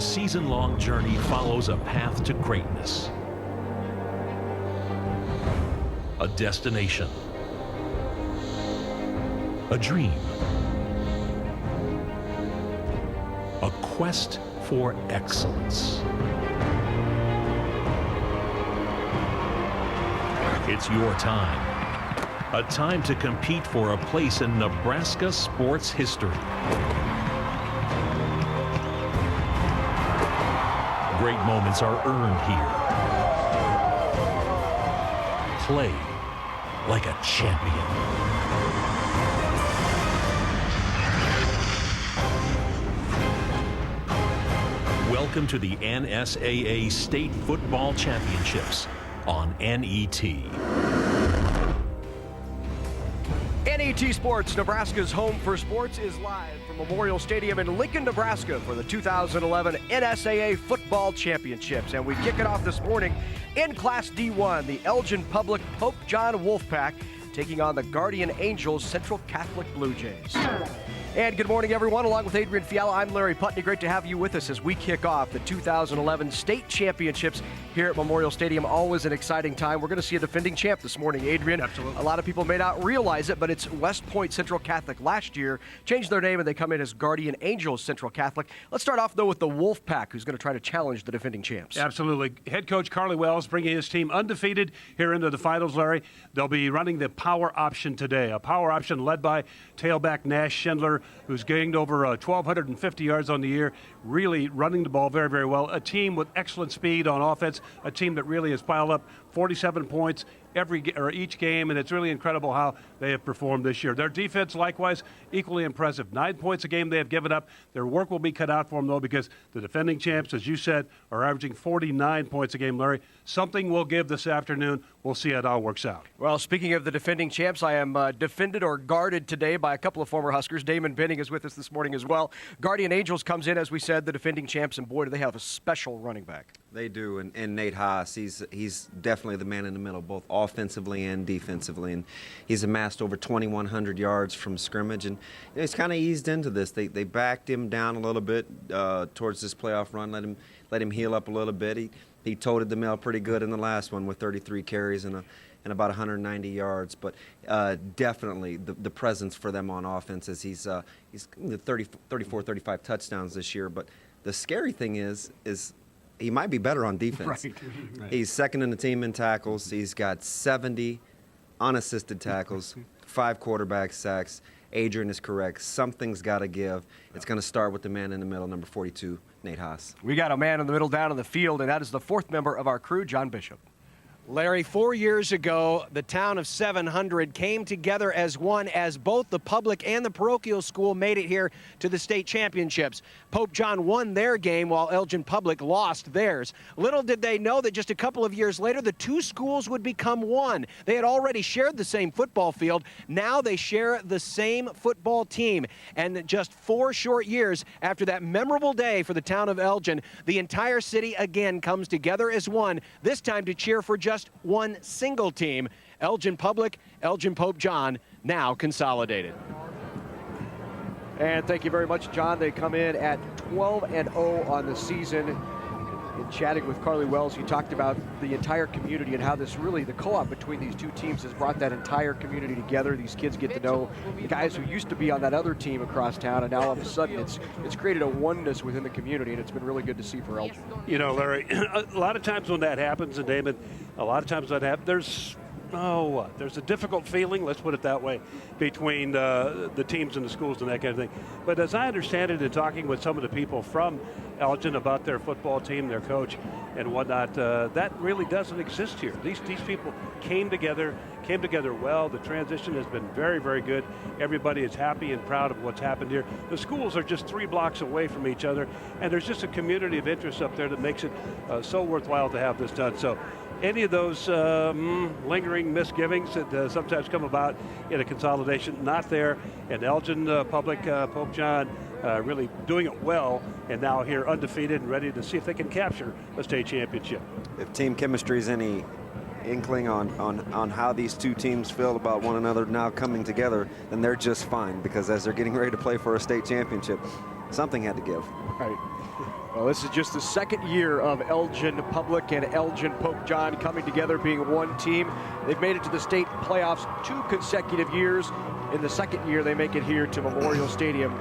season-long journey follows a path to greatness. A destination. A dream. A quest for excellence. It's your time. A time to compete for a place in Nebraska sports history. Great moments are earned here. Play like a champion. Welcome to the NSAA State Football Championships on NET. NET Sports, Nebraska's home for sports, is live from Memorial Stadium in Lincoln, Nebraska for the 2011 NSAA Football Championships. And we kick it off this morning in Class D1, the Elgin-Pope Pope John Wolfpack taking on the Guardian Angels Central Catholic Bluejays. And good morning, everyone. Along with Adrian Fiala, I'm Larry Putney. Great to have you with us as we kick off the 2011 State Championships here at Memorial Stadium. Always an exciting time. We're going to see a defending champ this morning, Adrian. Absolutely. A lot of people may not realize it, but it's West Point Central Catholic last year. Changed their name, and they come in as Guardian Angels Central Catholic. Let's start off, though, with the Wolfpack, who's going to try to challenge the defending champs. Absolutely. Head coach Carly Wells bringing his team undefeated here into the finals, Larry. They'll be running the power option today, a power option led by tailback Nash Schindler, who's gained over 1,250 yards on the year, really running the ball very, very well. A team with excellent speed on offense, a team that really has piled up 47 points each game, and it's really incredible how they have performed this year. Their defense, likewise, equally impressive. 9 points a game they have given up. Their work will be cut out for them, though, because the defending champs, as you said, are averaging 49 points a game, Larry. Something will give this afternoon. We'll see how it all works out. Well, speaking of the defending champs, I am defended or guarded today by a couple of former Huskers. Damon Benning is with us this morning as well. Guardian Angels comes in, as we said, the defending champs, and boy, do they have a special running back. They do, and Nate Haas, he's definitely the man in the middle, both offensively and defensively, and he's amassed over 2,100 yards from scrimmage, and he's kind of eased into this. They backed him down a little bit towards this playoff run, let him heal up a little bit. He toted the mail pretty good in the last one with 33 carries and about 190 yards, but definitely the presence for them on offense is he's 34, 35 touchdowns this year, but the scary thing is he might be better on defense. Right. He's second in the team in tackles. He's got 70 unassisted tackles, 5 quarterback sacks. Adrian is correct. Something's got to give. It's going to start with the man in the middle, number 42, Nate Haas. We got a man in the middle down on the field, and that is the fourth member of our crew, John Bishop. Larry, 4 years ago, the town of 700 came together as one, as both the public and the parochial school made it here to the state championships. Pope John won their game while Elgin-Pope lost theirs. Little did they know that just a couple of years later, the two schools would become one. They had already shared the same football field. Now they share the same football team. And just 4 short years after that memorable day for the town of Elgin, the entire city again comes together as one, this time to cheer for just one single team. Elgin-Pope, Elgin-Pope John, now consolidated. And thank you very much, John. They come in at 12-0 on the season. In chatting with Carly Wells, he talked about the entire community and how this really, the co-op between these two teams has brought that entire community together. These kids get to know the guys who used to be on that other team across town, and now all of a sudden it's created a oneness within the community, and it's been really good to see for Elgin. You know, Larry, a lot of times when that happens, and Damon, a lot of times when that happens, there's a difficult feeling, let's put it that way, between the teams and the schools and that kind of thing. But as I understand it, in talking with some of the people from Elgin about their football team, their coach, and whatnot, that really doesn't exist here. These people came together well. The transition has been very, very good. Everybody is happy and proud of what's happened here. The schools are just 3 blocks away from each other, and there's just a community of interest up there that makes it so worthwhile to have this done. So any of those lingering misgivings that sometimes come about in a consolidation, not there. And Elgin Public, Pope John, really doing it well, and now here undefeated and ready to see if they can capture a state championship. If team chemistry is any inkling on how these two teams feel about one another now coming together, then they're just fine, because as they're getting ready to play for a state championship, something had to give. Right. Well, this is just the second year of Elgin-Public and Elgin-Pope, John, coming together, being one team. They've made it to the state playoffs 2 consecutive years. In the second year, they make it here to Memorial Stadium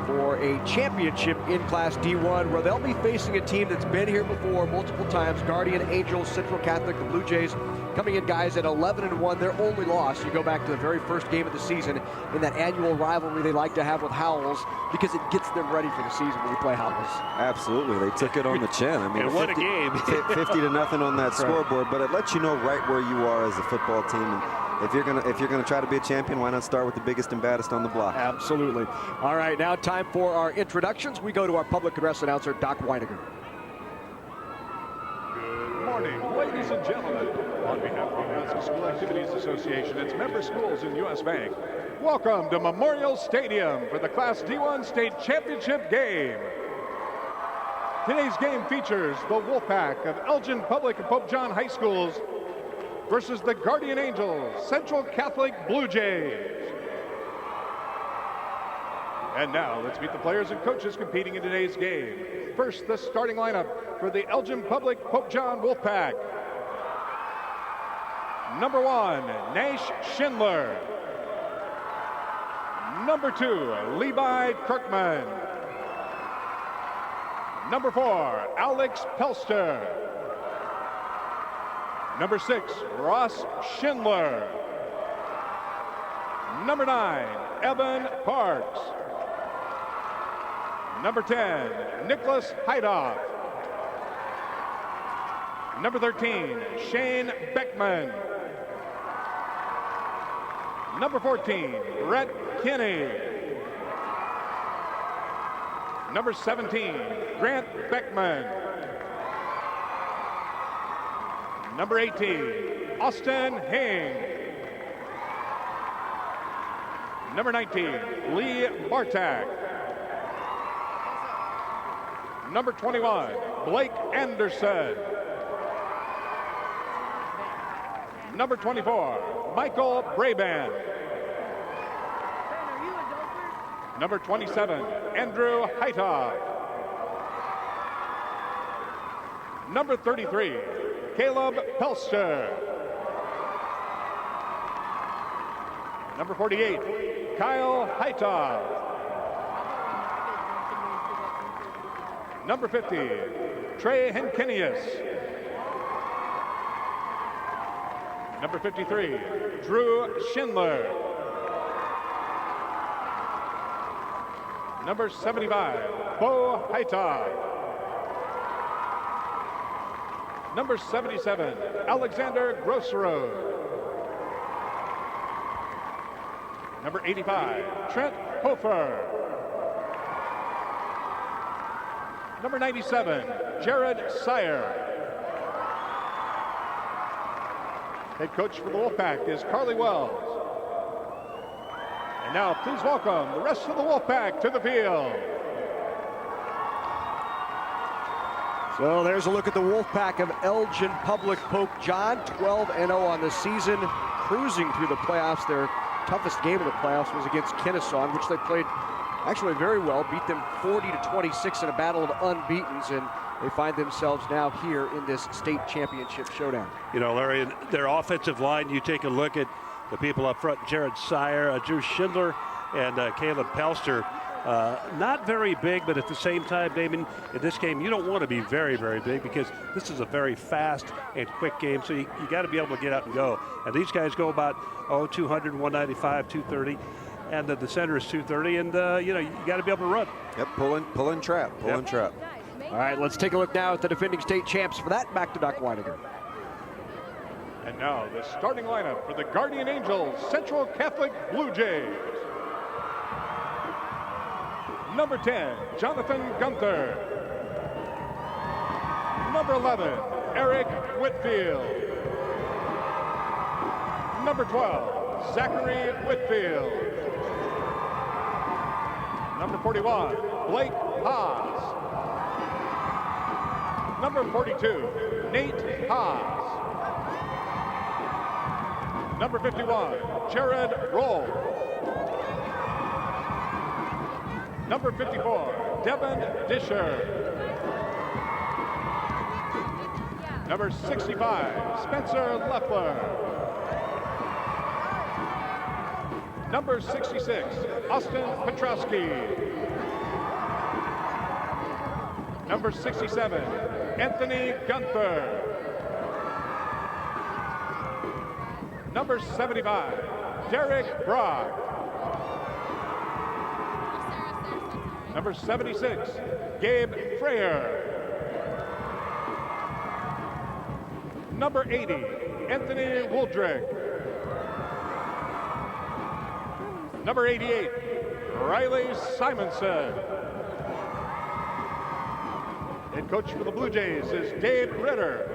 for a championship in Class D1, where they'll be facing a team that's been here before multiple times, Guardian Angels, Central Catholic, the Bluejays, coming in, guys, at 11-1. Their only loss, you go back to the very first game of the season in that annual rivalry they like to have with Howells, because it gets them ready for the season when we play Howells. Absolutely, they took it on the chin. I mean, and what a game. 50-0 on that scoreboard, but it lets you know right where you are as a football team. And if you're gonna try to be a champion, why not start with the biggest and baddest on the block? Absolutely. All right, now time for our introductions. We go to our public address announcer, Doc Weiniger. Good morning, ladies and gentlemen. On behalf of the Nebraska School Activities Association, its member schools in U.S. Bank, welcome to Memorial Stadium for the Class D1 State Championship game. Today's game features the Wolfpack of Elgin-Public and Pope John High Schools versus the Guardian Angels, Central Catholic Bluejays. And now, let's meet the players and coaches competing in today's game. First, the starting lineup for the Elgin-Public Pope John Wolfpack. Number 1, Nash Schindler. Number 2, Levi Kirkman. Number 4, Alex Pelster. Number 6, Ross Schindler. Number 9, Evan Parks. Number 10, Nicholas Heidoff. Number 13, Shane Beckman. Number 14, Brett Kinney. Number 17, Grant Beckman. Number 18, Austin Hing. Number 19, Lee Bartak. Number 21, Blake Anderson. Number 24, Michael Brabant. Number 27, Andrew Heitoff. Number 33, Caleb Pelster. Number 48, Kyle Heitoff. Number 50, Trey Henkenius. Number 53, Drew Schindler. Number 75, Bo Heitoff. Number 77, Alexander Grosserode. Number 85, Trent Hofer. Number 97, Jared Sire. Head coach for the Wolfpack is Carly Wells. And now please welcome the rest of the Wolfpack to the field. So there's a look at the Wolfpack of Elgin-Public Pope John, 12-0 on the season, cruising through the playoffs. Their toughest game of the playoffs was against Kennesaw, in which they played actually very well, beat them 40-26 in a battle of unbeatens, and they find themselves now here in this state championship showdown. You know, Larry, their offensive line, you take a look at the people up front, Jared Sire, Drew Schindler, and Caleb Pelster. Not very big, but at the same time, Damon, in this game, you don't want to be very, very big, because this is a very fast and quick game, so you got to be able to get out and go. And these guys go about, 200, 195, 230. And the center is 230, and you got to be able to run. Yep, pull and trap. All right, let's take a look now at the defending state champs. For that, back to Doc Weiniger. And now the starting lineup for the Guardian Angels, Central Catholic Bluejays. Number 10, Jonathan Gunther. Number 11, Eric Whitfield. Number 12, Zachary Whitfield. Number 41, Blake Haas. Number 42, Nate Haas. Number 51, Jared Roll. Number 54, Devin Disher. Number 65, Spencer Leffler. Number 66, Austin Petrowski. Number 67, Anthony Gunther. Number 75, Derek Brock. Number 76, Gabe Freyer. Number 80, Anthony Woldrick. Number 88, Riley Simonson. Head coach for the Blue Jays is Dave Ritter.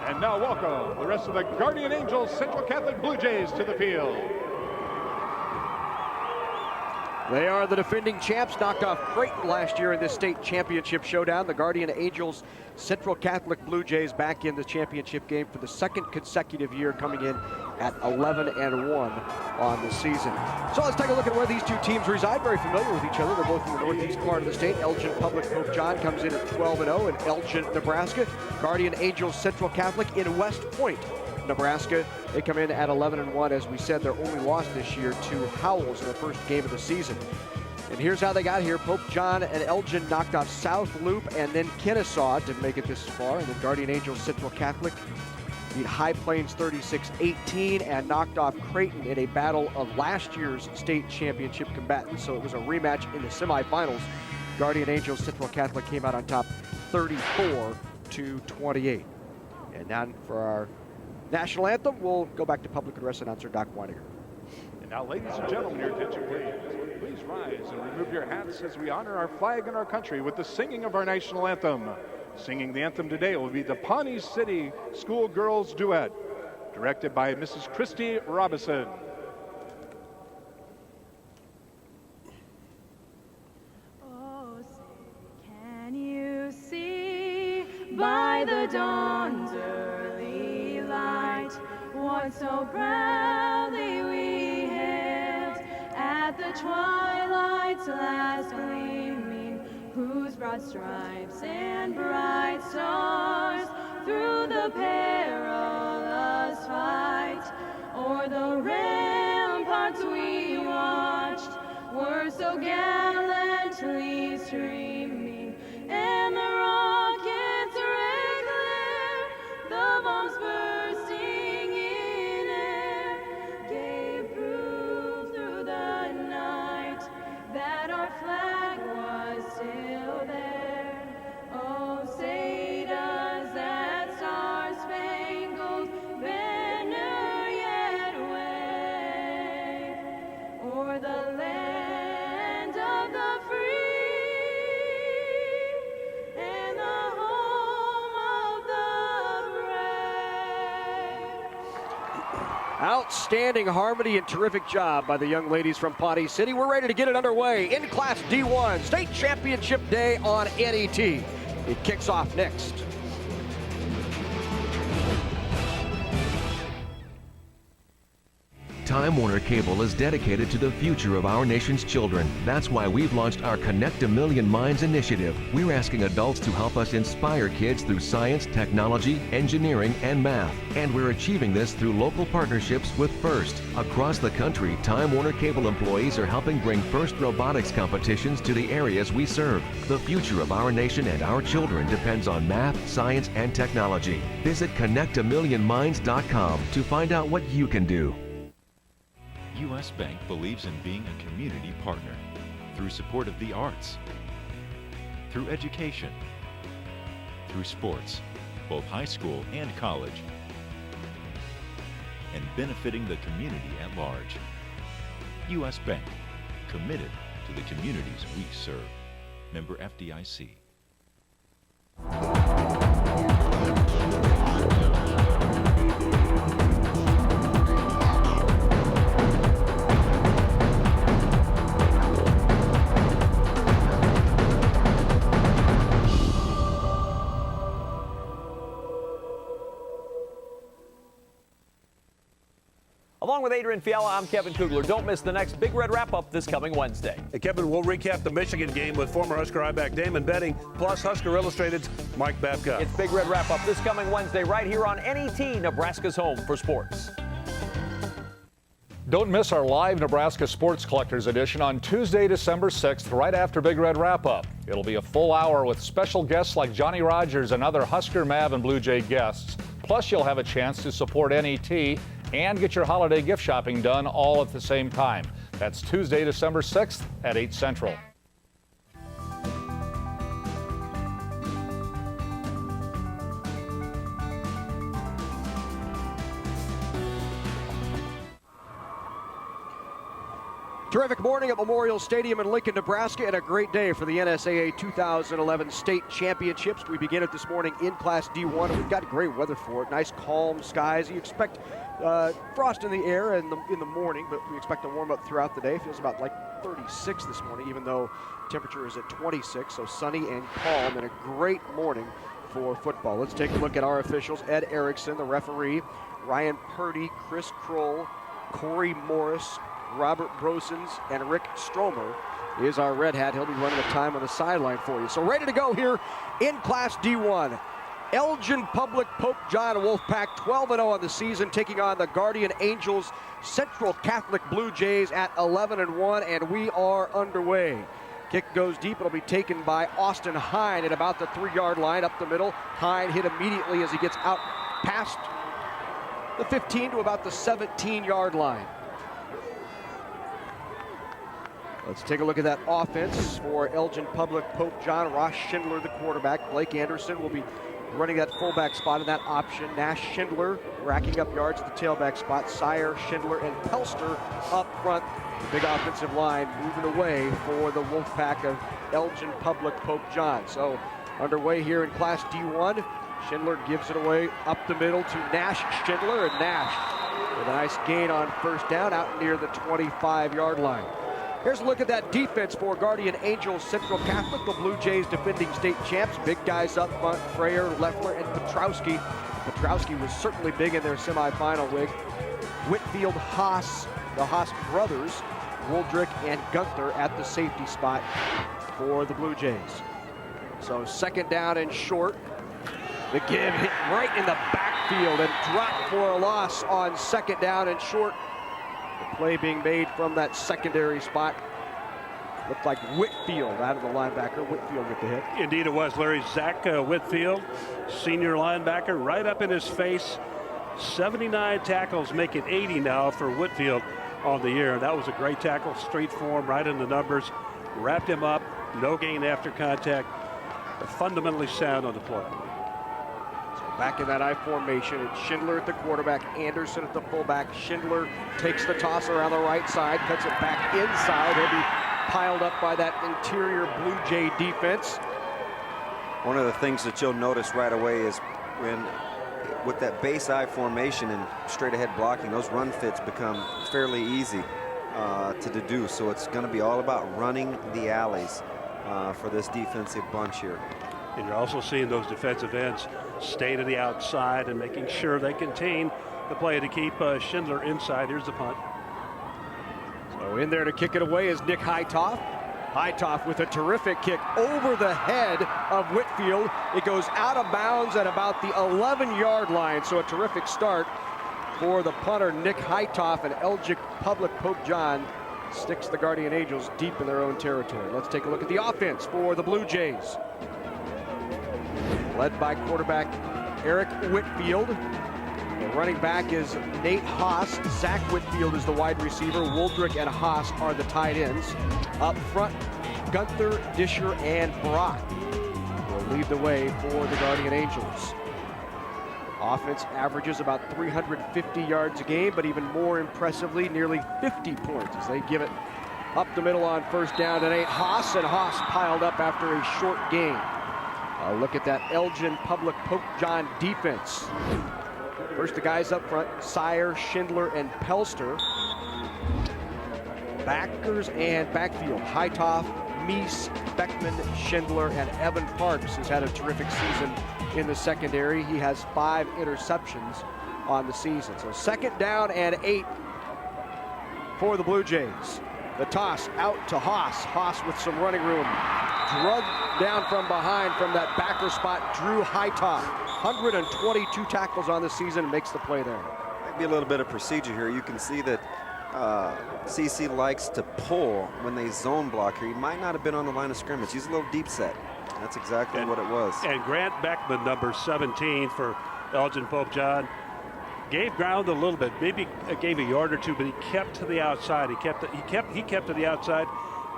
And now welcome the rest of the Guardian Angels Central Catholic Blue Jays to the field. They are the defending champs, knocked off Creighton last year in this state championship showdown. The Guardian Angels Central Catholic Blue Jays back in the championship game for the second consecutive year, coming in at 11-1 on the season. So let's take a look at where these two teams reside. Very familiar with each other. They're both in the northeast part of the state. Elgin-Pope Pope John comes in at 12-0 in Elgin, Nebraska. Guardian Angels Central Catholic in West Point, Nebraska. They come in at 11-1. As we said, their only loss this year to Howells in the first game of the season. And here's how they got here. Pope John and Elgin knocked off South Loop and then Kennesaw to make it this far. And then Guardian Angels Central Catholic beat High Plains 36-18 and knocked off Creighton in a battle of last year's state championship combatants. So it was a rematch in the semifinals. Guardian Angels Central Catholic came out on top 34-28. And now for our national anthem, we'll go back to public address announcer Doc Weininger. And now, ladies and gentlemen, your attention please. Please rise and remove your hats as we honor our flag and our country with the singing of our national anthem. Singing the anthem today will be the Pawnee City School Girls Duet, directed by Mrs. Christy Robinson. Oh, say, can you see by the dawn's early light what so proudly we hailed at the twilight's last gleaming, whose broad stripes and bright stars through the perilous fight o'er the ramparts we watched were so gallantly streaming, and the rockets red glare, the bombs bursting in air, gave proof through the night that our flag was still there. Oh, say does that star-spangled banner yet wave o'er the land of the free and the home of the brave. Outstanding harmony and terrific job by the young ladies from Pawnee City. We're ready to get it underway in Class D1 State Championship Day on NET. It kicks off next. Time Warner Cable is dedicated to the future of our nation's children. That's why we've launched our Connect a Million Minds initiative. We're asking adults to help us inspire kids through science, technology, engineering, and math. And we're achieving this through local partnerships with FIRST. Across the country, Time Warner Cable employees are helping bring FIRST robotics competitions to the areas we serve. The future of our nation and our children depends on math, science, and technology. Visit connectamillionminds.com to find out what you can do. U.S. Bank believes in being a community partner through support of the arts, through education, through sports, both high school and college, and benefiting the community at large. U.S. Bank, committed to the communities we serve. Member FDIC. Along with Adrian Fiala, I'm Kevin Kugler. Don't miss the next Big Red Wrap-Up this coming Wednesday. Hey, Kevin, we'll recap the Michigan game with former Husker I-back Damon Benning, plus Husker Illustrated's Mike Babcock. It's Big Red Wrap-Up this coming Wednesday right here on NET, Nebraska's home for sports. Don't miss our live Nebraska Sports Collectors Edition on Tuesday, December 6th, right after Big Red Wrap-Up. It'll be a full hour with special guests like Johnny Rogers and other Husker, Mav, and Blue Jay guests. Plus, you'll have a chance to support NET and get your holiday gift shopping done all at the same time. That's Tuesday, December 6th at 8 Central. Terrific morning at Memorial Stadium in Lincoln, Nebraska, and a great day for the NSAA 2011 state championships. We begin it this morning in Class D1, and we've got great weather for it. Nice, calm skies. You expect frost in the air in the morning, but we expect to warm up throughout the day. Feels about like 36 this morning, even though temperature is at 26, so sunny and calm, and a great morning for football. Let's take a look at our officials. Ed Erickson, the referee, Ryan Purdy, Chris Kroll, Corey Morris, Robert Brosens, and Rick Stromer is our red hat. He'll be running the time on the sideline for you. So ready to go here in Class D1. Elgin-Pope John Wolfpack 12-0 on the season, taking on the Guardian Angels Central Catholic Blue Jays at 11-1, and we are underway. Kick goes deep. It'll be taken by Austin Hine at about the 3-yard line up the middle. Hine hit immediately as he gets out past the 15 to about the 17-yard line. Let's take a look at that offense for Elgin-Pope John. Ross Schindler, the quarterback. Blake Anderson will be running that fullback spot in that option. Nash Schindler racking up yards at the tailback spot. Sire, Schindler, and Pelster up front. The big offensive line moving away for the Wolfpack of Elgin-Pope John. So underway here in Class D1. Schindler gives it away up the middle to Nash Schindler, and Nash with a nice gain on first down out near the 25-yard line. Here's a look at that defense for Guardian Angels Central Catholic, the Blue Jays defending state champs. Big guys up front, Freyer, Leffler, and Petrowski. Petrowski was certainly big in their semifinal rig. Whitfield, Haas, the Haas brothers, Woldrick and Gunther at the safety spot for the Blue Jays. So second down and short. The give hit right in the backfield and dropped for a loss on second down and short. The play being made from that secondary spot. Looked like Whitfield out of the linebacker. Whitfield with the hit. Indeed it was, Larry. Zach Whitfield, senior linebacker, right up in his face. 79 tackles, make it 80 now for Whitfield on the year. That was a great tackle, straight form, right in the numbers. Wrapped him up, no gain after contact. Fundamentally sound on the play. Back in that I formation, it's Schindler at the quarterback, Anderson at the fullback. Schindler takes the toss around the right side, cuts it back inside. He'll be piled up by that interior Blue Jay defense. One of the things that you'll notice right away is when, with that base I formation and straight ahead blocking, those run fits become fairly easy to deduce. So it's going to be all about running the alleys for this defensive bunch here. And you're also seeing those defensive ends stay to the outside and making sure they contain the play to keep Schindler inside. Here's the punt. So in there to kick it away is Nick Hightoff. Hightoff with a terrific kick over the head of Whitfield. It goes out of bounds at about the 11-yard line. So a terrific start for the punter, Nick Hightoff, and Elgin-Pope John sticks the Guardian Angels deep in their own territory. Let's take a look at the offense for the Blue Jays. Led by quarterback Eric Whitfield. The running back is Nate Haas. Zach Whitfield is the wide receiver. Woldrick and Haas are the tight ends. Up front, Gunther, Disher, and Brock will lead the way for the Guardian Angels. Offense averages about 350 yards a game, but even more impressively, nearly 50 points as they give it up the middle on first down to Nate Haas, and Haas piled up after a short gain. Look at that Elgin-Pope John defense. First, the guys up front, Sire, Schindler, and Pelster. Backers and backfield, Hightoff, Meese, Beckman, Schindler, and Evan Parks has had a terrific season in the secondary. He has 5 interceptions on the season. So second down and 8 for the Blue Jays. The toss out to Haas. Haas with some running room. Drugged down from behind from that backer spot, Drew Hightock. 122 tackles on the season, makes the play there. Might be a little bit of procedure here. You can see that CC likes to pull when they zone block here. He might not have been on the line of scrimmage. He's a little deep set. That's exactly what it was. And Grant Beckman, number 17 for Elgin-Pope, John, gave ground a little bit, maybe gave a yard or two, but he kept to the outside. He kept to the outside,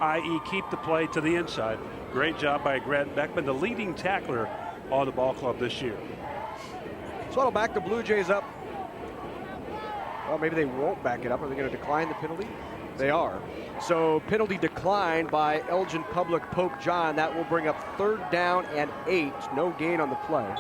i.e. keep the play to the inside. Great job by Grant Beckman, the leading tackler on the ball club this year. So it'll back the Blue Jays up. Well, maybe they won't back it up. Are they going to decline the penalty? They are. So penalty declined by Elgin Public Pope John. That will bring up 3rd down and 8. No gain on the play.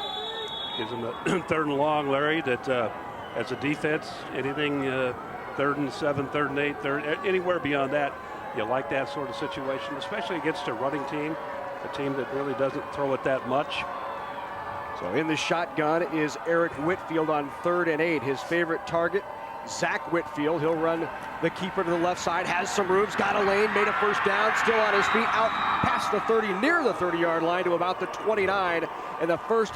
Gives them a 3rd and long, Larry, that as a defense, anything 3rd and 7, 3rd and 8, anywhere beyond that, you like that sort of situation, especially against a running team, a team that really doesn't throw it that much. So in the shotgun is Eric Whitfield on 3rd and 8. His favorite target, Zach Whitfield. He'll run the keeper to the left side, has some roofs, got a lane, made a 1st down, still on his feet, out past the 30, near the 30-yard line to about the 29, and the first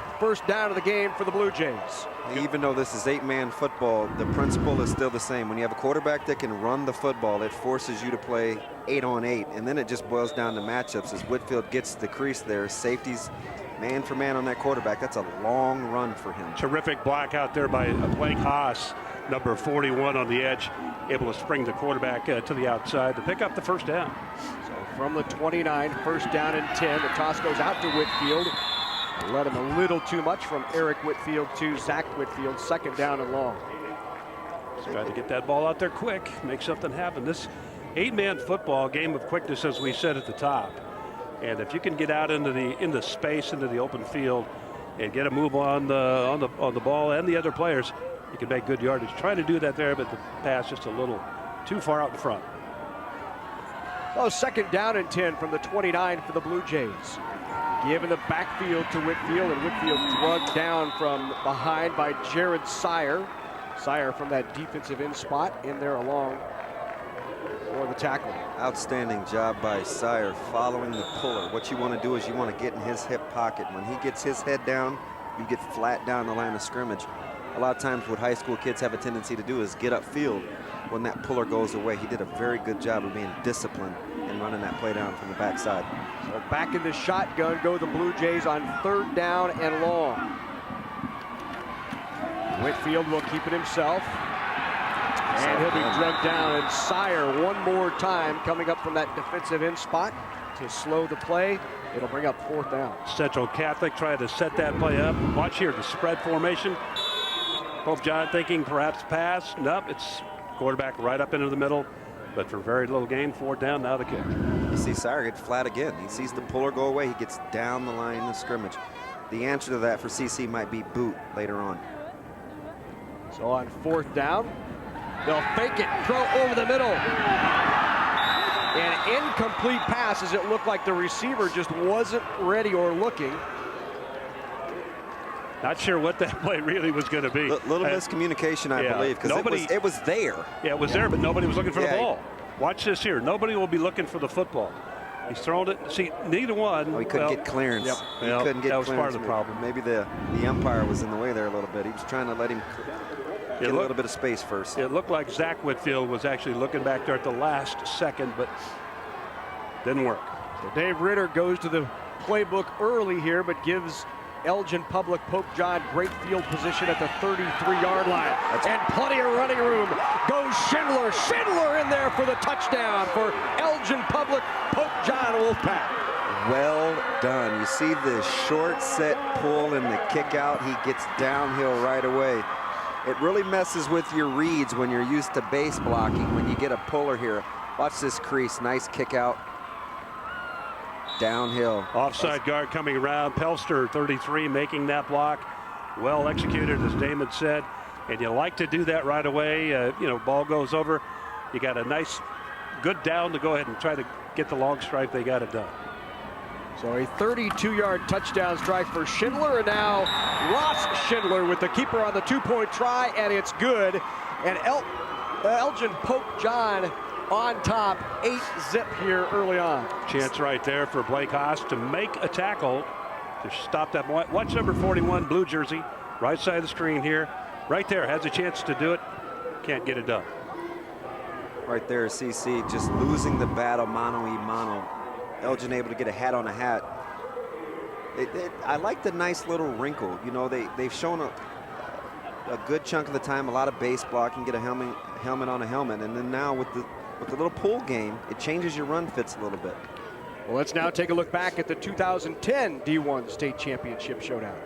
down of the game for the Blue Jays. Even though this is 8-man football, the principle is still the same. When you have a quarterback that can run the football, it forces you to play 8-on-8, and then it just boils down to matchups. As Whitfield gets the crease there, safeties man for man on that quarterback. That's a long run for him. Terrific block out there by Blake Haas, number 41 on the edge, able to spring the quarterback to the outside to pick up the 1st down. So from the 29, 1st down and 10. The toss goes out to Whitfield. Let him a little too much from Eric Whitfield to Zach Whitfield. 2nd down and long. Just trying to get that ball out there quick, make something happen. This 8-man football, game of quickness, as we said at the top. And if you can get out into the space, into the open field, and get a move on the ball and the other players, you can make good yardage. Trying to do that there, but the pass just a little too far out in front. Oh, 2nd down and 10 from the 29 for the Blue Jays. Given the backfield to Whitfield, and Whitfield drugged down from behind by Jared Sire. Sire from that defensive end spot in there along for the tackle. Outstanding job by Sire following the puller. What you want to do is you want to get in his hip pocket. When he gets his head down, you get flat down the line of scrimmage. A lot of times what high school kids have a tendency to do is get upfield when that puller goes away. He did a very good job of being disciplined and running that play down from the backside. So back in the shotgun go the Blue Jays on 3rd down and long. Whitfield will keep it himself. And he'll be drugged down, and Sire one more time coming up from that defensive end spot to slow the play. It'll bring up 4th down. Central Catholic trying to set that play up. Watch here, the spread formation. Pope John thinking perhaps pass. Nope, it's quarterback right up into the middle. But for very little gain, 4th down, now the kick. You see Sire get flat again. He sees the puller go away. He gets down the line of scrimmage. The answer to that for CC might be boot later on. So on 4th down, they'll fake it, throw over the middle. An incomplete pass as it looked like the receiver just wasn't ready or looking. Not sure what that play really was going to be. Little miscommunication, I believe, because it was there. Yeah, it was there, but nobody was looking for the ball. Watch this here. Nobody will be looking for the football. He's thrown it. See, neither one. Oh, he couldn't get clearance. Yep. He couldn't get that was clearance. part of the problem. Maybe the umpire was in the way there a little bit. He was trying to let him get a little bit of space first. It looked like Zach Whitfield was actually looking back there at the last second, but didn't work. So Dave Ritter goes to the playbook early here, but gives Elgin Public Pope John great field position at the 33-yard line. And plenty of running room. Goes Schindler. Schindler in there for the touchdown for Elgin Public Pope John Wolfpack. Well done. You see the short set pull and the kick out. He gets downhill right away. It really messes with your reads when you're used to base blocking. When you get a puller here, watch this crease. Nice kick out. Downhill. Offside guard coming around. Pelster, 33, making that block. Well executed, as Damon said. And you like to do that right away. Ball goes over. You got a nice, good down to go ahead and try to get the long stripe. They got it done. So a 32-yard touchdown strike for Schindler, and now Ross Schindler with the keeper on the 2-point try, and it's good. And Elgin-Pope John on top, 8-zip here early on. Chance right there for Blake Haas to make a tackle to stop that. Watch number 41, blue jersey, right side of the screen here. Right there, has a chance to do it. Can't get it done. Right there, CC just losing the battle mano-y-mano. Elgin able to get a hat on a hat. I like the nice little wrinkle. You know, they've shown a good chunk of the time a lot of base blocking, get a helmet on a helmet, and then now with the little pull game, it changes your run fits a little bit. Well, let's now take a look back at the 2010 D1 State Championship Showdown.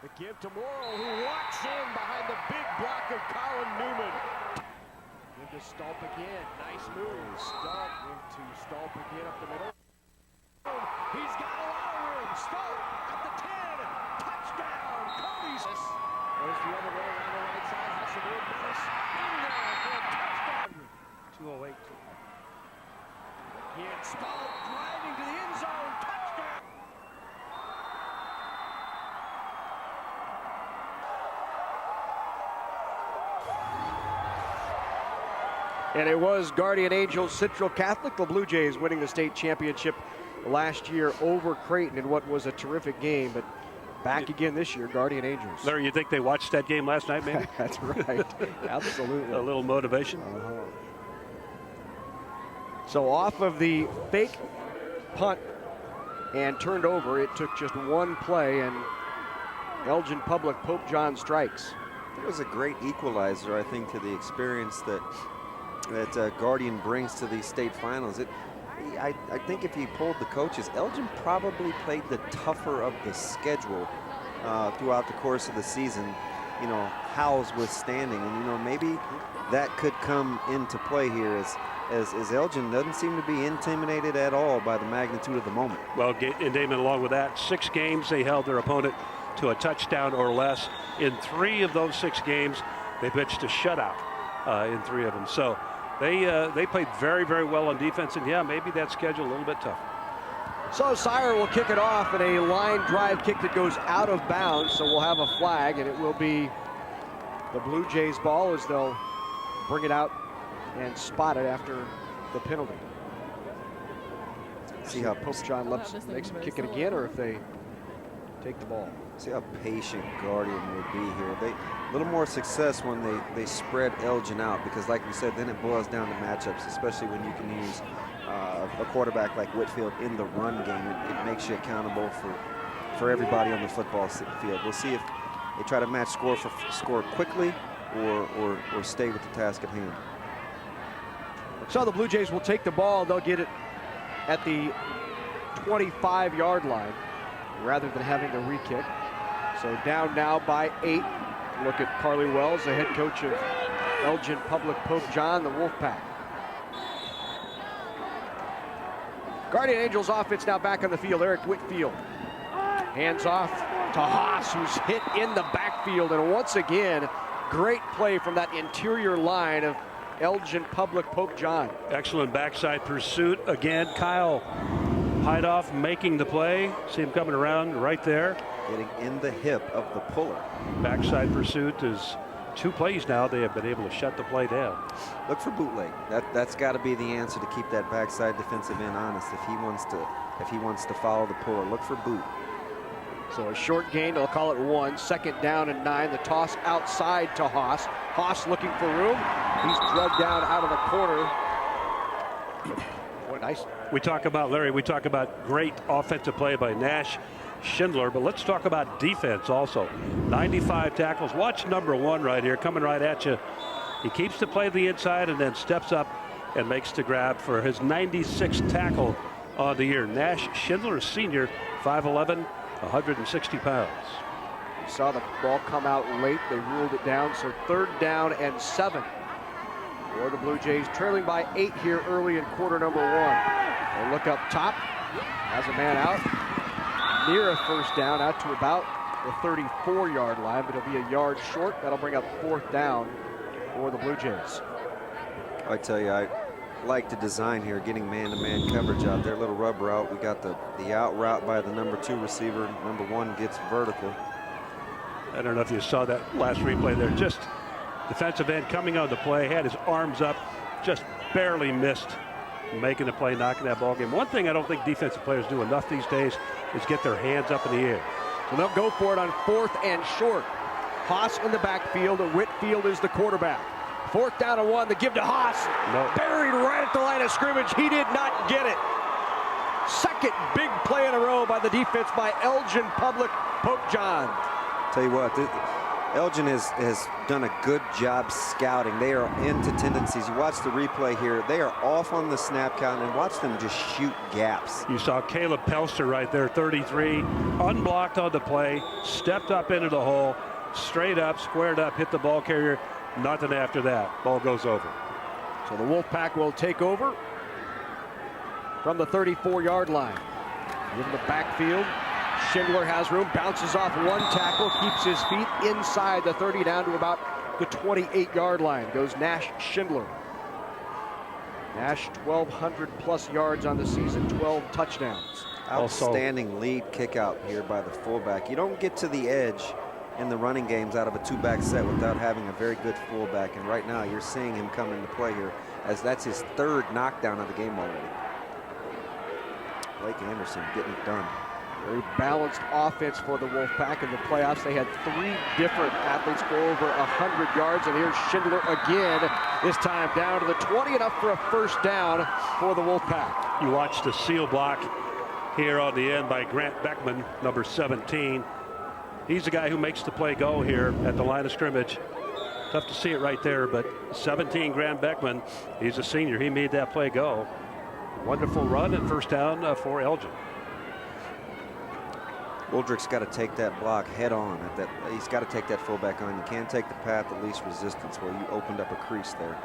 The give to Morrow, who walks in behind the big block of Colin Newman. Into Stolp again, nice move. Stolp into Stolp again up the middle. He's got a lot of room. Stolp at the 10. Touchdown, Cody's. There's the other way around the right side. That's the move. Dennis in there for a touchdown. 208. Again, Stolp driving to the end zone. Touchdown. And it was Guardian Angels Central Catholic, the Blue Jays winning the state championship last year over Creighton in what was a terrific game, but back again this year, Guardian Angels. Larry, you think they watched that game last night, maybe? That's right. Absolutely. A little motivation. So off of the fake punt and turned over, it took just one play, and Elgin-Pope Pope John strikes. It was a great equalizer, I think, to the experience that Guardian brings to these state finals. I think if you pulled the coaches, Elgin probably played the tougher of the schedule throughout the course of the season. You know, Howell's withstanding, and you know, maybe that could come into play here as Elgin doesn't seem to be intimidated at all by the magnitude of the moment. Well, and Damon, along with that, 6 games they held their opponent to a touchdown or less. In 3 of those 6 games, they pitched a shutout in 3 of them. So they played very, very well on defense, and yeah, maybe that schedule a little bit tougher. So Sire will kick it off in a line drive kick that goes out of bounds, so we'll have a flag, and it will be the Blue Jays ball as they'll bring it out and spot it after the penalty. See how Pope John makes him kick it again, or if they take the ball. See how patient Guardian will be here. A little more success when they spread Elgin out, because like we said, then it boils down to matchups, especially when you can use a quarterback like Whitfield in the run game. It makes you accountable for everybody on the football field. We'll see if they try to match score quickly or stay with the task at hand. So the Blue Jays will take the ball. They'll get it at the 25-yard line rather than having the re-kick. So down now by 8. Look at Carly Wells, the head coach of Elgin-Pope Pope John, the Wolfpack. Guardian Angels offense now back on the field. Eric Whitfield hands off to Haas, who's hit in the backfield. And once again, great play from that interior line of Elgin-Pope Pope John. Excellent backside pursuit. Again, Kyle Heidoff making the play. See him coming around right there. Getting in the hip of the puller. Backside pursuit is 2 plays now. They have been able to shut the play down. Look for bootleg. That's got to be the answer to keep that backside defensive end honest. If he wants to follow the puller, look for boot. So a short gain, they'll call it 1. 2nd down and 9. The toss outside to Haas. Haas looking for room. He's drugged down out of the corner. What nice. We talk about, Larry, we talk about great offensive play by Nash Schindler, but let's talk about defense also. 95 tackles. Watch number 1 right here, coming right at you. He keeps the play to the inside and then steps up and makes the grab for his 96th tackle on the year. Nash Schindler, senior, 5'11", 160 pounds. You saw the ball come out late. They ruled it down, so 3rd down and 7. For the Blue Jays, trailing by 8 here early in quarter number 1. They look up top, has a man out, near a 1st down, out to about the 34-yard line, but it'll be a yard short. That'll bring up 4th down for the Blue Jays. I tell you, like to design here, getting man-to-man coverage out there. Little rub route. We got the out route by the number 2 receiver. Number 1 gets vertical. I don't know if you saw that last replay there. Just defensive end coming on the play, had his arms up, just barely missed making the play, knocking that ball game. One thing I don't think defensive players do enough these days is get their hands up in the air. So they'll go for it on 4th and short. Haas in the backfield, and Whitfield is the quarterback. 4th down and 1, the give to Haas. No. Buried right at the line of scrimmage. He did not get it. Second big play in a row by the defense by Elgin-Pope John. Tell you what, Elgin has done a good job scouting. They are into tendencies. You watch the replay here. They are off on the snap count, and watch them just shoot gaps. You saw Caleb Pelster right there, 33, unblocked on the play, stepped up into the hole, straight up, squared up, hit the ball carrier. Nothing after that. Ball goes over. So the Wolfpack will take over from the 34-yard line. In the backfield, Schindler has room, bounces off one tackle, keeps his feet inside the 30 down to about the 28-yard line. Goes Nash Schindler. Nash 1,200 plus yards on the season, 12 touchdowns. Outstanding lead kick out here by the fullback. You don't get to the edge in the running games out of a 2-back set without having a very good fullback, and right now you're seeing him come into play here as that's his 3rd knockdown of the game already. Blake Anderson getting it done. Very balanced offense for the Wolfpack. In the playoffs, they had 3 different athletes go over 100 yards, and here's Schindler again, this time down to the 20, enough for a 1st down for the Wolfpack. You watch the seal block here on the end by Grant Beckman, number 17. He's the guy who makes the play go here at the line of scrimmage. Tough to see it right there, but 17, Grant Beckman, he's a senior. He made that play go. Wonderful run and 1st down for Elgin. Woldrick's got to take that block head on. He's got to take that fullback on. You can't take the path of least resistance where you opened up a crease there.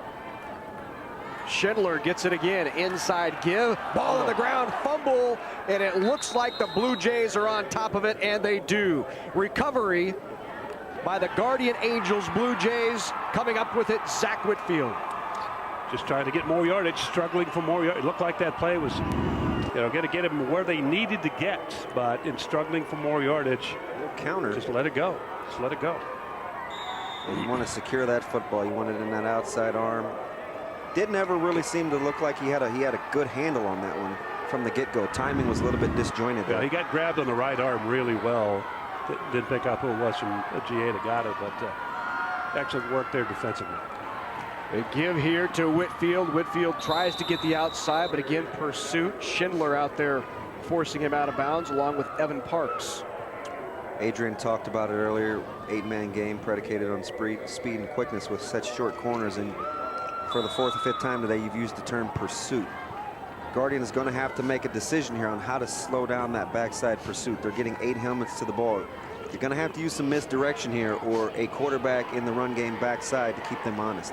Schindler gets it again, inside give, ball on the ground, fumble, and it looks like the Blue Jays are on top of it, and they do. Recovery by the Guardian Angels Blue Jays. Coming up with it, Zach Whitfield. Just trying to get more yardage, struggling for more yardage. It looked like that play was, going to get him where they needed to get, but in struggling for more yardage, counter. Just let it go. Just let it go. And you want to secure that football. You want it in that outside arm. Didn't ever really seem to look like he had a good handle on that one from the get-go. Timing was a little bit disjointed there. Yeah, he got grabbed on the right arm really well. Didn't pick up who it was from GA that got it, but excellent work there defensively. They give here to Whitfield. Whitfield tries to get the outside, but again, pursuit. Schindler out there forcing him out of bounds along with Evan Parks. Adrian talked about it earlier. 8-man game predicated on speed and quickness with such short corners, and for the 4th or 5th time today, you've used the term pursuit. Guardian is going to have to make a decision here on how to slow down that backside pursuit. They're getting 8 helmets to the ball. You're going to have to use some misdirection here or a quarterback in the run game backside to keep them honest.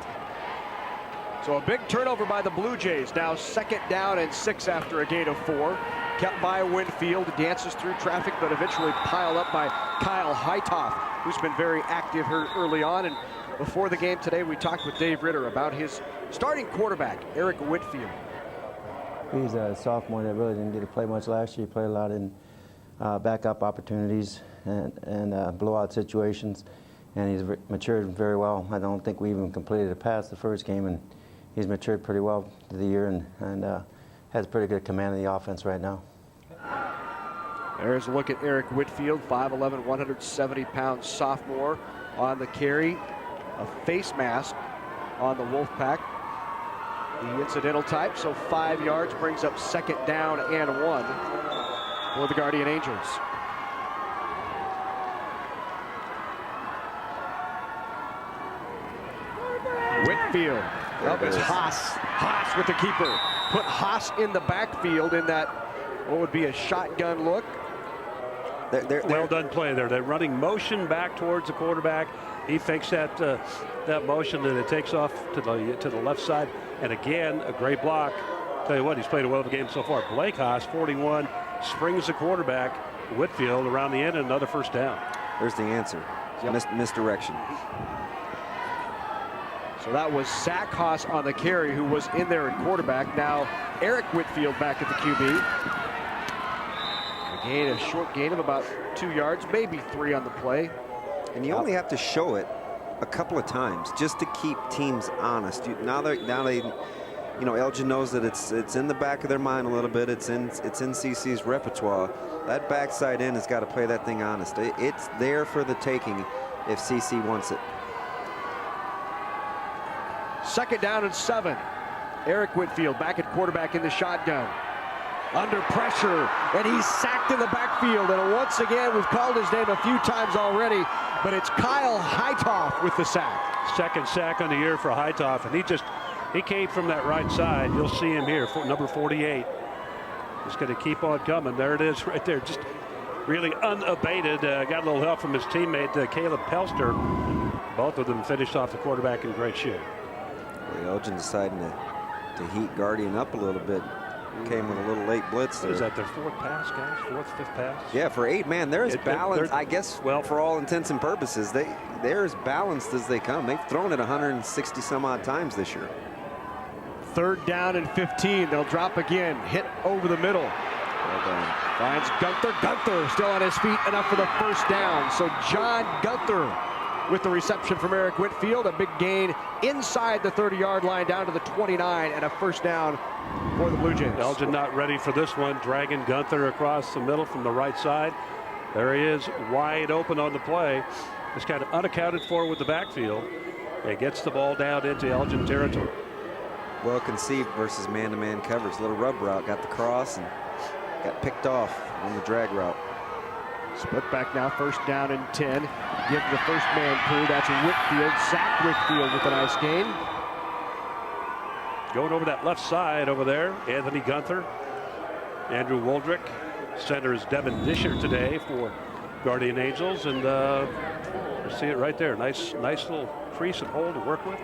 So a big turnover by the Blue Jays. Now 2nd down and 6 after a gain of 4. Kept by Winfield, dances through traffic, but eventually piled up by Kyle Heitoff, who's been very active here early on. And before the game today, we talked with Dave Ritter about his starting quarterback, Eric Whitfield. He's a sophomore that really didn't get to play much last year. He played a lot in backup opportunities and blowout situations, and he's matured very well. I don't think we even completed a pass the first game, and he's matured pretty well through the year and has pretty good command of the offense right now. There's a look at Eric Whitfield, 5'11", 170-pound sophomore on the carry. A face mask on the Wolfpack. The incidental type, so 5 yards brings up 2nd down and 1 for the Guardian Angels. Whitfield. That was Haas. Haas with the keeper. Put Haas in the backfield in that, what would be a shotgun look. Well done play there. They're running motion back towards the quarterback. He fakes that motion, and it takes off to the left side. And again, a great block. Tell you what, he's played a well of the game so far. Blake Haas, 41, springs the quarterback. Whitfield around the end, and another 1st down. There's the answer. Yep. Misdirection. So that was Zach Haas on the carry, who was in there at quarterback. Now Eric Whitfield back at the QB. A short gain of about 2 yards, maybe 3 on the play. And you only have to show it a couple of times just to keep teams honest. Now they, you know, Elgin knows that it's in the back of their mind a little bit. It's in CC's repertoire. That backside end has got to play that thing honest. It's there for the taking if CC wants it. 2nd down and 7. Eric Whitfield back at quarterback in the shotgun. Under pressure, and he's sacked in the backfield. And once again, we've called his name a few times already, but it's Kyle Heitoff with the sack. 2nd sack on the year for Heitoff, and he came from that right side. You'll see him here, number 48. He's going to keep on coming. There it is right there, just really unabated. Got a little help from his teammate, Caleb Pelster. Both of them finished off the quarterback in great shape. Elgin deciding to heat Guardian up a little bit. Came with a little late blitz there. Is that their 4th pass, guys? 4th, 5th pass? Yeah, for 8 man, they're as balanced, I guess, well, for all intents and purposes. They're as balanced as they come. They've thrown it 160 some odd times this year. 3rd down and 15. They'll drop again. Hit over the middle. Well done. Finds Gunther. Gunther still on his feet, enough for the 1st down. So John Gunther with the reception from Eric Whitfield. A big gain inside the 30-yard line down to the 29, and a 1st down for the Blue Jays. Elgin not ready for this one. Dragging Gunther across the middle from the right side. There he is, wide open on the play. It's kind of unaccounted for with the backfield. It gets the ball down into Elgin territory. Well conceived versus man-to-man coverage. Little rub route, got the cross and got picked off on the drag route. Split back now, 1st down and 10. Give the 1st man crew. That's Whitfield. Zach Whitfield with a nice gain. Going over that left side over there, Anthony Gunther, Andrew Woldrick. Center is Devin Disher today for Guardian Angels, and you see it right there. Nice little crease and hole to work with.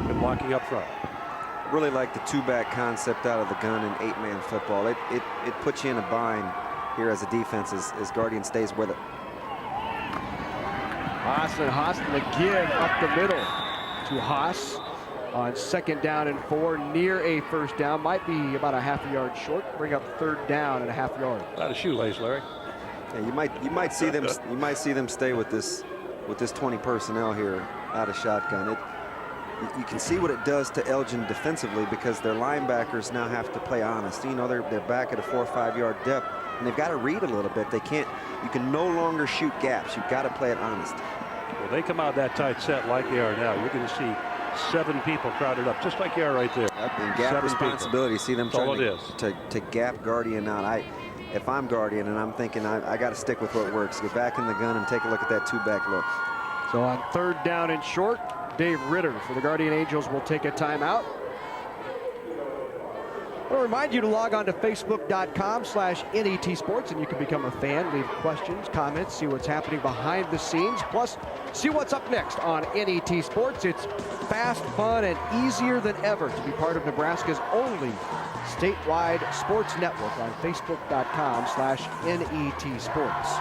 Good blocking up front. Really like the 2-back concept out of the gun in 8-man football. It puts you in a bind here as a defense as Guardian stays with it. Haas and the give up the middle to Haas on 2nd down and 4, near a 1st down. Might be about a half a yard short. Bring up 3rd down and a half yard. Not a shoelace, Larry. Yeah, you might see them stay with this 20 personnel here out of shotgun. You can see what it does to Elgin defensively because their linebackers now have to play honest. You know, they're back at a 4 or 5 yard depth, and they've got to read a little bit. You can no longer shoot gaps. You've got to play it honest. Well, they come out that tight set like they are now. You're going to see 7 people crowded up, just like you are right there. Yep, and gap responsibility. People. See them trying to gap Guardian out. If I'm Guardian and I'm thinking I got to stick with what works, get back in the gun and take a look at that 2-back look. So on 3rd down and short, Dave Ritter for the Guardian Angels will take a timeout. I'll remind you to log on to facebook.com/NET Sports, and you can become a fan, leave questions, comments, see what's happening behind the scenes, plus see what's up next on NET Sports. It's fast, fun, and easier than ever to be part of Nebraska's only statewide sports network on facebook.com/NET Sports.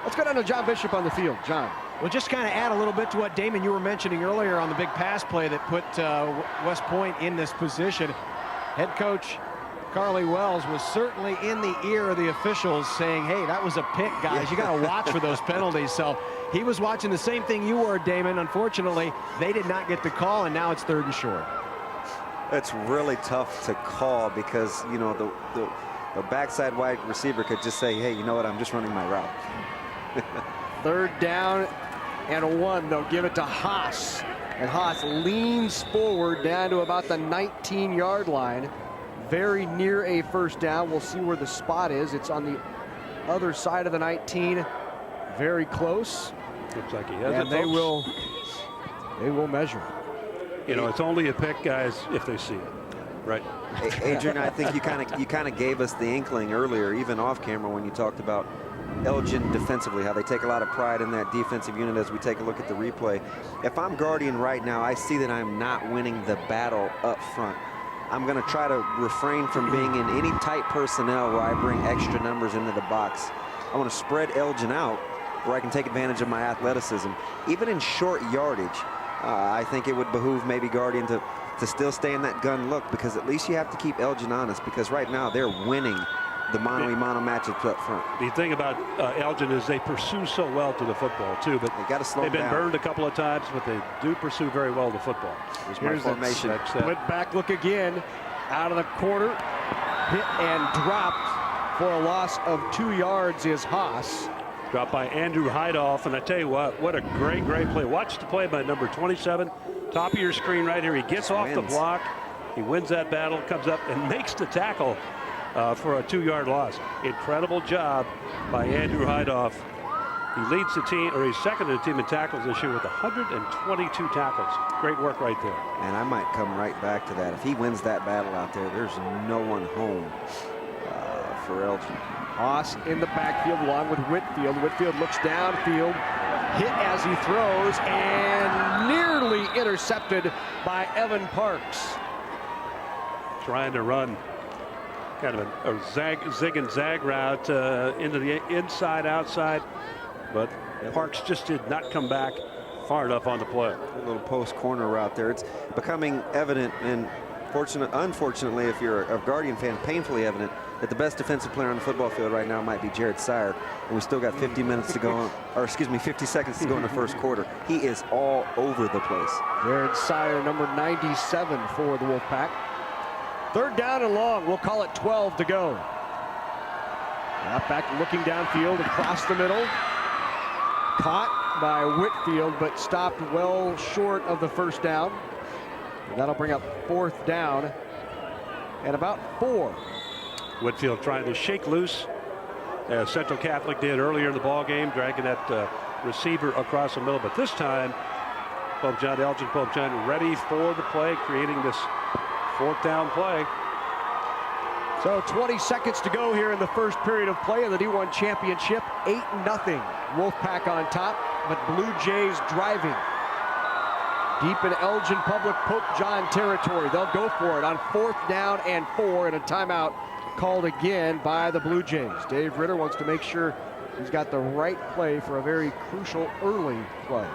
Let's go down to John Bishop on the field. John. Well, just kind of add a little bit to what, Damon, you were mentioning earlier on the big pass play that put West Point in this position. Head coach Carly Wells was certainly in the ear of the officials saying, hey, that was a pick, guys. You got to watch for those penalties. So he was watching the same thing you were, Damon. Unfortunately, they did not get the call, and now it's 3rd and short. It's really tough to call because, you know, the backside wide receiver could just say, hey, you know what, I'm just running my route. 3rd down and 1. They'll give it to Haas. And Haas leans forward down to about the 19-yard line. Very near a 1st down. We'll see where the spot is. It's on the other side of the 19. Very close. Looks like he has and it, they will measure. You know, it's only a pick, guys, if they see it. Right. Adrian, I think you kind of gave us the inkling earlier, even off camera, when you talked about Elgin defensively, how they take a lot of pride in that defensive unit as we take a look at the replay. If I'm Guardian right now, I see that I'm not winning the battle up front. I'm going to try to refrain from being in any tight personnel where I bring extra numbers into the box. I want to spread Elgin out where I can take advantage of my athleticism. Even in short yardage, I think it would behoove maybe Guardian to still stay in that gun look, because at least you have to keep Elgin honest, because right now they're winning the mano-a-mano matchups up front. The thing about Elgin is they pursue so well to the football too, but they got to slow they've been down. Burned a couple of times, but they do pursue very well the football. Here's my formation. Split back look again, out of the corner, hit and dropped for a loss of 2 yards is Haas. Dropped by Andrew Heidoff, and I tell you what a great play. Watch the play by number 27, top of your screen right here. He gets off the block, he wins that battle, comes up and makes the tackle for a 2-yard loss. Incredible job by Andrew Heidoff. He leads the team, or he's second in the team in tackles this year with 122 tackles. Great work right there. And I might come right back to that. If he wins that battle out there, there's no one home for Elgin. Haas in the backfield along with Whitfield. Whitfield looks downfield, hit as he throws, and nearly intercepted by Evan Parks. Trying to run kind of a zig and zag route into the inside, outside, but Parks just did not come back far enough on the play. A little post corner route there. It's becoming evident, and unfortunately, if you're a Guardian fan, painfully evident that the best defensive player on the football field right now might be Jared Sire, and we still got 50 minutes to go, or excuse me, 50 seconds to go in the first quarter. He is all over the place. Jared Sire, number 97 for the Wolfpack. 3rd down and long. We'll call it 12 to go. Back looking downfield across the middle. Caught by Whitfield, but stopped well short of the first down. And that'll bring up 4th down and about 4. Whitfield trying to shake loose, as Central Catholic did earlier in the ball game, dragging that receiver across the middle. But this time, Elgin-Pope John ready for the play, creating this 4th down play. So 20 seconds to go here in the first period of play in the D1 Championship. 8-0. Wolfpack on top, but Bluejays driving. Deep in Elgin Public Pope John territory. They'll go for it on 4th down and 4, and a timeout called again by the Bluejays. Dave Ritter wants to make sure he's got the right play for a very crucial early play.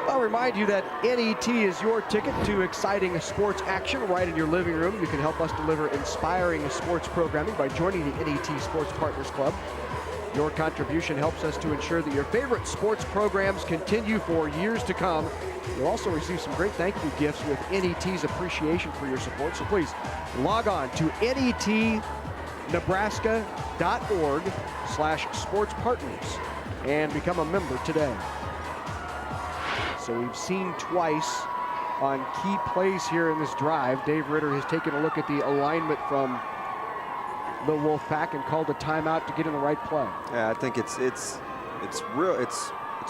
I'll remind you that NET is your ticket to exciting sports action right in your living room. You can help us deliver inspiring sports programming by joining the NET Sports Partners Club. Your contribution helps us to ensure that your favorite sports programs continue for years to come. You'll also receive some great thank you gifts with NET's appreciation for your support. So please log on to netnebraska.org/sportspartners and become a member today. So we've seen twice on key plays here in this drive. Dave Ritter has taken a look at the alignment from the Wolfpack and called a timeout to get in the right play. Yeah, I think it's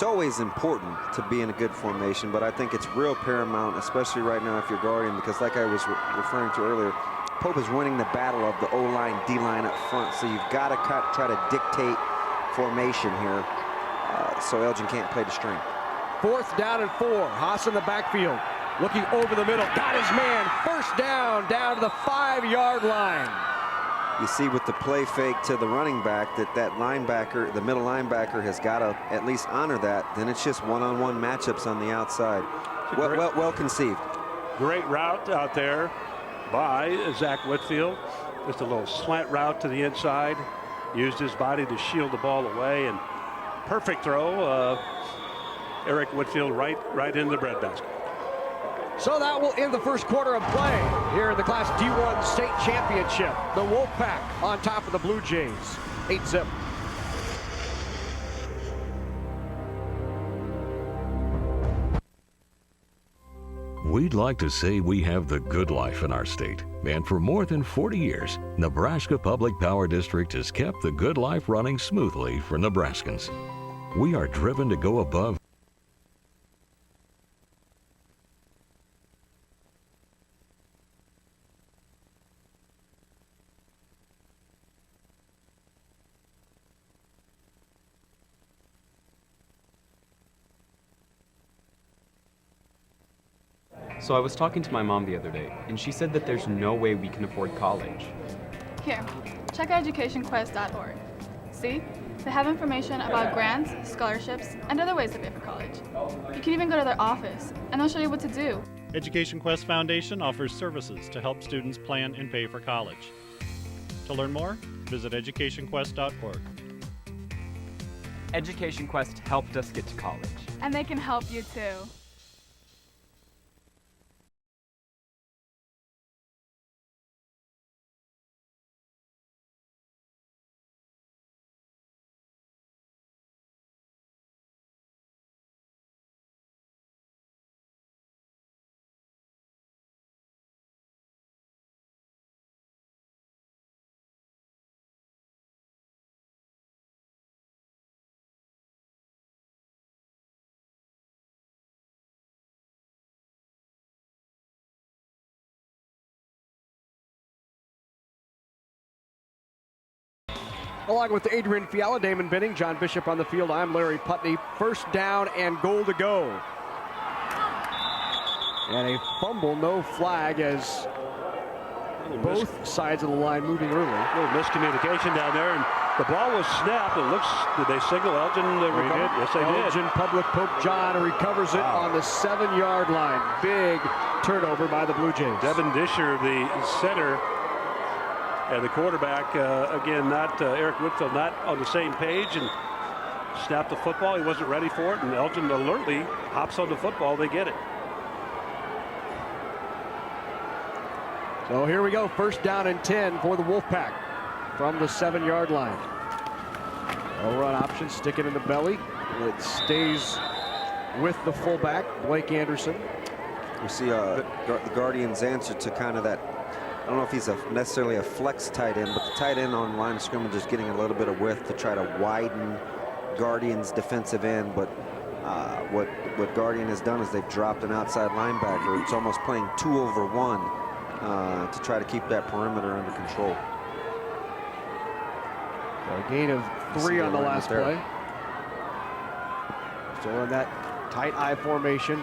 always important to be in a good formation, but I think it's real paramount, especially right now if you're Guardian, because like I was referring to earlier, Pope is winning the battle of the O-line, D-line up front, so you've got to try to dictate formation here so Elgin can't play the string. 4th down and 4. Haas in the backfield, looking over the middle, got his man. 1st down to the 5-yard line. You see with the play fake to the running back that linebacker, the middle linebacker, has got to at least honor that. Then it's just one-on-one matchups on the outside. Well conceived. Great route out there by Zach Whitfield. Just a little slant route to the inside. Used his body to shield the ball away, and perfect throw. Eric Whitfield right into the breadbasket. So that will end the first quarter of play here in the Class D1 State Championship. The Wolfpack on top of the Bluejays, 8-zip. We'd like to say we have the good life in our state. And for more than 40 years, Nebraska Public Power District has kept the good life running smoothly for Nebraskans. We are driven to go above. So I was talking to my mom the other day, and she said that there's no way we can afford college. Here, check educationquest.org. See, they have information about grants, scholarships, and other ways to pay for college. You can even go to their office, and they'll show you what to do. Education Quest Foundation offers services to help students plan and pay for college. To learn more, visit educationquest.org. Education Quest helped us get to college. And they can help you too. Along with Adrian Fiala, Damon Benning, John Bishop on the field, I'm Larry Putney. First down and goal to go. And a fumble, no flag, as both sides of the line moving early. A little miscommunication down there, and the ball was snapped. It looks, did they signal Elgin? Yes, they did. Elgin Public Pope John recovers it on the 7-yard line. Big turnover by the Blue Jays. Devin Disher, the center, and the quarterback, again, not Eric Whitfield, not on the same page, and snapped the football. He wasn't ready for it, and Elgin alertly hops on the football. They get it. So here we go, first down and 10 for the Wolfpack from the 7-yard line. No run option, stick it in the belly. It stays with the fullback, Blake Anderson. We see the Guardians' answer to kind of that. I don't know if he's necessarily a flex tight end, but the tight end on line of scrimmage is getting a little bit of width to try to widen Guardians' defensive end. But what Guardian has done is they've dropped an outside linebacker. It's almost playing 2-over-1 to try to keep that perimeter under control. So a gain of 3 on the last play. Still in that tight I formation.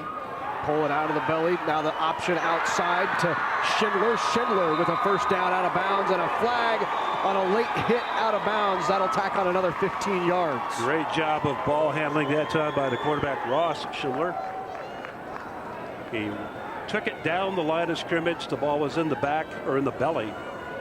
Pull it out of the belly. Now the option outside to Schindler. Schindler with a first down out of bounds and a flag on a late hit out of bounds. That'll tack on another 15 yards. Great job of ball handling that time by the quarterback, Ross Schindler. He took it down the line of scrimmage. The ball was in the back, or in the belly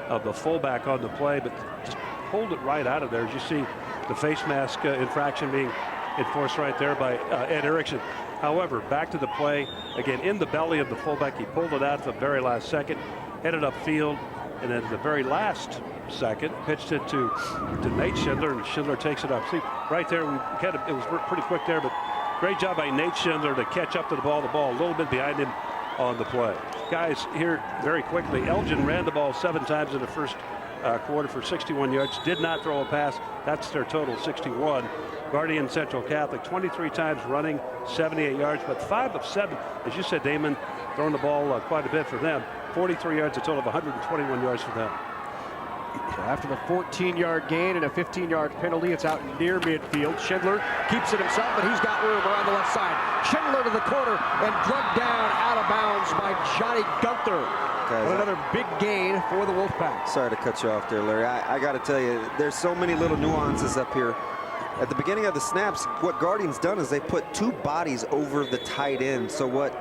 of the fullback on the play, but just pulled it right out of there. As you see the face mask infraction being enforced right there by Ed Erickson. However, back to the play, again, in the belly of the fullback. He pulled it out at the very last second, headed upfield, and then at the very last second, pitched it to Nate Schindler, and Schindler takes it up. See, right there, it was pretty quick there, but great job by Nate Schindler to catch up to the ball a little bit behind him on the play. Guys, here very quickly, Elgin ran the ball 7 times in the first quarter for 61 yards, did not throw a pass. That's their total, 61. Guardian Central Catholic 23 times running, 78 yards, but 5 of 7, as you said, Damon, throwing the ball quite a bit for them. 43 yards, a total of 121 yards for them. So after the 14-yard gain and a 15-yard penalty, it's out near midfield. Schindler keeps it himself, but he's got room around the left side. Schindler to the corner and drugged down out of bounds by Johnny Gunther. Guys, another big gain for the Wolfpack. Sorry to cut you off there, Larry. I got to tell you, there's so many little nuances up here. At the beginning of the snaps, what Guardian's done is they put 2 bodies over the tight end. So what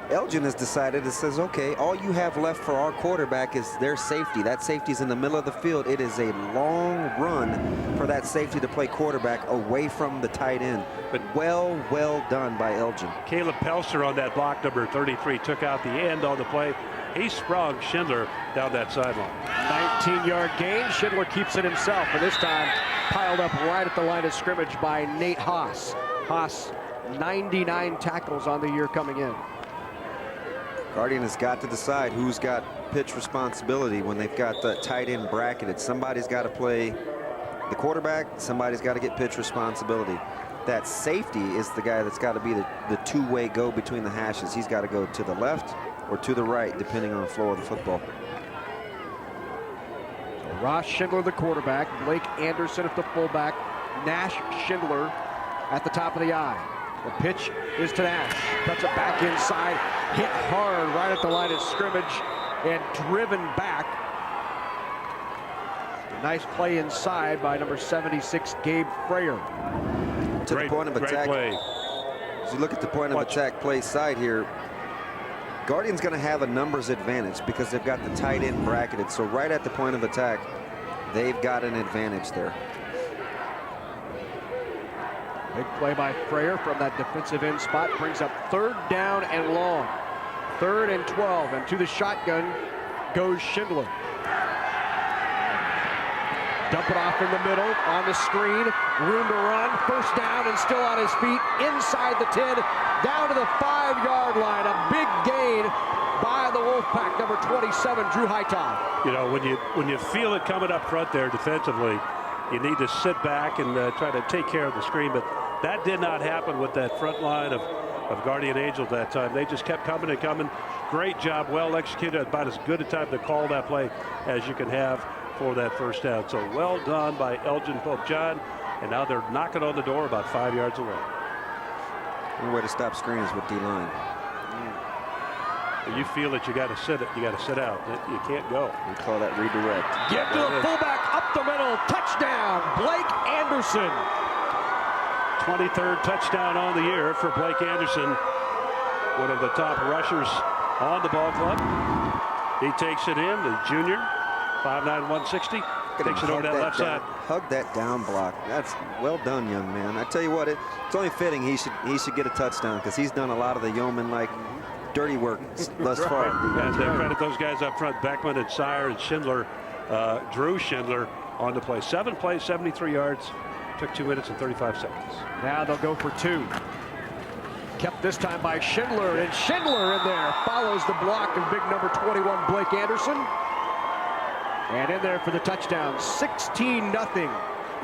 Elgin has decided, it says, okay, all you have left for our quarterback is their safety. That safety's in the middle of the field. It is a long run for that safety to play quarterback away from the tight end. But well done by Elgin. Caleb Pelster on that block, number 33, took out the end on the play. He sprung Schindler down that sideline. 19-yard gain. Schindler keeps it himself, and this time piled up right at the line of scrimmage by Nate Haas. Haas, 99 tackles on the year coming in. Guardian has got to decide who's got pitch responsibility when they've got the tight end bracketed. Somebody's got to play the quarterback. Somebody's got to get pitch responsibility. That safety is the guy that's got to be the two-way go between the hashes. He's got to go to the left or to the right, depending on the flow of the football. So Ross Schindler, the quarterback. Blake Anderson at the fullback. Nash Schindler at the top of the eye. The pitch is to Nash. Cuts it back inside. Hit hard right at the line of scrimmage and driven back. Nice play inside by number 76, Gabe Frayer. To the point of attack. Play. As you look at the point of attack play side here, Guardian's going to have a numbers advantage because they've got the tight end bracketed. So right at the point of attack, they've got an advantage there. Big play by Frayer from that defensive end spot. Brings up 3rd down and long. 3rd and 12. And to the shotgun goes Schindler. Dump it off in the middle on the screen. Room to run. 1st down and still on his feet. Inside the 10. Down to the 5-yard line. A big gain by the Wolfpack. Number 27, Drew Hightower. You know, when you feel it coming up front there defensively, you need to sit back and try to take care of the screen. But that did not happen with that front line of Guardian Angels that time. They just kept coming and coming. Great job, well executed. About as good a time to call that play as you can have for that 1st down. So well done by Elgin-Pope John. And now they're knocking on the door about 5 yards away. One way to stop screens with D-line. You feel that you got to sit it. You got to sit out. You can't go. We call that redirect. Get to the fullback up the middle. Touchdown, Blake Anderson. 23rd touchdown on the year for Blake Anderson, one of the top rushers on the ball club. He takes it in, the junior, 5'9", 160. Takes it over that left side. Hug that down block. That's well done, young man. I tell you what, it's only fitting he should get a touchdown because he's done a lot of the yeoman-like dirty work thus far. And credit those guys up front, Beckman and Sire and Schindler, Drew Schindler on the play. 7 plays, 73 yards. Took 2 minutes and 35 seconds. Now they'll go for 2. Kept this time by Schindler, and Schindler in there follows the block of big number 21, Blake Anderson. And in there for the touchdown, 16-0.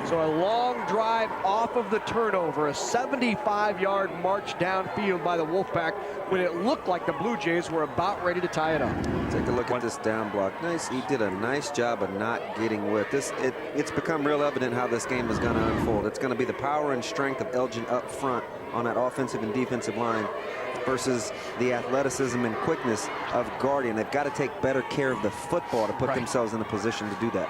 So a long drive off of the turnover, a 75-yard march downfield by the Wolfpack when it looked like the Blue Jays were about ready to tie it up. Take a look at this down block. Nice. He did a nice job of not getting whipped. It's become real evident how this game is going to unfold. It's going to be the power and strength of Elgin up front on that offensive and defensive line versus the athleticism and quickness of Guardian. They've got to take better care of the football to put themselves in a position to do that.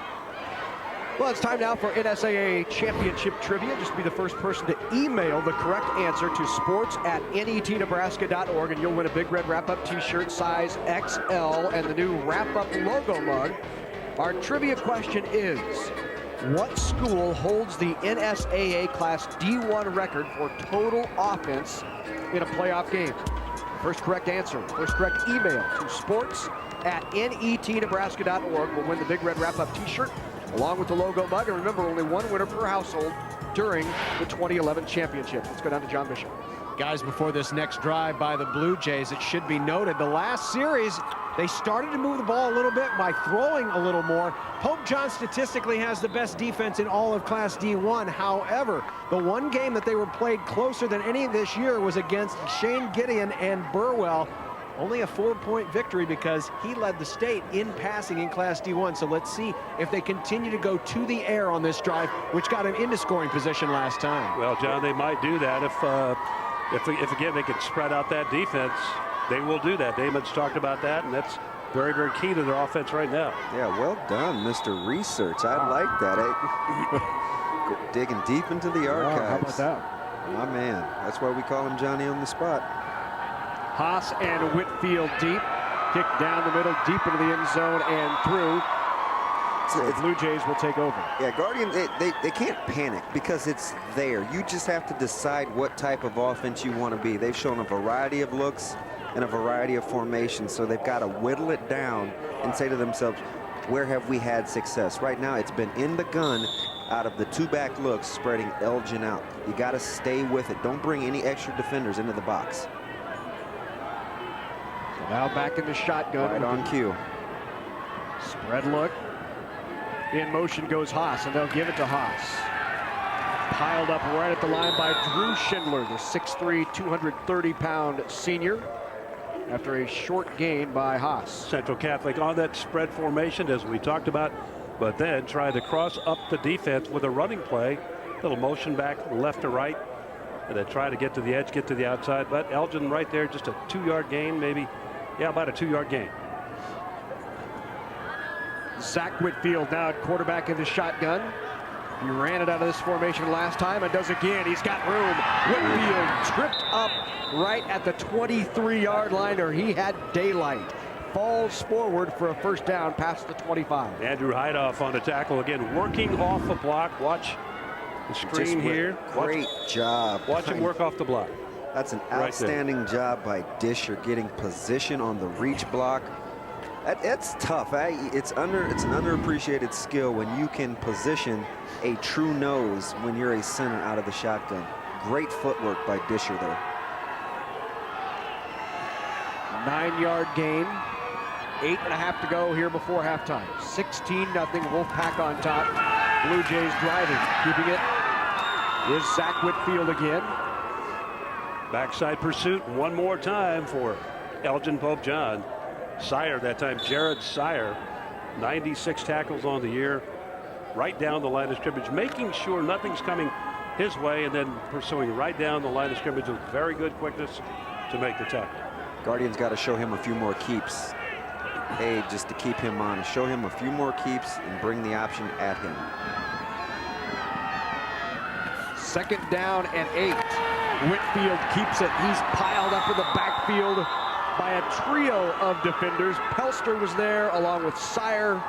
Well, it's time now for NSAA Championship Trivia. Just be the first person to email the correct answer to sports@netnebraska.org, and you'll win a Big Red Wrap-Up t-shirt size XL and the new Wrap-Up logo mug. Our trivia question is, what school holds the NSAA Class D1 record for total offense in a playoff game? First correct answer, first correct email to sports@netnebraska.org will win the Big Red Wrap-Up t-shirt along with the logo mug. And remember, only one winner per household during the 2011 championship. Let's go down to John Bishop. Guys, before this next drive by the Blue Jays, it should be noted the last series, they started to move the ball a little bit by throwing a little more. Pope John statistically has the best defense in all of Class D1. However, the one game that they were played closer than any this year was against Shane Gideon and Burwell. Only a 4-point victory because he led the state in passing in Class D1. So let's see if they continue to go to the air on this drive, which got him into scoring position last time. Well, John, they might do that if again they can spread out that defense. They will do that. Damon's talked about that, and that's very, very key to their offense right now. Yeah, well done, Mr. Research. I like that. Digging deep into the archives. Wow, how about that? My man. That's why we call him Johnny on the spot. Haas and Whitfield deep. Kick down the middle, deep into the end zone and through. So the Blue Jays will take over. Yeah, Guardian, they can't panic because it's there. You just have to decide what type of offense you want to be. They've shown a variety of looks and a variety of formations, so they've got to whittle it down and say to themselves, where have we had success? Right now, it's been in the gun out of the 2-back looks, spreading Elgin out. You got to stay with it. Don't bring any extra defenders into the box. Now back in the shotgun. Right on cue. Spread look. In motion goes Haas, and they'll give it to Haas. Piled up right at the line by Drew Schindler, the 6'3", 230-pound senior, after a short gain by Haas. Central Catholic on that spread formation, as we talked about, but then tried to cross up the defense with a running play. Little motion back left to right, and then try to get to the edge, get to the outside. But Elgin right there, just a 2-yard gain, maybe. Yeah, about a 2-yard gain. Zach Whitfield now at quarterback in the shotgun. He ran it out of this formation last time and does again. He's got room. Whitfield tripped up right at the 23-yard line, or he had daylight. Falls forward for a first down past the 25. Andrew Heidoff on the tackle again, working off the block. Watch the screen here. Great job. Watch him work off the block. That's an outstanding job by Disher, getting position on the reach block. It's tough. It's an underappreciated skill when you can position a true nose when you're a center out of the shotgun. Great footwork by Disher there. 9-yard gain. 8.5 to go here before halftime. 16-0, Wolfpack on top. Blue Jays driving. Keeping it is Zach Whitfield again. Backside pursuit one more time for Elgin-Pope John. Sire that time, Jared Sire, 96 tackles on the year, right down the line of scrimmage, making sure nothing's coming his way, and then pursuing right down the line of scrimmage with very good quickness to make the tackle. Guardians got to show him a few more keeps. Hey, just to keep him on, show him a few more keeps and bring the option at him. 2nd down and 8. Whitfield keeps it. He's piled up in the backfield by a trio of defenders. Pelster was there along with Sire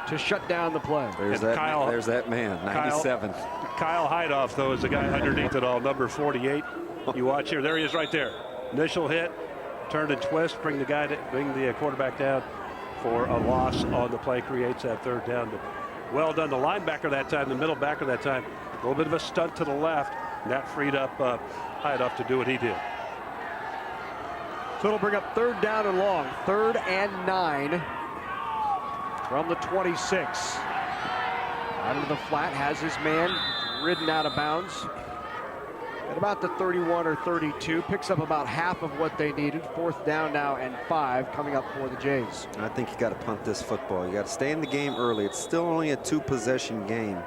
to shut down the play. There's that man, 97. Kyle Heidoff, though, is the guy underneath it all, number 48. You watch here. There he is right there. Initial hit, turn and twist, bring the quarterback down for a loss on the play, creates that 3rd down. But well done. The linebacker that time, the middle backer that time, a little bit of a stunt to the left, and that freed up Heidoff to do what he did. So it'll bring up 3rd down and long. 3rd and 9 from the 26. Out into the flat, has his man ridden out of bounds at about the 31 or 32. Picks up about half of what they needed. 4th down now and 5 coming up for the Jays. I think you got to punt this football. You got to stay in the game early. It's still only a 2-possession game.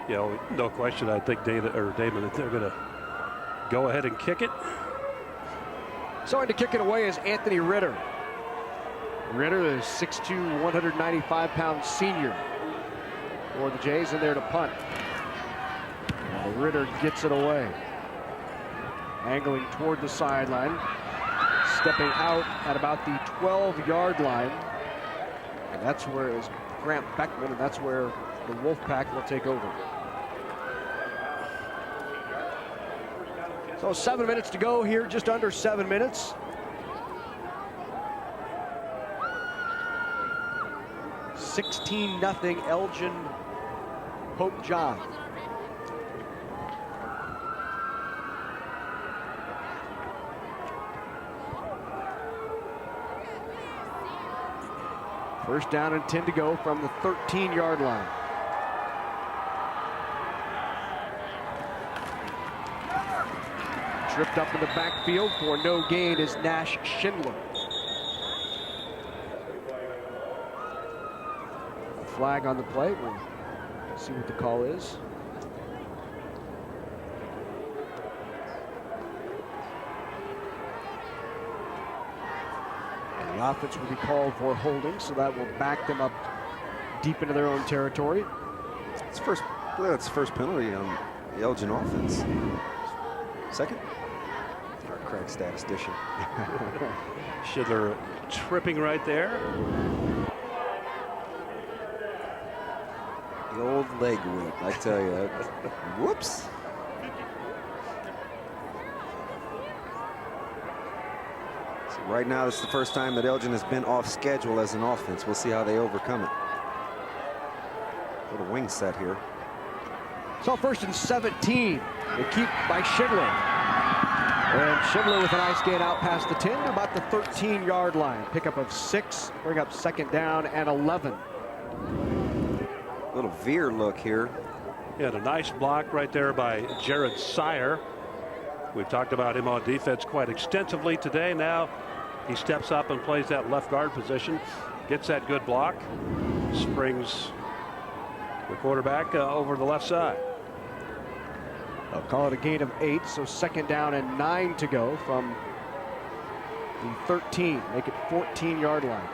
You know, no question. I think Damon, that they're going to go ahead and kick it. Starting to kick it away is Anthony Ritter. Ritter is 6'2", 195-pound senior for the Jays, in there to punt. And Ritter gets it away. Angling toward the sideline. Stepping out at about the 12-yard line. And that's where is Grant Beckman, and that's where the Wolfpack will take over. So 7 minutes to go here, just under 7 minutes. (16-0) Elgin-Pope John. First down and 10 to go from the 13-yard line. Tripped up in the backfield for no gain is Nash Schindler. A flag on the play. We'll see what the call is. And the offense will be called for holding, so that will back them up deep into their own territory. It's first penalty on the Elgin offense. Second? Our crack statistician. Schindler tripping right there. The old leg whip, I tell you. Whoops. So right now, this is the first time that Elgin has been off schedule as an offense. We'll see how they overcome it. Little wing set here. So 1st and 17. They keep by Schindler. And Schindler with a nice gain out past the 10 to about the 13-yard line. Pickup of 6, bring up 2nd down and 11. Little veer look here. Yeah, a nice block right there by Jared Sire. We've talked about him on defense quite extensively today. Now he steps up and plays that left guard position. Gets that good block. Springs the quarterback over the left side. They'll call it a gain of 8, so 2nd down and 9 to go from the 13. Make it 14-yard line.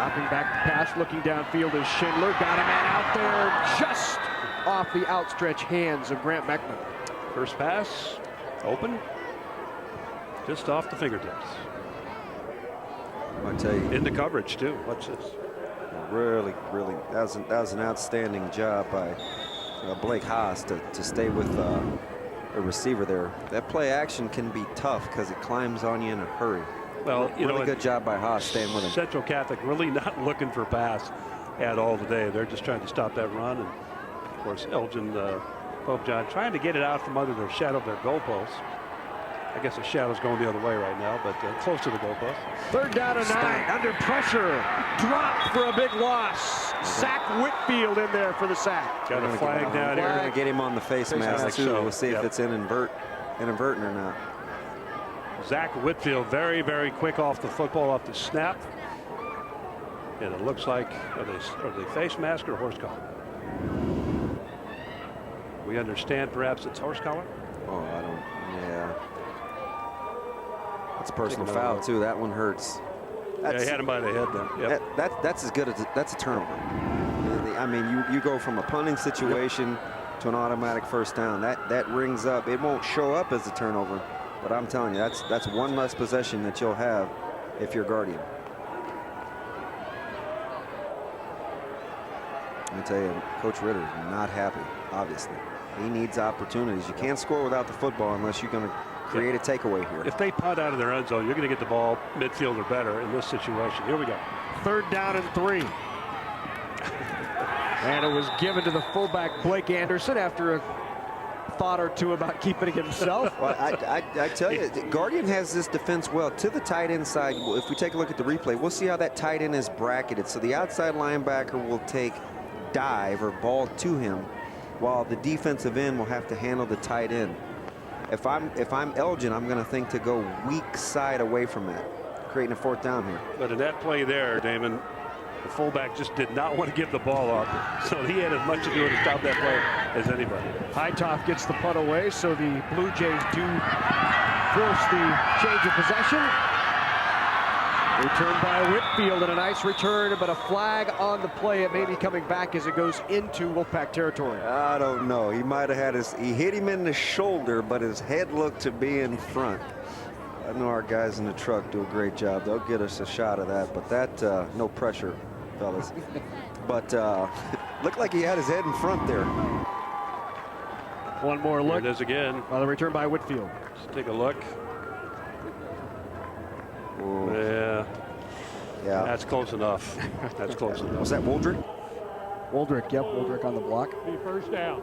Dropping back the pass, looking downfield is Schindler. Got a man out there just off the outstretched hands of Grant Beckman. First pass, open, just off the fingertips. I tell you, into coverage too. Watch this. Really, that was an outstanding job by Blake Haas to stay with a receiver there. That play action can be tough because it climbs on you in a hurry. Well, you really know, good job by Haas staying with him. Central Catholic really not looking for pass at all today. They're just trying to stop that run, and of course Elgin-Pope John trying to get it out from under the shadow of their goalposts. I guess the shadow's going the other way right now, but close to the goalpost. 3rd down and 9, under pressure, dropped for a big loss. Zach Whitfield in there for the sack. Got a flag down here. We're going to get him on the face mask too. So. We'll see if it's inadvertent or not. Zach Whitfield very, very quick off the football, off the snap. And it looks like, are they face mask or horse collar? We understand perhaps it's horse collar? Oh, I don't, yeah. It's a personal foul too. That one hurts. Yeah, he had him by the head there. Yep. That's as good as that's a turnover. I mean, you go from a punting situation to an automatic first down. That rings up. It won't show up as a turnover, but I'm telling you, that's one less possession that you'll have if you're Guardian. Let me tell you, Coach Ritter is not happy. Obviously, he needs opportunities. You can't score without the football unless you're going to create a takeaway here. If they punt out of their end zone, you're going to get the ball midfield or better in this situation. Here we go. 3rd down and 3. And it was given to the fullback Blake Anderson after a thought or two about keeping it himself. Well, I tell you, Guardian has this defense well to the tight end side. If we take a look at the replay, we'll see how that tight end is bracketed. So the outside linebacker will take dive or ball to him, while the defensive end will have to handle the tight end. If I'm Elgin, I'm going to think to go weak side away from that, creating a 4th down here. But in that play there, Damon, the fullback just did not want to give the ball up, so he had as much to do to stop that play as anybody. Hightoff gets the punt away, so the Blue Jays do force the change of possession. Return by Whitfield, and a nice return, but a flag on the play. It may be coming back as it goes into Wolfpack territory. I don't know. He might have had he hit him in the shoulder, but his head looked to be in front. I know our guys in the truck do a great job. They'll get us a shot of that, but that, no pressure, fellas. But looked like he had his head in front there. One more look. Here it is again. The return by Whitfield. Let's take a look. Ooh. Yeah. That's close enough. That's close enough. Was that Woldrick? Woldrick, yep. Woldrick on the block. The 1st down.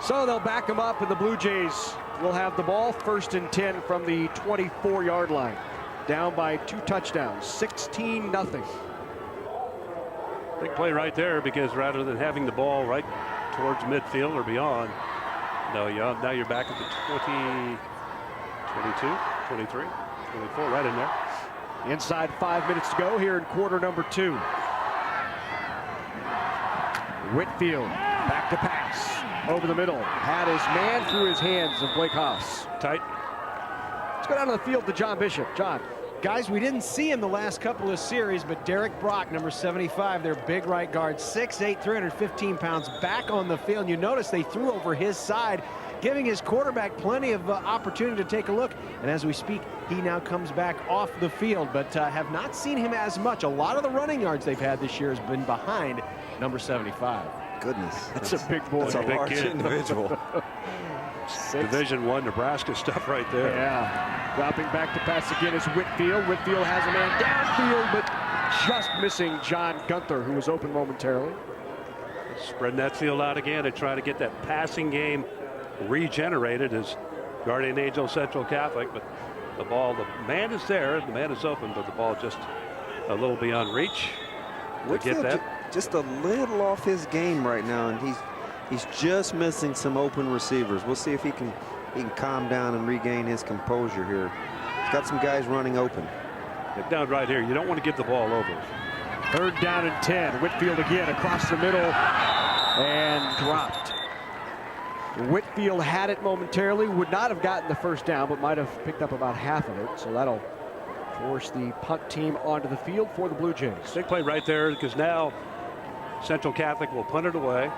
So they'll back him up, and the Blue Jays will have the ball. 1st and 10 from the 24-yard line. Down by 2 touchdowns, 16-0. Big play right there, because rather than having the ball right towards midfield or beyond, now you're back at the 20, 22, 23. 24, right in there. Inside 5 minutes to go here in quarter number 2. Whitfield back to pass over the middle. Had his man through his hands of Blake Haas. Tight. Let's go down to the field to John Bishop. John. Guys, we didn't see him the last couple of series, but Derek Brock, number 75, their big right guard, 6'8", 315 pounds, back on the field. You notice they threw over his side, giving his quarterback plenty of opportunity to take a look. And as we speak, he now comes back off the field, but have not seen him as much. A lot of the running yards they've had this year has been behind number 75. Goodness. That's a big boy. That's a big large kid. individual. Division I Nebraska stuff right there. Yeah. Dropping back to pass again is Whitfield. Whitfield has a man downfield, but just missing John Gunther, who was open momentarily. Spreading that field out again to try to get that passing game regenerated as Guardian Angel Central Catholic, but the man is there, the man is open, but the ball just a little beyond reach. Whitfield Get that. Just a little off his game right now, and he's just missing some open receivers. We'll see if he can calm down and regain his composure here. He's got some guys running open. Get down right here. You don't want to give the ball over. 3rd down and 10. Whitfield again across the middle and dropped. Whitfield had it momentarily, would not have gotten the 1st down, but might have picked up about half of it. So that'll force the punt team onto the field for the Blue Jays. Big play right there, because now Central Catholic will punt it away.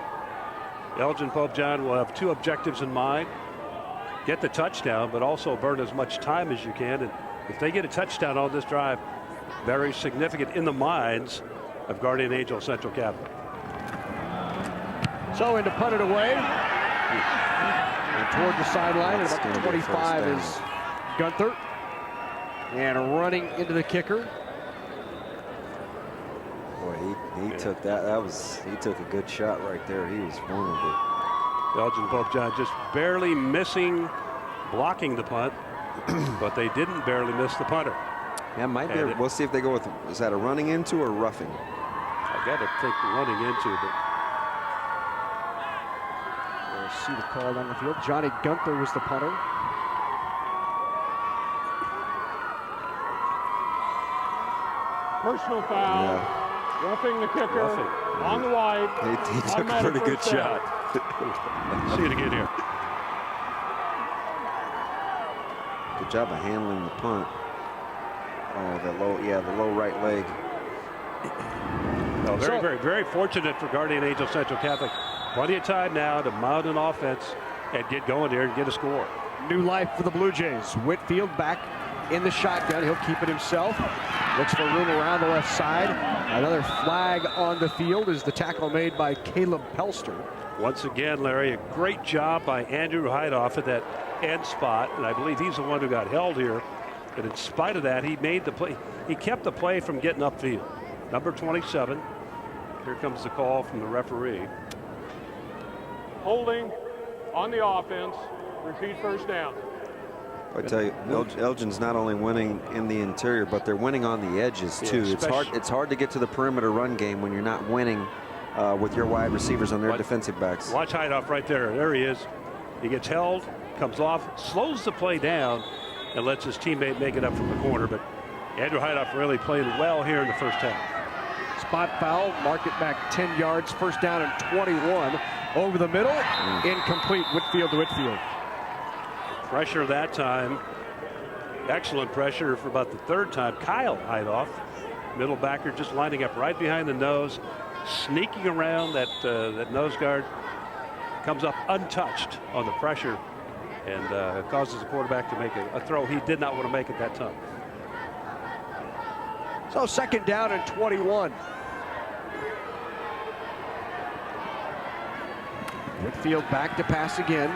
Elgin-Pope John will have two objectives in mind. Get the touchdown, but also burn as much time as you can. And if they get a touchdown on this drive, very significant in the minds of Guardian Angel Central Catholic. So in to punt it away. And toward the sideline, at about 25 is Gunther. And running into the kicker. Boy, he took that. He took a good shot right there. He was vulnerable. Elgin-Pope John just barely missing blocking the punt, but they didn't barely miss the punter. Yeah, might be. We'll see if they go with, is that a running into or roughing? I got to think running into, but we'll see the call on the field. Johnny Gunther was the punter. Personal foul. Yeah. Roughing the kicker on the wide. He took a pretty good shot. See it again here. Good job of handling the punt. Oh, the low right leg. No, very fortunate for Guardian Angel Central Catholic. Plenty of time now to mount an offense and get going there and get a score. New life for the Blue Jays. Whitfield back in the shotgun. He'll keep it himself. Looks for room around the left side. Another flag on the field is the tackle made by Caleb Pelster. Once again, Larry, a great job by Andrew Heidoff at that end spot, and I believe he's the one who got held here. But in spite of that, he made the play. He kept the play from getting upfield. Number 27. Here comes the call from the referee. Holding on the offense. Repeat first down. I tell you, Elgin's not only winning in the interior, but they're winning on the edges too. Yeah, it's hard to get to the perimeter run game when you're not winning with your wide receivers on their defensive backs. Watch Heidoff right there. There he is. He gets held, comes off, slows the play down, and lets his teammate make it up from the corner. But Andrew Heidoff really played well here in the first half. Spot foul, mark it back 10 yards, first down and 21. Over the middle, incomplete, Whitfield to Whitfield. Pressure that time. Excellent pressure for about the third time. Kyle Heidoff, middle backer, just lining up right behind the nose, sneaking around that nose guard. Comes up untouched on the pressure and causes the quarterback to make a throw he did not want to make at that time. So second down and 21. Whitfield back to pass again.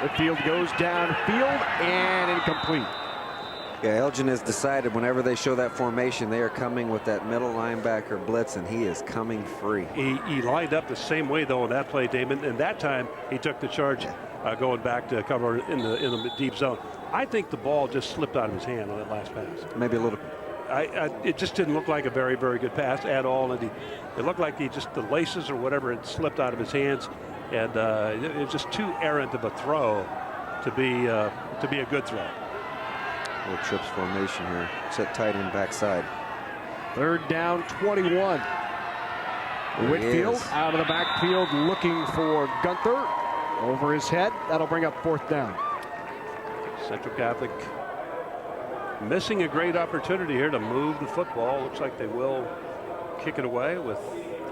Whitfield goes downfield and incomplete. Yeah, Elgin has decided whenever they show that formation, they are coming with that middle linebacker blitz, and he is coming free. He lined up the same way, though, on that play, Damon, and that time he took the charge going back to cover in the deep zone. I think the ball just slipped out of his hand on that last pass. Maybe a little. It just didn't look like a very, very good pass at all, and it looked like the laces or whatever had slipped out of his hands, and it was just too errant of a throw to be a good throw. Little trips formation here. Set tight end backside. Third down, 21. Whitfield out of the backfield looking for Gunther. Over his head. That'll bring up fourth down. Central Catholic missing a great opportunity here to move the football. Looks like they will kick it away with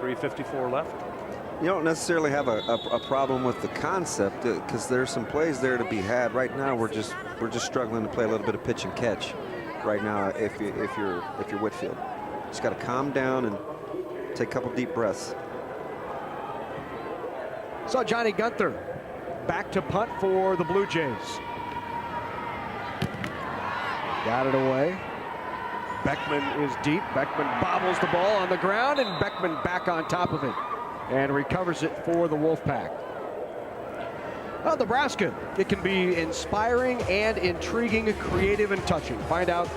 3:54 left. You don't necessarily have a problem with the concept because there's some plays there to be had. Right now, we're just struggling to play a little bit of pitch and catch. Right now, if you're Whitfield, just got to calm down and take a couple deep breaths. So Johnny Gunther back to punt for the Blue Jays. Got it away. Beckman is deep. Beckman bobbles the ball on the ground, and Beckman back on top of it and recovers it for the Wolfpack. Well, Nebraska, it can be inspiring and intriguing, creative and touching. Find out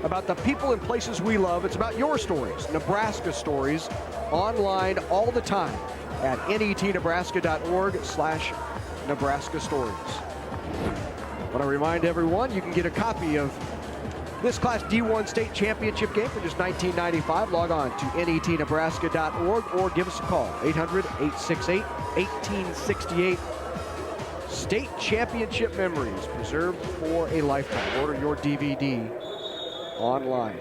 about the people and places we love. It's about your stories, Nebraska stories, online all the time at netnebraska.org/Nebraska stories. I want to remind everyone you can get a copy of this Class D1 state championship game for just $19.95. Log on to netnebraska.org or give us a call, 800-868-1868. State championship memories preserved for a lifetime. Order your DVD online.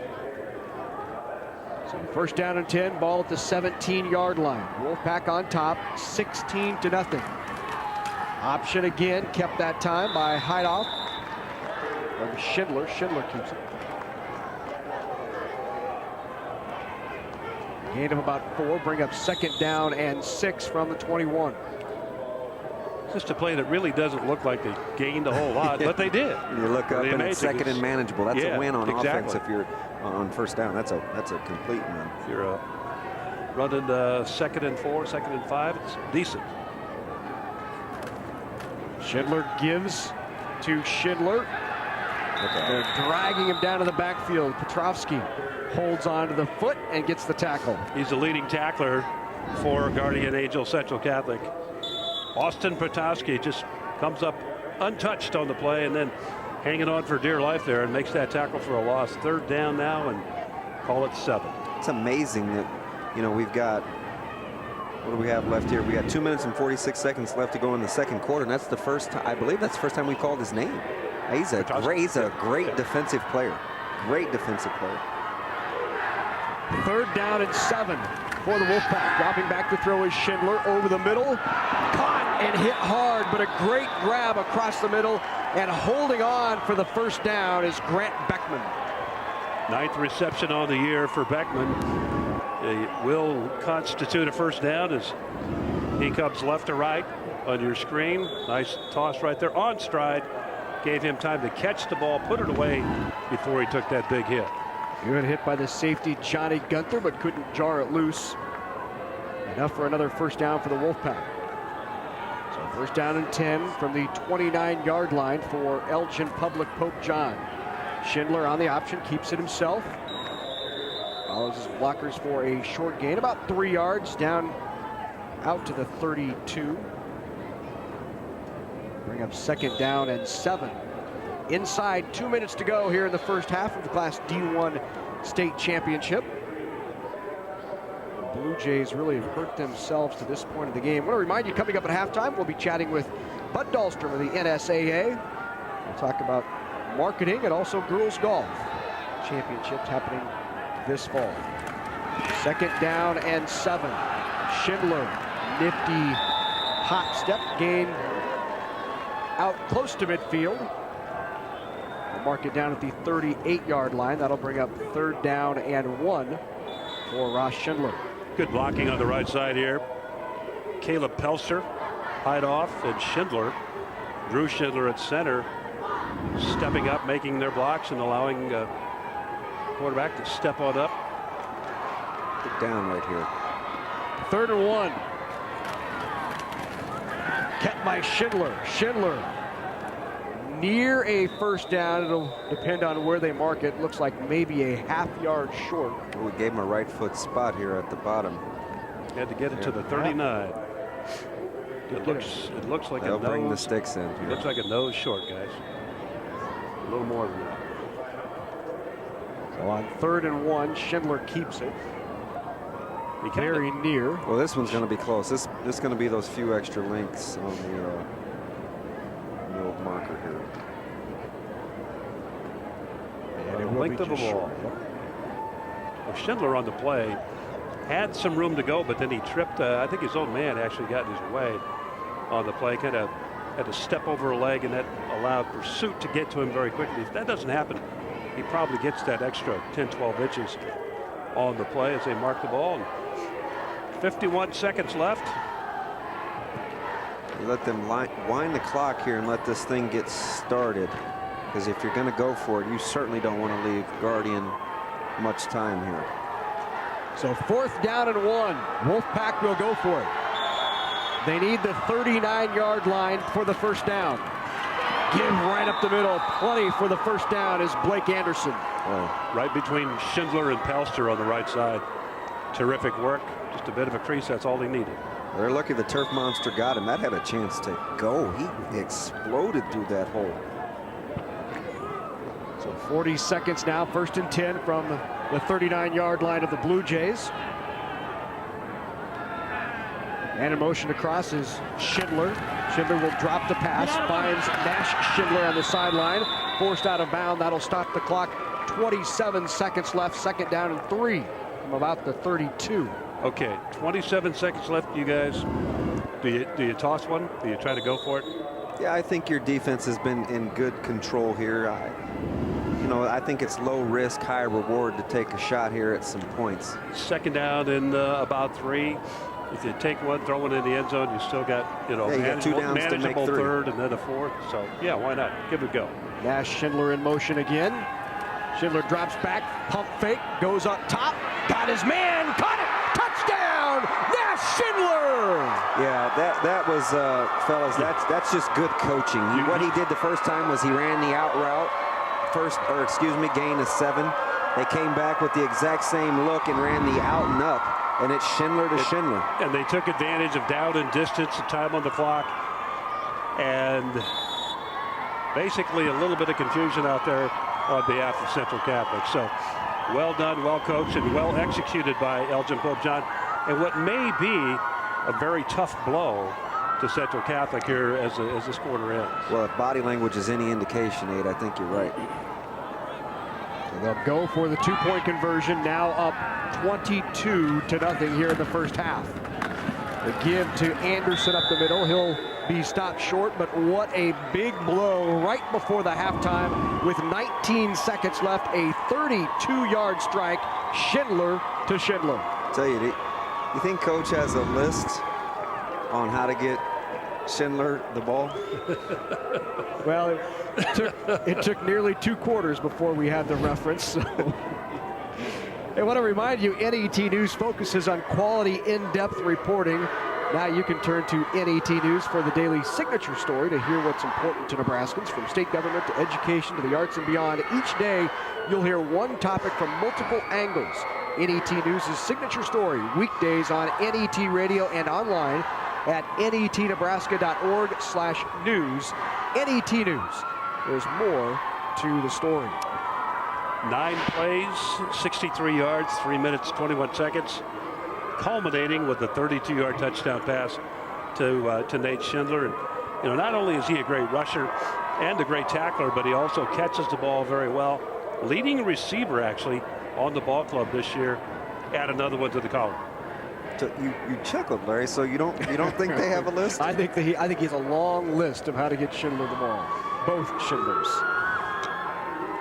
So first down and 10, ball at the 17-yard line. Wolfpack on top, 16-0. Option again, kept that time by Heidoff. Or Schindler. Schindler keeps it. Gain of about 4, bring up second down and 6 from the 21. Just a play that really doesn't look like they gained a whole lot, but they did. You look up and it's second and manageable. That's a win on offense if you're on first down. That's a complete win. If you're running second and 4, second and 5, it's decent. Schindler gives to Schindler. They're dragging him down to the backfield. Petrovsky holds on to the foot and gets the tackle. He's the leading tackler for Guardian Angel Central Catholic. Austin Petrovsky just comes up untouched on the play and then hanging on for dear life there and makes that tackle for a loss. Third down now and call it 7. It's amazing that, you know, we've got, what do we have left here? We got 2 minutes and 46 seconds left to go in the second quarter, and that's the first time, I believe that's the first time we called his name. He's a great defensive player. Great defensive player. Third down and 7 for the Wolfpack. Dropping back to throw is Schindler over the middle. Caught and hit hard, but a great grab across the middle, and holding on for the first down is Grant Beckman. 9th reception on the year for Beckman. It will constitute a first down as he comes left to right on your screen. Nice toss right there on stride. Gave him time to catch the ball, put it away before he took that big hit. Good hit by the safety Johnny Gunther, but couldn't jar it loose. Enough for another first down for the Wolfpack. So first down and 10 from the 29-yard line for Elgin-Pope Pope John. Schindler on the option, keeps it himself. Follows his blockers for a short gain, about 3 yards down out to the 32. Bring up second down and 7. Inside 2 minutes to go here in the first half of the Class D1 State Championship. The Blue Jays really have hurt themselves to this point of the game. I want to remind you, coming up at halftime, we'll be chatting with Bud Dahlstrom of the NSAA. We'll talk about marketing and also girls golf championships happening this fall. Second down and 7. Schindler, nifty hot step gain out close to midfield. We'll mark it down at the 38-yard line. That'll bring up third down and 1 for Ross Schindler. Good blocking on the right side here. Caleb Pelster, Heidoff, and Schindler. Drew Schindler at center, stepping up, making their blocks and allowing quarterback to step on up. Get down right here. Third and 1. Kept by Schindler. Schindler near a first down. It'll depend on where they mark it. Looks like maybe a half-yard short. We gave him a right foot spot here at the bottom. Had to get it to the 39. It looks like They'll a nose. bring the sticks in. It looks like a nose short, guys. A little more than that. So on third and 1, Schindler keeps it. Very near. Well, this one's going to be close. This is going to be those few extra links on the old marker here. And it will length be of the just ball. short. Well, Schindler on the play had some room to go, but then he tripped. I think his own man actually got in his way on the play. Kind of had to step over a leg, and that allowed pursuit to get to him very quickly. If that doesn't happen, he probably gets that extra 10, 12 inches on the play as they mark the ball. 51 seconds left. You let them wind the clock here and let this thing get started. Because if you're going to go for it, you certainly don't want to leave Guardian much time here. So fourth down and 1. Wolfpack will go for it. They need the 39-yard line for the first down. Give right up the middle. Plenty for the first down is Blake Anderson. Right between Schindler and Pelster on the right side. Terrific work. Just a bit of a crease. That's all they needed. They're lucky the turf monster got him. That had a chance to go. He exploded through that hole. So 40 seconds now. First and 10 from the 39-yard line of the Blue Jays. And in motion across is Schindler. Schindler will drop the pass, finds Nash Schindler on the sideline. Forced out of bounds. That'll stop the clock 27 seconds left, second down and 3 from about the 32. Okay, 27 seconds left, you guys. Do you toss one? Do you try to go for it? Yeah, I think your defense has been in good control here. I think it's low risk, high reward to take a shot here at some points. Second down and about 3. If you take one, throw one in the end zone, you still got, you got 2 downs to make 3. Third and then a 4th. So, yeah, why not? Give it a go. Nash Schindler in motion again. Schindler drops back, pump fake, goes up top, got his man, caught it, touchdown, Nash Schindler! Yeah, that was, fellas, that's just good coaching. What he did the first time was he ran the out route, gain of 7. They came back with the exact same look and ran the out and up, and it's Schindler to Schindler. And they took advantage of down and distance, the time on the clock, and basically a little bit of confusion out there on behalf of Central Catholic. So well done, well coached, and well executed by Elgin-Pope, John. And what may be a very tough blow to Central Catholic here as this quarter ends. Well, if body language is any indication, Nate, I think you're right. So they'll go for the 2-point conversion, now up 22-0 here in the first half. The give to Anderson up the middle. He'll be stopped short, but what a big blow right before the halftime with 19 seconds left. A 32-yard strike, Schindler to Schindler. I tell you, you think Coach has a list on how to get Schindler the ball? Well, it took nearly 2 quarters before we had the reference. So. I want to remind you, NET News focuses on quality, in-depth reporting. Now you can turn to NET News for the daily signature story to hear what's important to Nebraskans, from state government to education to the arts and beyond. Each day, you'll hear one topic from multiple angles. NET News' signature story, weekdays on NET Radio and online at netnebraska.org/news. NET News. There's more to the story. 9 plays, 63 yards, 3 minutes, 21 seconds, culminating with a 32-yard touchdown pass to Nate Schindler. And not only is he a great rusher and a great tackler, but he also catches the ball very well. Leading receiver, actually, on the ball club this year. Add another one to the column. So you chuckled, Larry. So you don't think they have a list? I think he has a long list of how to get Schindler the ball. Both Schindlers.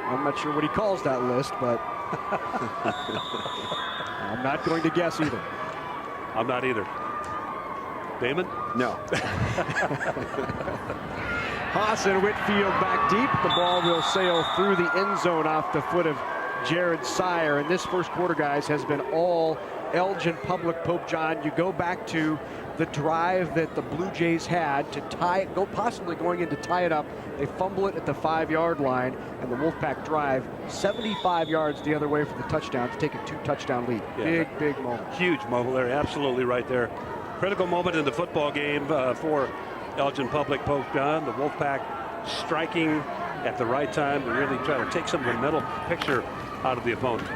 I'm not sure what he calls that list, but I'm not going to guess either. I'm not either. Damon? No. Haas and Whitfield back deep. The ball will sail through the end zone off the foot of Jared Sire. And this first quarter, guys, has been all Elgin-Pope. John, you go back to the drive that the Bluejays had to tie it, possibly going in to tie it up. They fumble it at the 5-yard line, and the Wolfpack drive 75 yards the other way for the touchdown to take a 2-touchdown lead. Yeah. Big moment. Huge moment there. Absolutely right there. Critical moment in the football game for Elgin-Pope, John. The Wolfpack striking at the right time to really try to take some of the mental picture out of the opponent.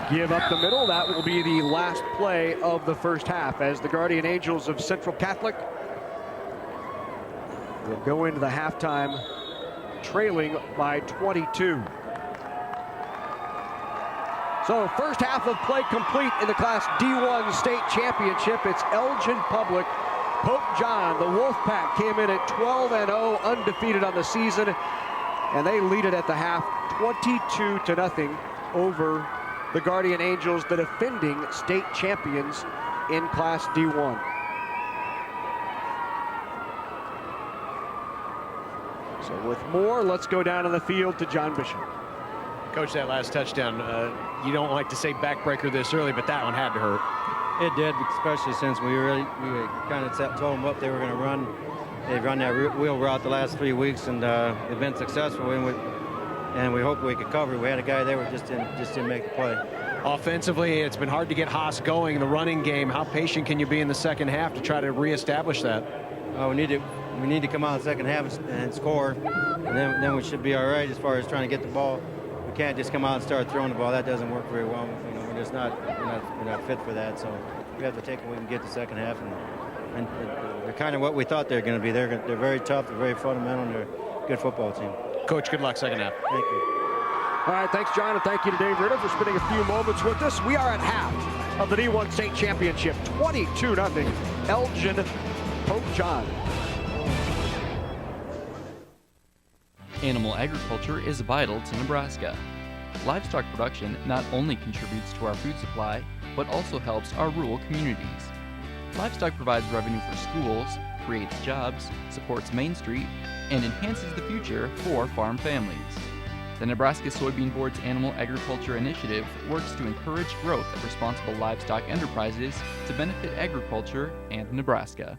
Give up the middle. That will be the last play of the first half as the Guardian Angels of Central Catholic will go into the halftime trailing by 22. So first half of play complete in the Class D1 State Championship. It's Elgin-Pope. Pope John, the Wolfpack, came in at 12-0, undefeated on the season, and they lead it at the half 22-0 over the Guardian Angels, the defending state champions in Class D1. So with more, let's go down on the field to John Bishop. Coach, that last touchdown, you don't like to say backbreaker this early, but that one had to hurt. It did, especially since we kind of told them what they were going to run. They've run that wheel route the last 3 weeks, and they've been successful. And we hope we could cover. We had a guy there who just didn't make the play. Offensively, it's been hard to get Haas going in the running game. How patient can you be in the second half to try to reestablish that? We need to come out in the second half and score, and then we should be all right as far as trying to get the ball. We can't just come out and start throwing the ball. That doesn't work very well. We're just not fit for that. So we have to take what we can get the second half, and they're kind of what we thought they're going to be. They're very tough. They're very fundamental. And they're a good football team. Coach, good luck second half. Thank you. All right, thanks, John, and thank you to Dave Ritter for spending a few moments with us. We are at half of the D1 State Championship, 22-0, Elgin-Pope John. Animal agriculture is vital to Nebraska. Livestock production not only contributes to our food supply, but also helps our rural communities. Livestock provides revenue for schools, creates jobs, supports Main Street, and enhances the future for farm families. The Nebraska Soybean Board's Animal Agriculture Initiative works to encourage growth of responsible livestock enterprises to benefit agriculture and Nebraska.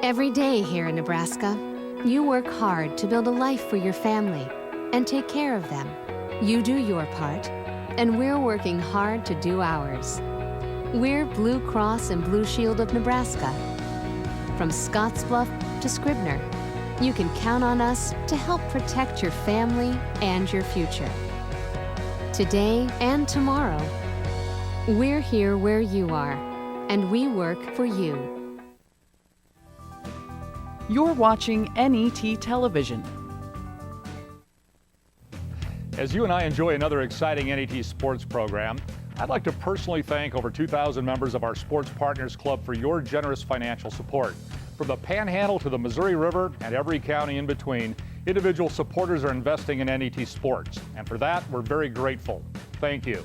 Every day here in Nebraska, you work hard to build a life for your family and take care of them. You do your part, and we're working hard to do ours. We're Blue Cross and Blue Shield of Nebraska. From Scottsbluff to Scribner, you can count on us to help protect your family and your future. Today and tomorrow, we're here where you are, and we work for you. You're watching NET Television. As you and I enjoy another exciting NET sports program, I'd like to personally thank over 2,000 members of our Sports Partners Club for your generous financial support. From the Panhandle to the Missouri River and every county in between, individual supporters are investing in NET sports. And for that, we're very grateful. Thank you.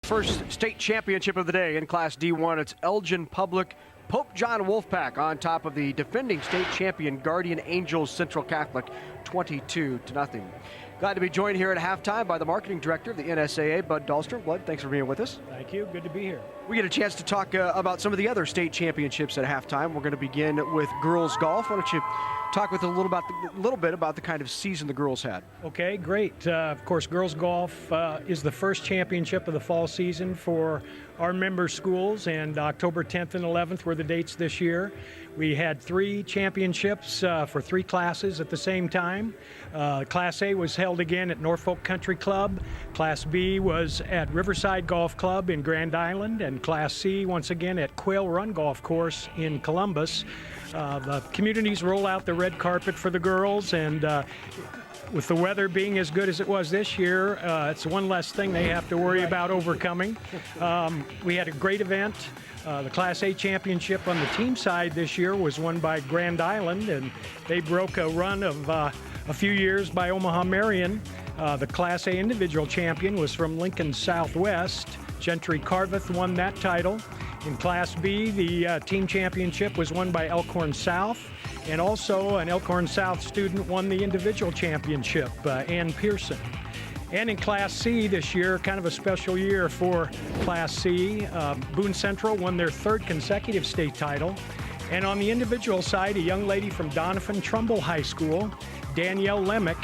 First state championship of the day in Class D1. It's Elgin-Pope John Wolfpack on top of the defending state champion Guardian Angels Central Catholic, 22-0. Glad to be joined here at halftime by the marketing director of the NSAA, Bud Dahlstrom. Bud, thanks for being with us. Thank you. Good to be here. We get a chance to talk about some of the other state championships at halftime. We're going to begin with girls golf. Why don't you talk with a little bit about the kind of season the girls had? Okay, great. Of course, girls golf is the first championship of the fall season for our member schools, and October 10th and 11th were the dates this year. We had 3 championships for 3 classes at the same time. Class A was held again at Norfolk Country Club. Class B was at Riverside Golf Club in Grand Island, and Class C once again at Quail Run Golf Course in Columbus. The communities roll out the red carpet for the girls, and with the weather being as good as it was this year, it's one less thing they have to worry about overcoming. We had a great event. The Class A championship on the team side this year was won by Grand Island, and they broke a run of a few years by Omaha Marion. The Class A individual champion was from Lincoln Southwest. Gentry Carveth won that title. In Class B, the team championship was won by Elkhorn South, and also an Elkhorn South student won the individual championship, Ann Pearson. And in Class C this year, kind of a special year for Class C, Boone Central won their 3rd consecutive state title. And on the individual side, a young lady from Doniphan Trumbull High School, Danielle Lemick,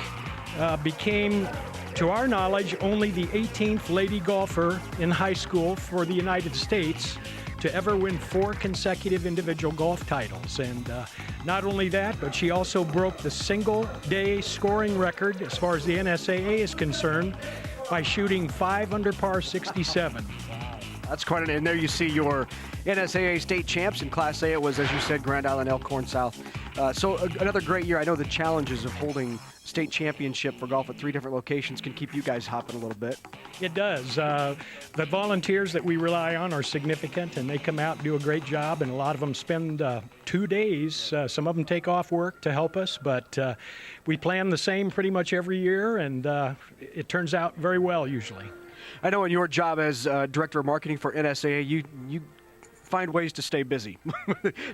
became, to our knowledge, only the 18th lady golfer in high school for the United States to ever win 4 consecutive individual golf titles. And not only that, but she also broke the single-day scoring record as far as the NSAA is concerned by shooting 5 under par 67. That's quite an, and there you see your NSAA state champs. In Class A, it was, as you said, Grand Island, Elkhorn South. So another great year. I know the challenges of holding state championship for golf at 3 different locations can keep you guys hopping a little bit. It does. The volunteers that we rely on are significant, and they come out and do a great job, and a lot of them spend 2 days. Some of them take off work to help us, but we plan the same pretty much every year, and it turns out very well usually. I know in your job as Director of Marketing for NSAA, you find ways to stay busy.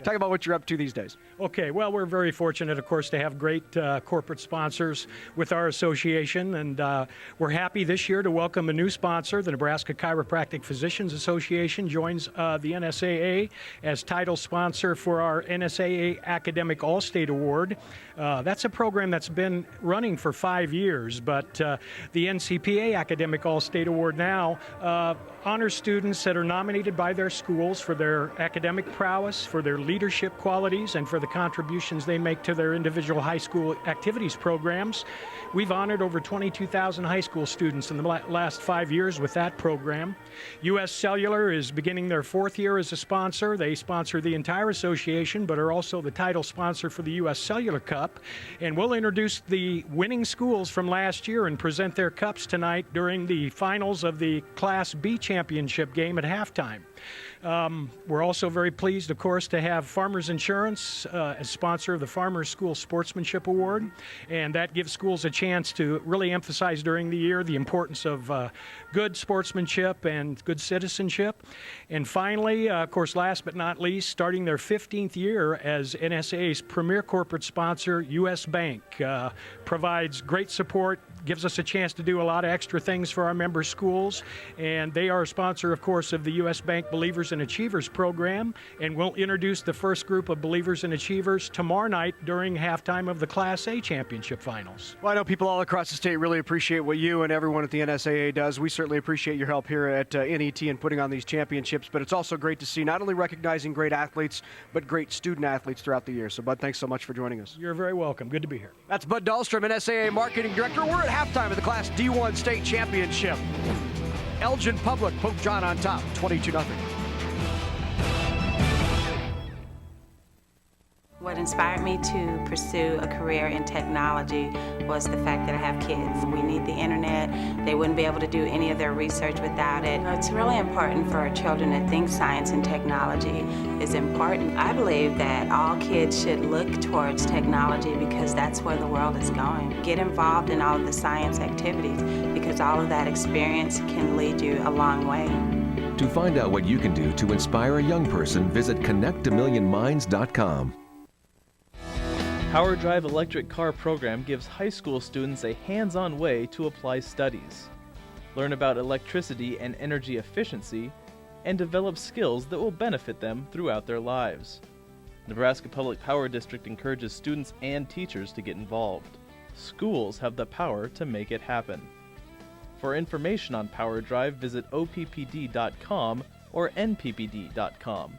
Talk about what you're up to these days. Okay, well, we're very fortunate, of course, to have great corporate sponsors with our association, and we're happy this year to welcome a new sponsor. The Nebraska Chiropractic Physicians Association joins the NSAA as title sponsor for our NSAA Academic All-State Award. That's a program that's been running for 5 years, but the NCPA Academic All-State Award now honors students that are nominated by their schools for their academic prowess, for their leadership qualities, and for the contributions they make to their individual high school activities programs. We've honored over 22,000 high school students in the last 5 years with that program. U.S. Cellular is beginning their 4th year as a sponsor. They sponsor the entire association, but are also the title sponsor for the U.S. Cellular Cup. And we'll introduce the winning schools from last year and present their cups tonight during the finals of the Class B championship game at halftime. We're also very pleased, of course, to have Farmers Insurance as sponsor of the Farmers School Sportsmanship Award, and that gives schools a chance to really emphasize during the year the importance of good sportsmanship and good citizenship. And finally, of course, last but not least, starting their 15th year as NSAA's premier corporate sponsor, U.S. Bank provides great support, gives us a chance to do a lot of extra things for our member schools, and they are a sponsor, of course, of the U.S. Bank Believers and Achievers program, and we'll introduce the first group of Believers and Achievers tomorrow night during halftime of the Class A championship finals. Well, I know people all across the state really appreciate what you and everyone at the NSAA does. We certainly appreciate your help here at NET and putting on these championships, but it's also great to see not only recognizing great athletes, but great student athletes throughout the year. So, Bud, thanks so much for joining us. You're very welcome. Good to be here. That's Bud Dahlstrom, NSAA Marketing Director. We're at halftime of the Class D1 State Championship. Elgin-Pope, Pope John on top, 22-0. What inspired me to pursue a career in technology was the fact that I have kids. We need the internet. They wouldn't be able to do any of their research without it. It's really important for our children to think science and technology is important. I believe that all kids should look towards technology because that's where the world is going. Get involved in all of the science activities because all of that experience can lead you a long way. To find out what you can do to inspire a young person, visit connectamillionminds.com. Power Drive Electric Car program gives high school students a hands-on way to apply studies, learn about electricity and energy efficiency, and develop skills that will benefit them throughout their lives. Nebraska Public Power District encourages students and teachers to get involved. Schools have the power to make it happen. For information on Power Drive, visit oppd.com or nppd.com.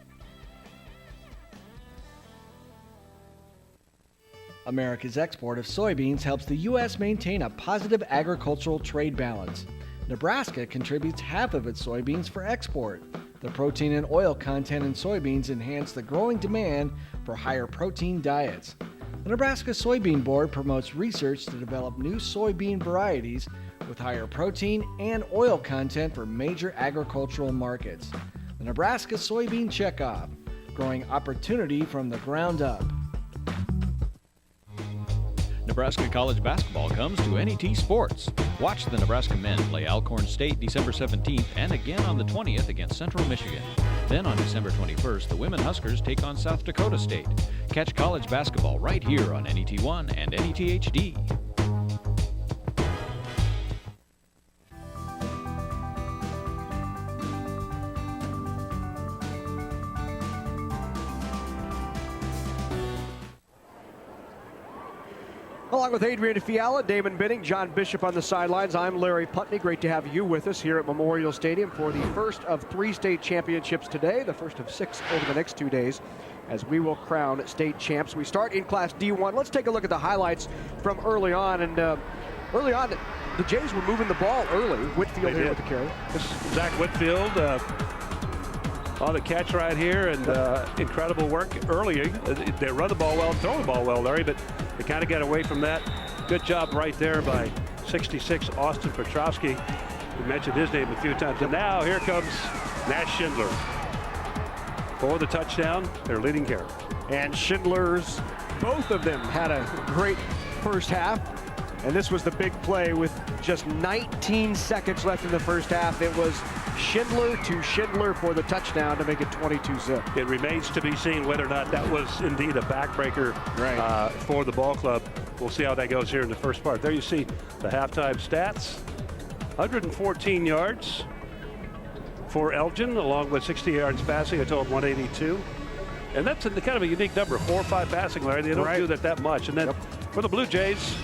America's export of soybeans helps the U.S. maintain a positive agricultural trade balance. Nebraska contributes half of its soybeans for export. The protein and oil content in soybeans enhance the growing demand for higher protein diets. The Nebraska Soybean Board promotes research to develop new soybean varieties with higher protein and oil content for major agricultural markets. The Nebraska Soybean Checkoff, growing opportunity from the ground up. Nebraska college basketball comes to NET Sports. Watch the Nebraska men play Alcorn State December 17th and again on the 20th against Central Michigan. Then on December 21st, the women Huskers take on South Dakota State. Catch college basketball right here on NET1 and NET HD. Along with Adrian Fiala, Damon Benning, John Bishop on the sidelines, I'm Larry Putney. Great to have you with us here at Memorial Stadium for the first of 3 state championships today, the first of 6 over the next 2 days, as we will crown state champs. We start in Class D1. Let's take a look at the highlights from early on. And early on, the Jays were moving the ball early. Whitfield here with the carry. Zach Whitfield on the catch right here, and incredible work early. They run the ball well, throw the ball well, Larry, but they kind of got away from that. Good job right there by 66 Austin Petrowski. We mentioned his name a few times. And now here comes Nash Schindler for the touchdown, their leading carry. And Schindler's, both of them had a great first half. And this was the big play with just 19 seconds left in the first half. It was Schindler to Schindler for the touchdown to make it 22-zip. It remains to be seen whether or not that was indeed a backbreaker for the ball club. We'll see how that goes here in the first part. There you see the halftime stats. 114 yards for Elgin, along with 60 yards passing, a total of 182. And that's kind of a unique number, 4 or 5 passing, Larry. They don't do that much. And then for the Blue Jays,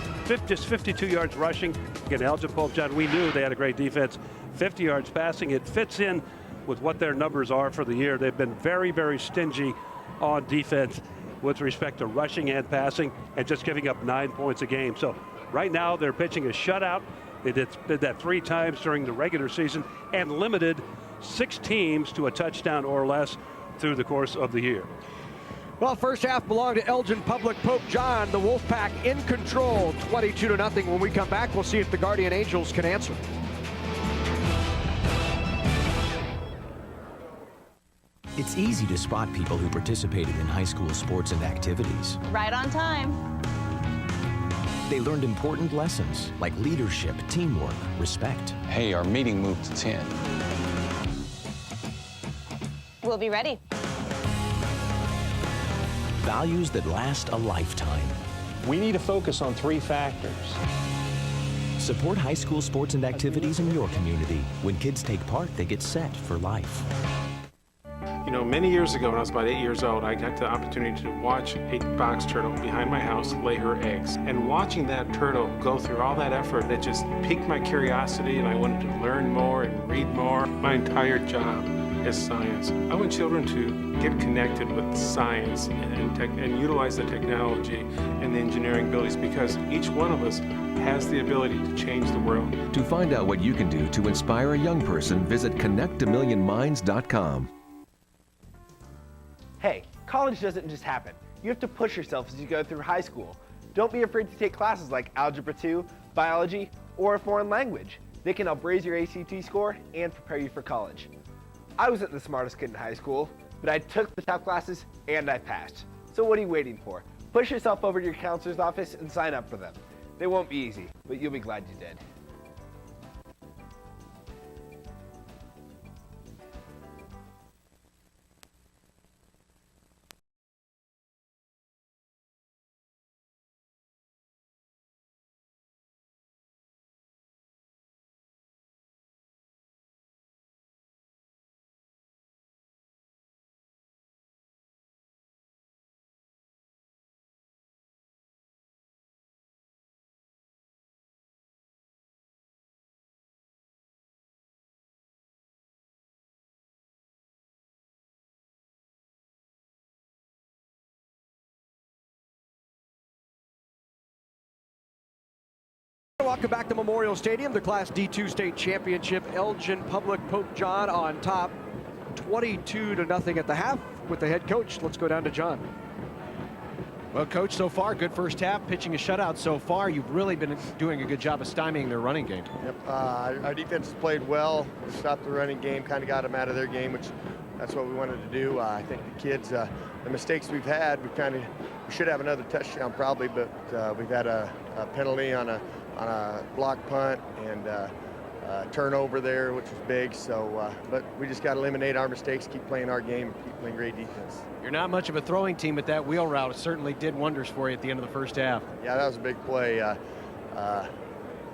just 52 yards rushing. Again, Elgin-Pope, John, we knew they had a great defense. 50 yards passing. It fits in with what their numbers are for the year. They've been very, very stingy on defense with respect to rushing and passing and just giving up 9 points a game. So right now they're pitching a shutout. They did that 3 times during the regular season and limited 6 teams to a touchdown or less through the course of the year. Well, first half belonged to Elgin Public. Pope John, the Wolfpack in control, 22-0. When we come back, we'll see if the Guardian Angels can answer. It's easy to spot people who participated in high school sports and activities. Right on time. They learned important lessons like leadership, teamwork, respect. Hey, our meeting moved to 10. We'll be ready. Values that last a lifetime. We need to focus on 3 factors. Support high school sports and activities in your community. When kids take part, they get set for life. You know, many years ago, when I was about 8 years old, I got the opportunity to watch a box turtle behind my house lay her eggs. And watching that turtle go through all that effort, it just piqued my curiosity, and I wanted to learn more and read more. My entire job is science. I want children to get connected with science and utilize the technology and the engineering abilities, because each one of us has the ability to change the world. To find out what you can do to inspire a young person, visit connectamillionminds.com. Hey, college doesn't just happen. You have to push yourself as you go through high school. Don't be afraid to take classes like Algebra 2, Biology, or a foreign language. They can help raise your ACT score and prepare you for college. I wasn't the smartest kid in high school, but I took the tough classes and I passed. So what are you waiting for? Push yourself over to your counselor's office and sign up for them. They won't be easy, but you'll be glad you did. Welcome back to Memorial Stadium, the Class D2 state championship. Elgin Public, Pope John on top, 22-0 at the half with the head coach. Let's go down to John. Well, Coach, so far, good first half, pitching a shutout so far. You've really been doing a good job of stymieing their running game. Yep, our defense has played well. We stopped the running game, kind of got them out of their game, which that's what we wanted to do. I think the kids, the mistakes we've had, we should have another touchdown probably, but we've had a penalty on a block punt and turnover there, which was big. So, but we just got to eliminate our mistakes, keep playing our game, keep playing great defense. You're not much of a throwing team, but that wheel route certainly did wonders for you at the end of the first half. Yeah, that was a big play.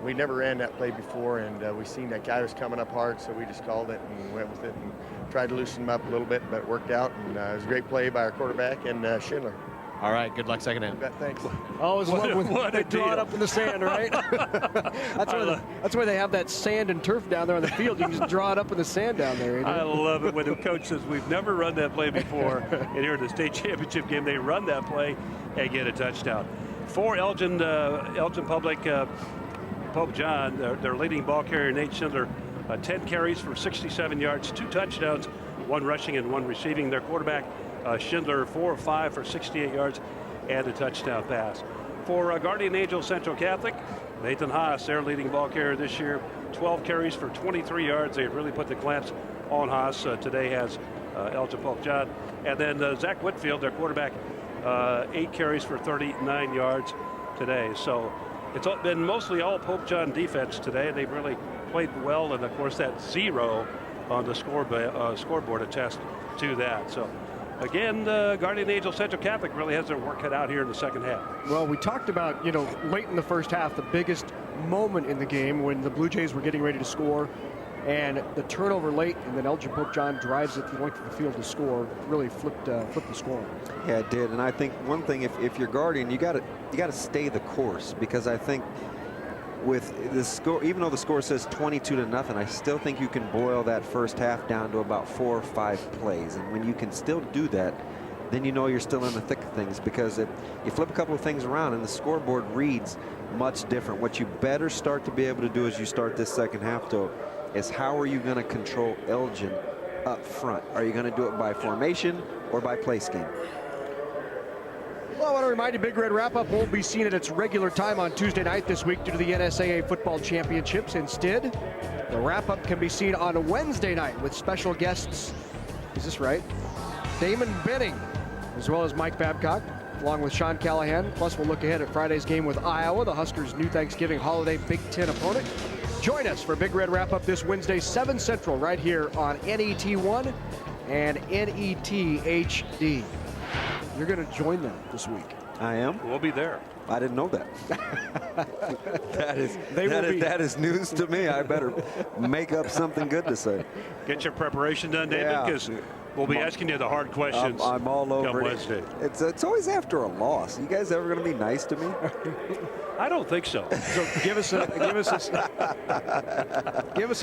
We never ran that play before, and we seen that guy was coming up hard, so we just called it and went with it and tried to loosen him up a little bit, but it worked out. And it was a great play by our quarterback and Schindler. All right, good luck second half. Thanks. Always love when they draw it up in the sand, right? that's why they have that sand and turf down there on the field. You can just draw it up in the sand down there. I love it when the coach says, we've never run that play before. And here in the state championship game, they run that play and get a touchdown. For Elgin Public, Pope John, their leading ball carrier, Nate Schindler, 10 carries for 67 yards, 2 touchdowns, 1 rushing and 1 receiving. Their quarterback, Schindler, 4 of 5 for 68 yards and a touchdown pass. For Guardian Angel Central Catholic, Nathan Haas, their leading ball carrier this year, 12 carries for 23 yards. They've really put the clamps on Haas. Today has Elgin Pope John. And then Zach Whitfield, their quarterback, 8 carries for 39 yards today. So it's been mostly all Pope John defense today. They've really played well, and of course that 0 on the scoreboard attest to that. So again, Guardian Angel Central Catholic really has their work cut out here in the second half. Well, we talked about, late in the first half, the biggest moment in the game when the Blue Jays were getting ready to score, and the turnover late, and then Elgin-Pope John drives it the length of the field to score, really flipped the score. Yeah, it did. And I think one thing, if you're Guardian, you got to stay the course, because I think with the score, even though the score says 22-0, I still think you can boil that first half down to about 4 or 5 plays. And when you can still do that, then you know you're still in the thick of things, because if you flip a couple of things around and the scoreboard reads much different, what you better start to be able to do as you start this second half, though, is how are you going to control Elgin up front? Are you going to do it by formation or by play scheme? Well, I want to remind you, Big Red Wrap-Up won't be seen at its regular time on Tuesday night this week due to the NSAA Football Championships. Instead, the wrap-up can be seen on a Wednesday night with special guests, is this right? Damon Benning, as well as Mike Babcock, along with Sean Callahan. Plus, we'll look ahead at Friday's game with Iowa, the Huskers' new Thanksgiving holiday Big Ten opponent. Join us for Big Red Wrap-Up this Wednesday, 7 Central, right here on NET1 and NET HD. You're going to join them this week. I am. We'll be there. I didn't know that. that is news to me. I better make up something good to say. Get your preparation done, David, because we'll be asking you the hard questions. I'm all over Wednesday. It's always after a loss. You guys ever going to be nice to me? I don't think so. So give us a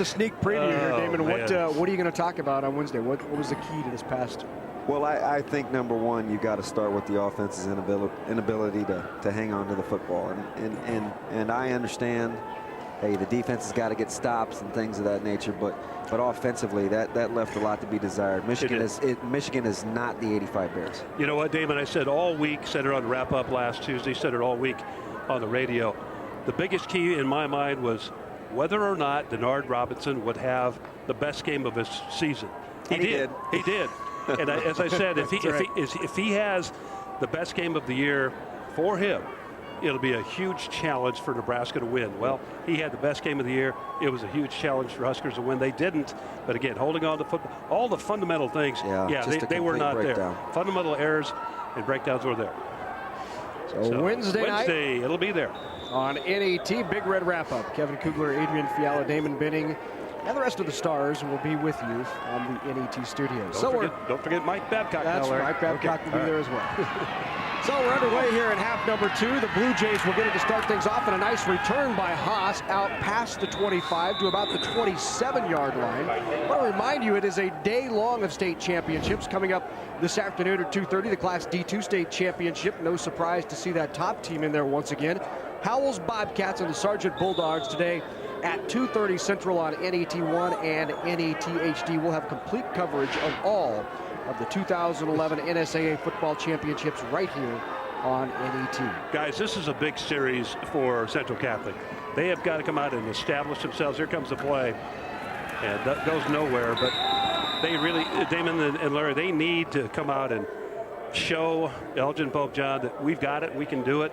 sneak preview here, Damon. What are you going to talk about on Wednesday? What was the key to this past? Well, I think number one, you got to start with the offense's inability to hang on to the football, and I understand, hey, the defense has got to get stops and things of that nature, but offensively, that left a lot to be desired. Michigan is not the '85 Bears. You know what, Damon? I said all week, said it on Wrap Up last Tuesday, said it all week on the radio. The biggest key in my mind was whether or not Denard Robinson would have the best game of his season. He did. He did. And as I said, if he has the best game of the year for him, it'll be a huge challenge for Nebraska to win. Well, he had the best game of the year. It was a huge challenge for Huskers to win. They didn't. But again, holding on to football, all the fundamental things, they were not there. Fundamental errors and breakdowns were there. So Wednesday night, it'll be there. On NET, Big Red Wrap-Up. Kevin Kugler, Adrian Fiala, Damon Benning, and the rest of the stars will be with you on the NET studios. Don't forget Mike Babcock. That's right. Mike Babcock will be there as well. So we're underway here in half number 2. The Blue Jays will get it to start things off, and a nice return by Haas out past the 25 to about the 27-yard line. I want to remind you, it is a day long of state championships coming up this afternoon at 2:30. The Class D2 state championship. No surprise to see that top team in there once again. Howell's Bobcats and the Sargent Bulldogs today at 2:30 Central on NET1 and NET HD. We'll have complete coverage of all of the 2011 NSAA football championships right here on NET. Guys, this is a big series for Central Catholic. They have got to come out and establish themselves. Here comes the play, and that goes nowhere. But they really, Damon and Larry, they need to come out and show Elgin-Pope John that we've got it, we can do it,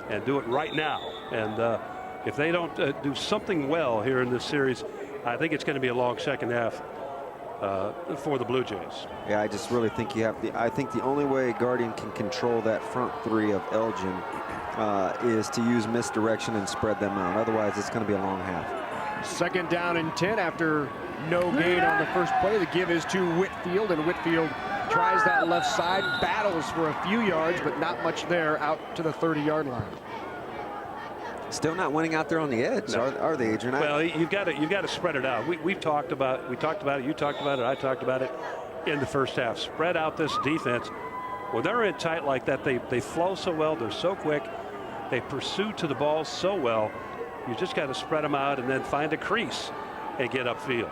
and do it right now. And if they don't do something well here in this series, I think it's going to be a long second half for the Blue Jays. Yeah, I just really think you have I think the only way Guardian can control that front three of Elgin is to use misdirection and spread them out. Otherwise, it's going to be a long half. 2nd down and 10 after no gain on the first play. The give is to Whitfield, and Whitfield tries that left side, battles for a few yards, but not much there out to the 30-yard line. Still not winning out there on the edge, are they, Adrian? Well, you've got to spread it out. We talked about it. You talked about it. I talked about it in the first half. Spread out this defense. When they're in tight like that, they flow so well. They're so quick. They pursue to the ball so well. You just got to spread them out and then find a crease and get upfield.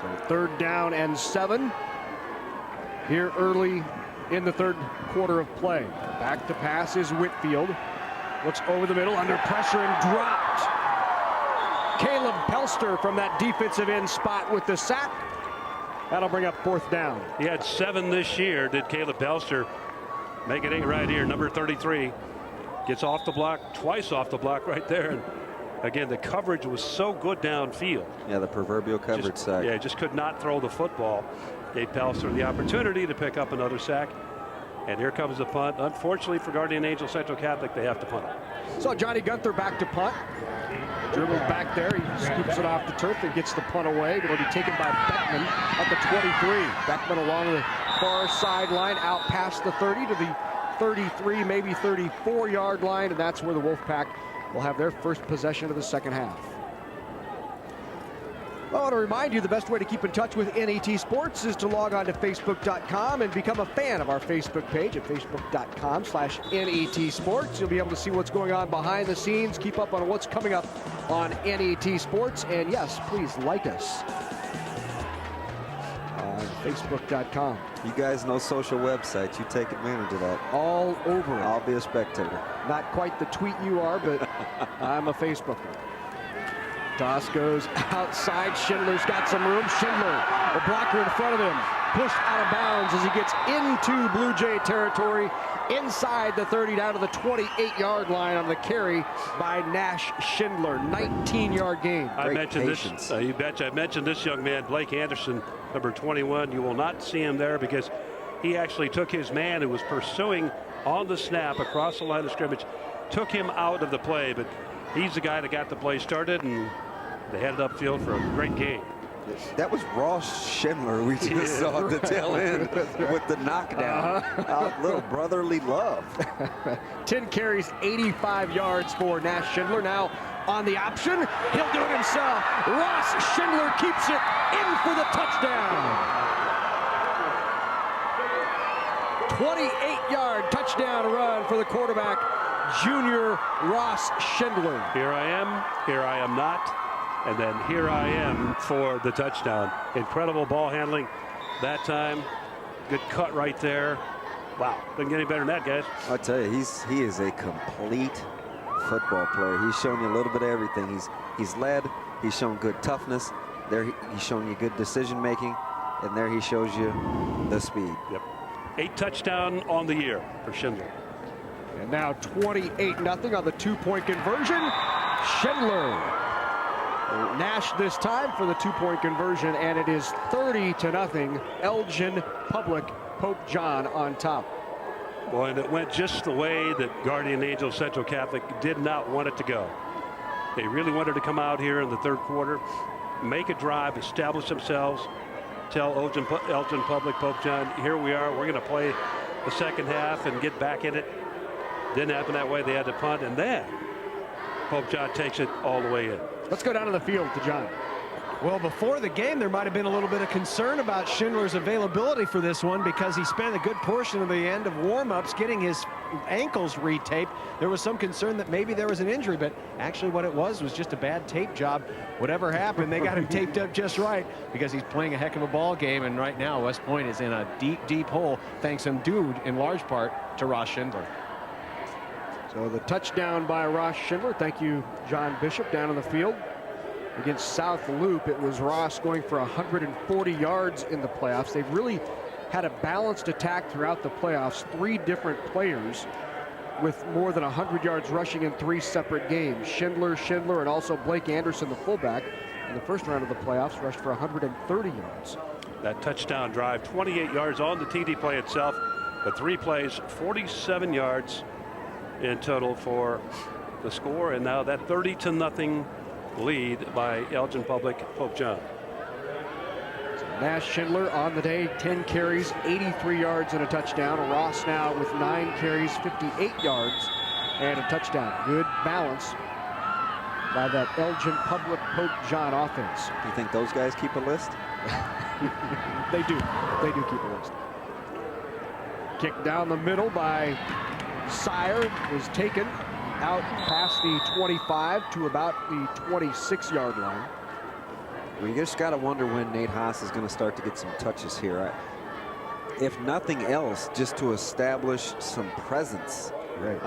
So 3rd down and 7 here early in the 3rd quarter of play. Back to pass is Whitfield. Looks over the middle, under pressure, and dropped. Caleb Pelster from that defensive end spot with the sack. That'll bring up 4th down. He had 7 this year, did Caleb Pelster. Make it 8 right here, number 33. Gets off the block, twice off the block right there, and Again, the coverage was so good downfield. Yeah, the proverbial coverage sack. Yeah, just could not throw the football. Gave Palliser the opportunity to pick up another sack. And here comes the punt. Unfortunately for Guardian Angel Central Catholic, they have to punt it. So Johnny Gunther back to punt. Dribbles back there. He scoops it off the turf and gets the punt away. It'll be taken by Beckman at the 23. Beckman along the far sideline, out past the 30 to the 33, maybe 34-yard line, and that's where the Wolfpack will have their first possession of the second half. Well, I want to remind you the best way to keep in touch with NET Sports is to log on to Facebook.com and become a fan of our Facebook page at Facebook.com/NET Sports. You'll be able to see what's going on behind the scenes, keep up on what's coming up on NET Sports, and yes, please like us on Facebook.com. You guys know social websites. You take advantage of that. All over it. I'll be a spectator. Not quite the tweet you are, but I'm a Facebooker. Toss goes outside. Schindler's got some room. Schindler, the blocker in front of him, pushed out of bounds as he gets into Blue Jay territory, inside the 30 down to the 28-yard line on the carry by Nash Schindler. 19-yard gain. I mentioned this. You betcha. I mentioned this young man, Blake Anderson, number 21. You will not see him there because he actually took his man who was pursuing on the snap across the line of scrimmage, took him out of the play, but he's the guy that got the play started, and they headed upfield for a great game. That was Ross Schindler we just saw at the tail end with the knockdown. Little brotherly love. 10 carries, 85 yards for Nash Schindler. Now on the option, he'll do it himself. Ross Schindler keeps it in for the touchdown. 28-yard touchdown run for the quarterback, junior Ross Schindler. Here I am not, and then here I am for the touchdown. Incredible ball handling that time. Good cut right there. Wow, doesn't get any better than that, guys. I'll tell you, he is a complete football player. He's shown you a little bit of everything. He's led, he's shown good toughness. There he's shown you good decision making, and there he shows you the speed. Yep. 8 touchdown on the year for Schindler. And now 28-0 on the 2-point conversion. Schindler. Nash this time for the 2-point conversion, and it is 30-0. Elgin-Pope, Pope John on top. Boy, and it went just the way that Guardian Angel Central Catholic did not want it to go. They really wanted to come out here in the third quarter, make a drive, establish themselves, tell Elgin-Pope, Pope John, here we are, we're going to play the second half and get back in it. Didn't happen that way. They had to punt, and then Pope John takes it all the way in. Let's go down to the field to John. Well, before the game, there might have been a little bit of concern about Schindler's availability for this one because he spent a good portion of the end of warm-ups getting his ankles retaped. There was some concern that maybe there was an injury, but actually what it was just a bad tape job. Whatever happened, they got him taped up just right because he's playing a heck of a ball game, and right now West Point is in a deep, deep hole, thanks in large part to Ross Schindler. So the touchdown by Ross Schindler. Thank you, John Bishop, down on the field. Against South Loop, it was Ross going for 140 yards in the playoffs. They've really had a balanced attack throughout the playoffs. 3 different players with more than 100 yards rushing in 3 separate games. Schindler, and also Blake Anderson, the fullback, in the first round of the playoffs, rushed for 130 yards. That touchdown drive, 28 yards on the TD play itself, but 3 plays, 47 yards in total for the score, and now that 30-0 lead by Elgin-Pope, Pope John. So Nash Schindler on the day, 10 carries, 83 yards and a touchdown. Ross now with 9 carries, 58 yards and a touchdown. Good balance by that Elgin-Pope, Pope John offense. Do you think those guys keep a list? They do. They do keep a list. Kick down the middle by Sire was taken out past the 25 to about the 26-yard line. Well, you just got to wonder when Nate Haas is going to start to get some touches here. If nothing else, just to establish some presence, right,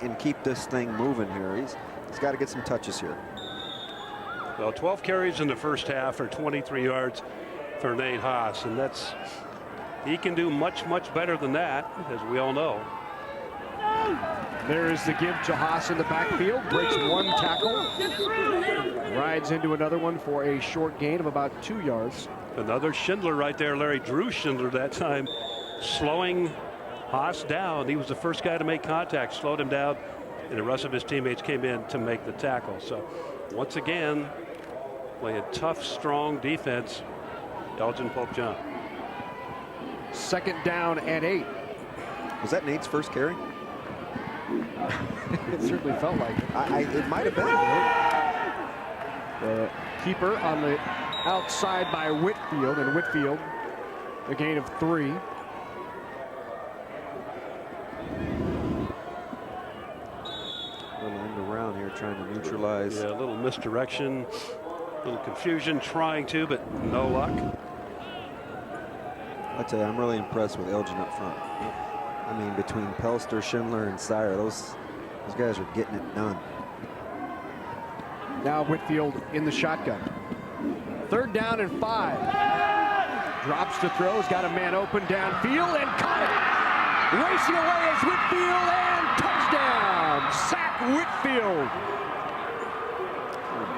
and keep this thing moving here. He's got to get some touches here. Well, 12 carries in the first half for 23 yards for Nate Haas, and he can do much, much better than that, as we all know. There is the give to Haas in the backfield. Breaks one tackle. Rides into another one for a short gain of about 2 yards. Another Schindler right there, Larry. Drew Schindler that time, slowing Haas down. He was the first guy to make contact, slowed him down, and the rest of his teammates came in to make the tackle. So once again, playing tough, strong defense, Elgin-Pope John. 2nd down and 8. Was that Nate's first carry? It certainly felt like it. It might have been. The keeper on the outside by Whitfield, and Whitfield a gain of 3. A little end around here trying to neutralize. Yeah, a little misdirection, a little confusion, trying to, but no luck. I tell you, I'm really impressed with Elgin up front. I mean, between Pelster, Schindler, and Sire, those guys are getting it done. Now Whitfield in the shotgun. 3rd down and 5. Drops to throw. He's got a man open downfield and caught it. Racing away is Whitfield, and touchdown. Zach Whitfield.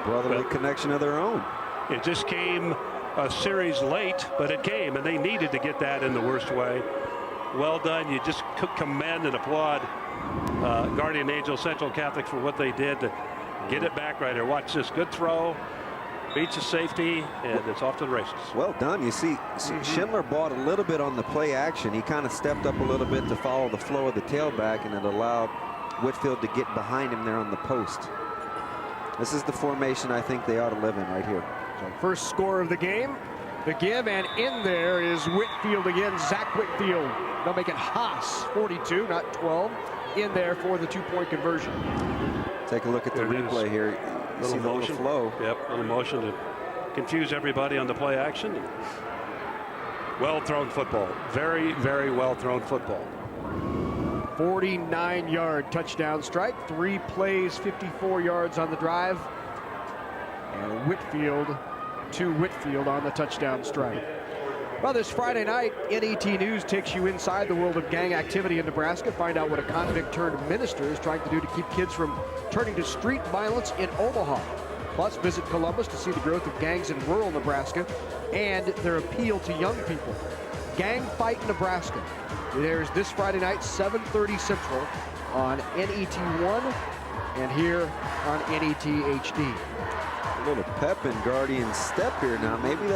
Brotherly connection of their own. It just came a series late, but it came, and they needed to get that in the worst way. Well done. You just commend and applaud Guardian Angel Central Catholic for what they did to get it back right here. Watch this. Good throw. Beats a safety, and it's off to the races. Well done. You see, Schindler bought a little bit on the play action. He kind of stepped up a little bit to follow the flow of the tailback, and it allowed Whitfield to get behind him there on the post. This is the formation I think they ought to live in right here. So first score of the game. The give, and in there is Whitfield again. Zach Whitfield. They'll make it Haas, 42, not 12, in there for the 2-point conversion. Take a look at the replay here. You see the little flow. Yep, little motion to confuse everybody on the play action. Well thrown football. Very, very well thrown football. 49-yard touchdown strike. 3 plays, 54 yards on the drive. And Whitfield to Whitfield on the touchdown strike. Well, this Friday night, NET News takes you inside the world of gang activity in Nebraska. Find out what a convict-turned-minister is trying to do to keep kids from turning to street violence in Omaha. Plus, visit Columbus to see the growth of gangs in rural Nebraska and their appeal to young people. Gang Fight Nebraska. There's this Friday night, 7:30 Central on NET1 and here on NET HD. A little pep in Guardian's step here now. Maybe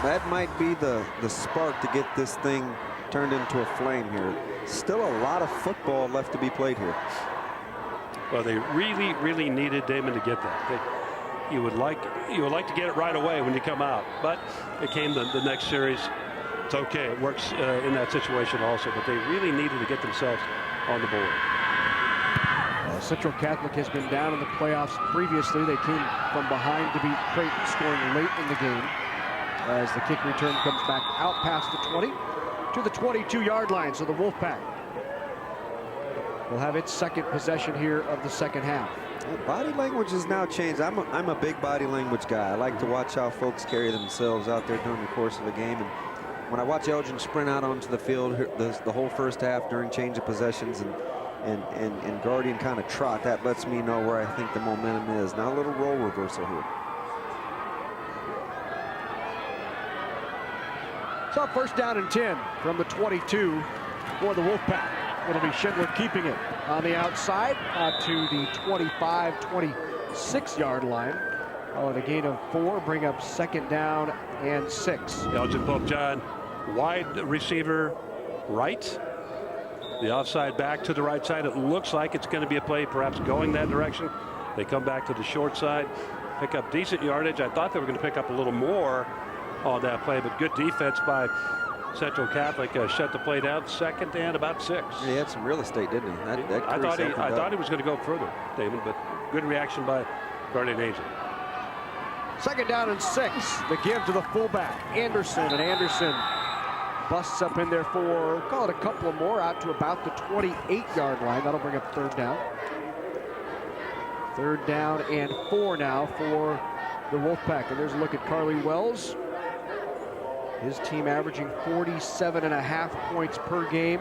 that might be the spark to get this thing turned into a flame here. Still a lot of football left to be played here. Well, they really, really needed Damon to get that. You would like to get it right away when you come out, but it came the next series. It's okay. It works in that situation also, but they really needed to get themselves on the board. Central Catholic has been down in the playoffs previously. They came from behind to beat Creighton, scoring late in the game as the kick return comes back out past the 20 to the 22-yard line. So the Wolfpack will have its second possession here of the second half. Body language has now changed. I'm a big body language guy. I like to watch how folks carry themselves out there during the course of a game. And when I watch Elgin sprint out onto the field the whole first half during change of possessions and Guardian kind of trot, that lets me know where I think the momentum is. Now a little role reversal here. So first down and 10 from the 22 for the Wolfpack. It'll be Schindler keeping it on the outside to the 25-26-yard line. Oh, and a gain of 4, bring up 2nd down and 6. Elgin-Pope John, wide receiver right. The offside back to the right side. It looks like it's going to be a play perhaps going that direction. They come back to the short side, pick up decent yardage. I thought they were going to pick up a little more on that play, but good defense by Central Catholic. Shut the play down. 2nd and about 6. He had some real estate, didn't he? I thought he was going to go further, David, but good reaction by Guardian Angel. 2nd down and 6. The give to the fullback, Anderson, and Anderson busts up in there for, call it a couple of more, out to about the 28-yard line. That'll bring up 3rd down. 3rd down and 4 now for the Wolfpack. And there's a look at Carly Wells. His team averaging 47.5 points per game.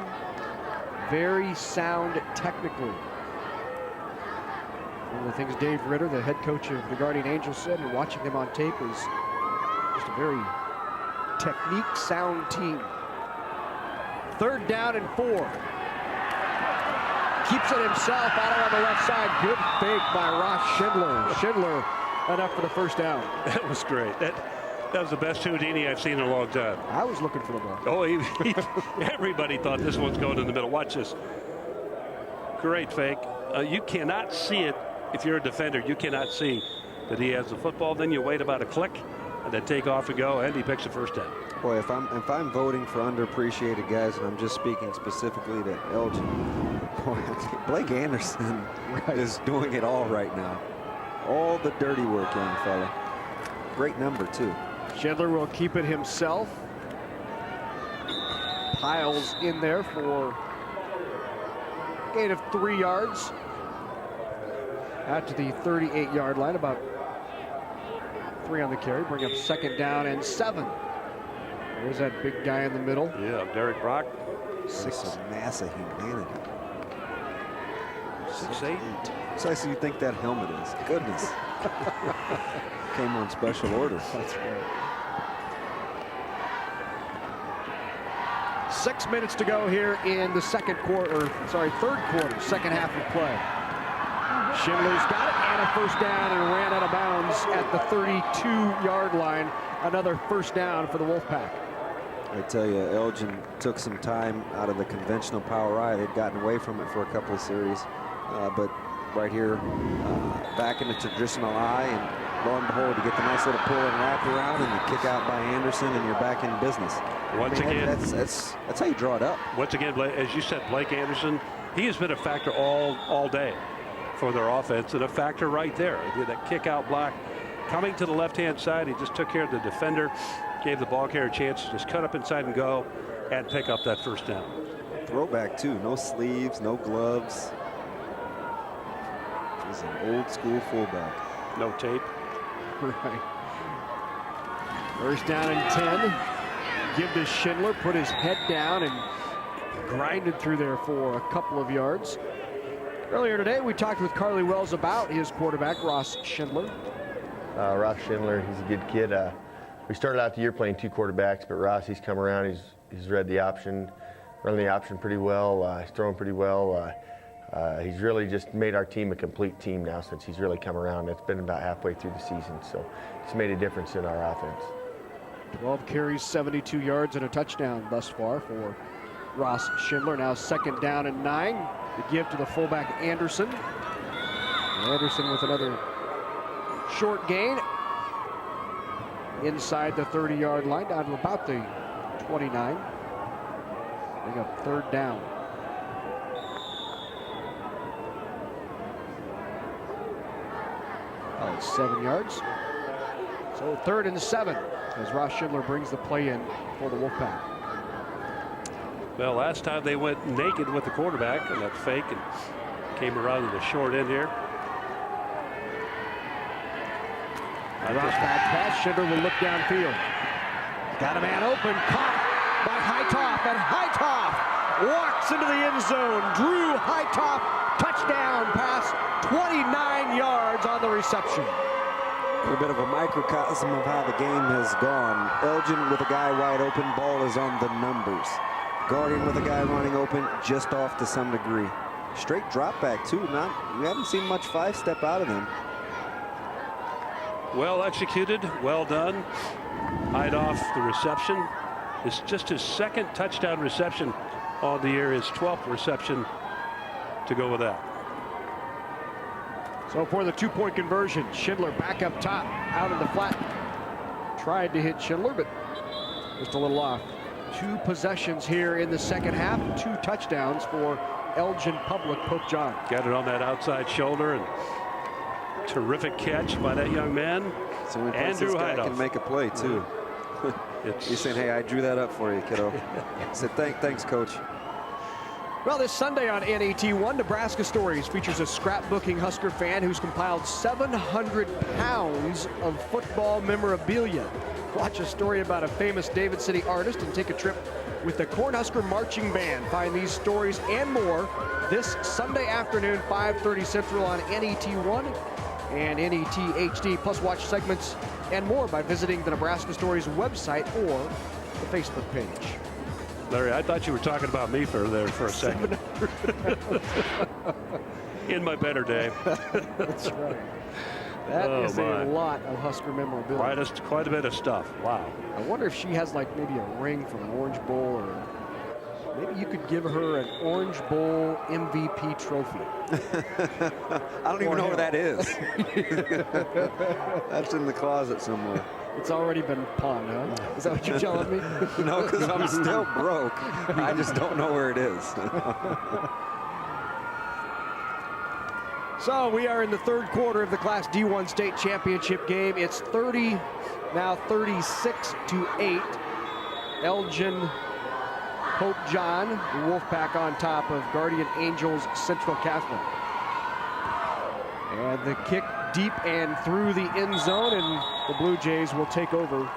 very sound technically. One of the things Dave Ritter, the head coach of the Guardian Angels, said, and watching them on tape, is just a very technique sound team. 3rd down and 4. Keeps it himself out on the left side. Good fake by Ross Schindler. Schindler enough for the first down. That was great. That was the best Houdini I've seen in a long time. I was looking for the ball. Oh, everybody thought this one's going in the middle. Watch this. Great fake. You cannot see it if you're a defender. You cannot see that he has the football. Then you wait about a click and then take off and go, and he picks the first down. Boy, if I'm voting for underappreciated guys, and I'm just speaking specifically to Elgin, boy, Blake Anderson is doing it all right now. All the dirty work, young fella. Great number, too. Schindler will keep it himself. Piles in there for a gain of 3 yards. Out to the 38-yard line, about 3 on the carry. Bring up 2nd down and 7. There's that big guy in the middle. Yeah, Derek Brock. 6 of massive humanity. 6'8". Precisely, you think that helmet is. Goodness. Came on special order. That's right. 6 minutes to go here in the third quarter, second half of play. Schindler's got it and a first down and ran out of bounds at the 32-yard line. Another first down for the Wolfpack. I tell you, Elgin took some time out of the conventional power I. They'd gotten away from it for a couple of series. But right here, back in the traditional I, and lo and behold, you get the nice little pull and wrap around, and you kick out by Anderson, and you're back in business. Once again, that's how you draw it up. Once again, as you said, Blake Anderson, he has been a factor all day for their offense, and a factor right there. He did that kick out block coming to the left-hand side. He just took care of the defender, gave the ball carrier a chance to just cut up inside and go and pick up that first down. Throwback too, no sleeves, no gloves. He's an old school fullback. No tape. Right. First down and 10. Give to Schindler, put his head down and grinded through there for a couple of yards. Earlier today, we talked with Carly Wells about his quarterback, Ross Schindler. Ross Schindler, he's a good kid. We started out the year playing 2 quarterbacks, but Ross, he's come around. He's read the option, run the option pretty well. He's throwing pretty well. He's really just made our team a complete team now since he's really come around. It's been about halfway through the season, so it's made a difference in our offense. 12 carries, 72 yards, and a touchdown thus far for Ross Schindler. Now 2nd down and 9. To give to the fullback Anderson. Anderson with another short gain inside the 30-yard line, down to about the 29. Bring up 3rd down. Oh, 7 yards. So 3rd and 7 as Ross Schindler brings the play in for the Wolfpack. Well, last time they went naked with the quarterback and that fake and came around to the short end here. Ross back pass. Schindler will look downfield. Got a man open. Caught by Hightoff. And Hightoff walks into the end zone. Drew Hightoff. Touchdown pass. 29 yards on the reception. A bit of a microcosm of how the game has gone. Elgin with a guy wide open. Ball is on the numbers. Guardian with a guy running open, just off to some degree. Straight drop back too. We haven't seen much 5-step out of them. Well executed, well done. Hide off the reception. It's just his 2nd touchdown reception on the year, his 12th reception to go with that. So for the 2-point conversion, Schindler back up top, out in the flat. Tried to hit Schindler, but just a little off. 2 possessions here in the second half, 2 touchdowns for Elgin-Pope John. Got it on that outside shoulder, and terrific catch by that young man. So Andrew Hightoff can make a play too. He's saying, "Hey, I drew that up for you, kiddo." I said, "Thanks, coach." Well, this Sunday on NET1, Nebraska Stories features a scrapbooking Husker fan who's compiled 700 pounds of football memorabilia. Watch a story about a famous David City artist and take a trip with the Cornhusker Marching Band. Find these stories and more this Sunday afternoon, 5:30 Central on NET1 and NET HD. Plus, watch segments and more by visiting the Nebraska Stories website or the Facebook page. Larry, I thought you were talking about me for a second. In my better day. That's right. That is a lot of Husker memorabilia. Quite a bit of stuff. Wow. I wonder if she has like maybe a ring from an Orange Bowl, or maybe you could give her an Orange Bowl MVP trophy. I don't even know where that is. That's in the closet somewhere. It's already been pawned, huh? Is that what you're telling me? No, because I'm still broke. I just don't know where it is. So we are in the third quarter of the Class D1 state championship game. It's 36-8. Elgin-Pope John, the Wolfpack on top of Guardian Angels Central Catholic. And the kick deep and through the end zone, and the Bluejays will take over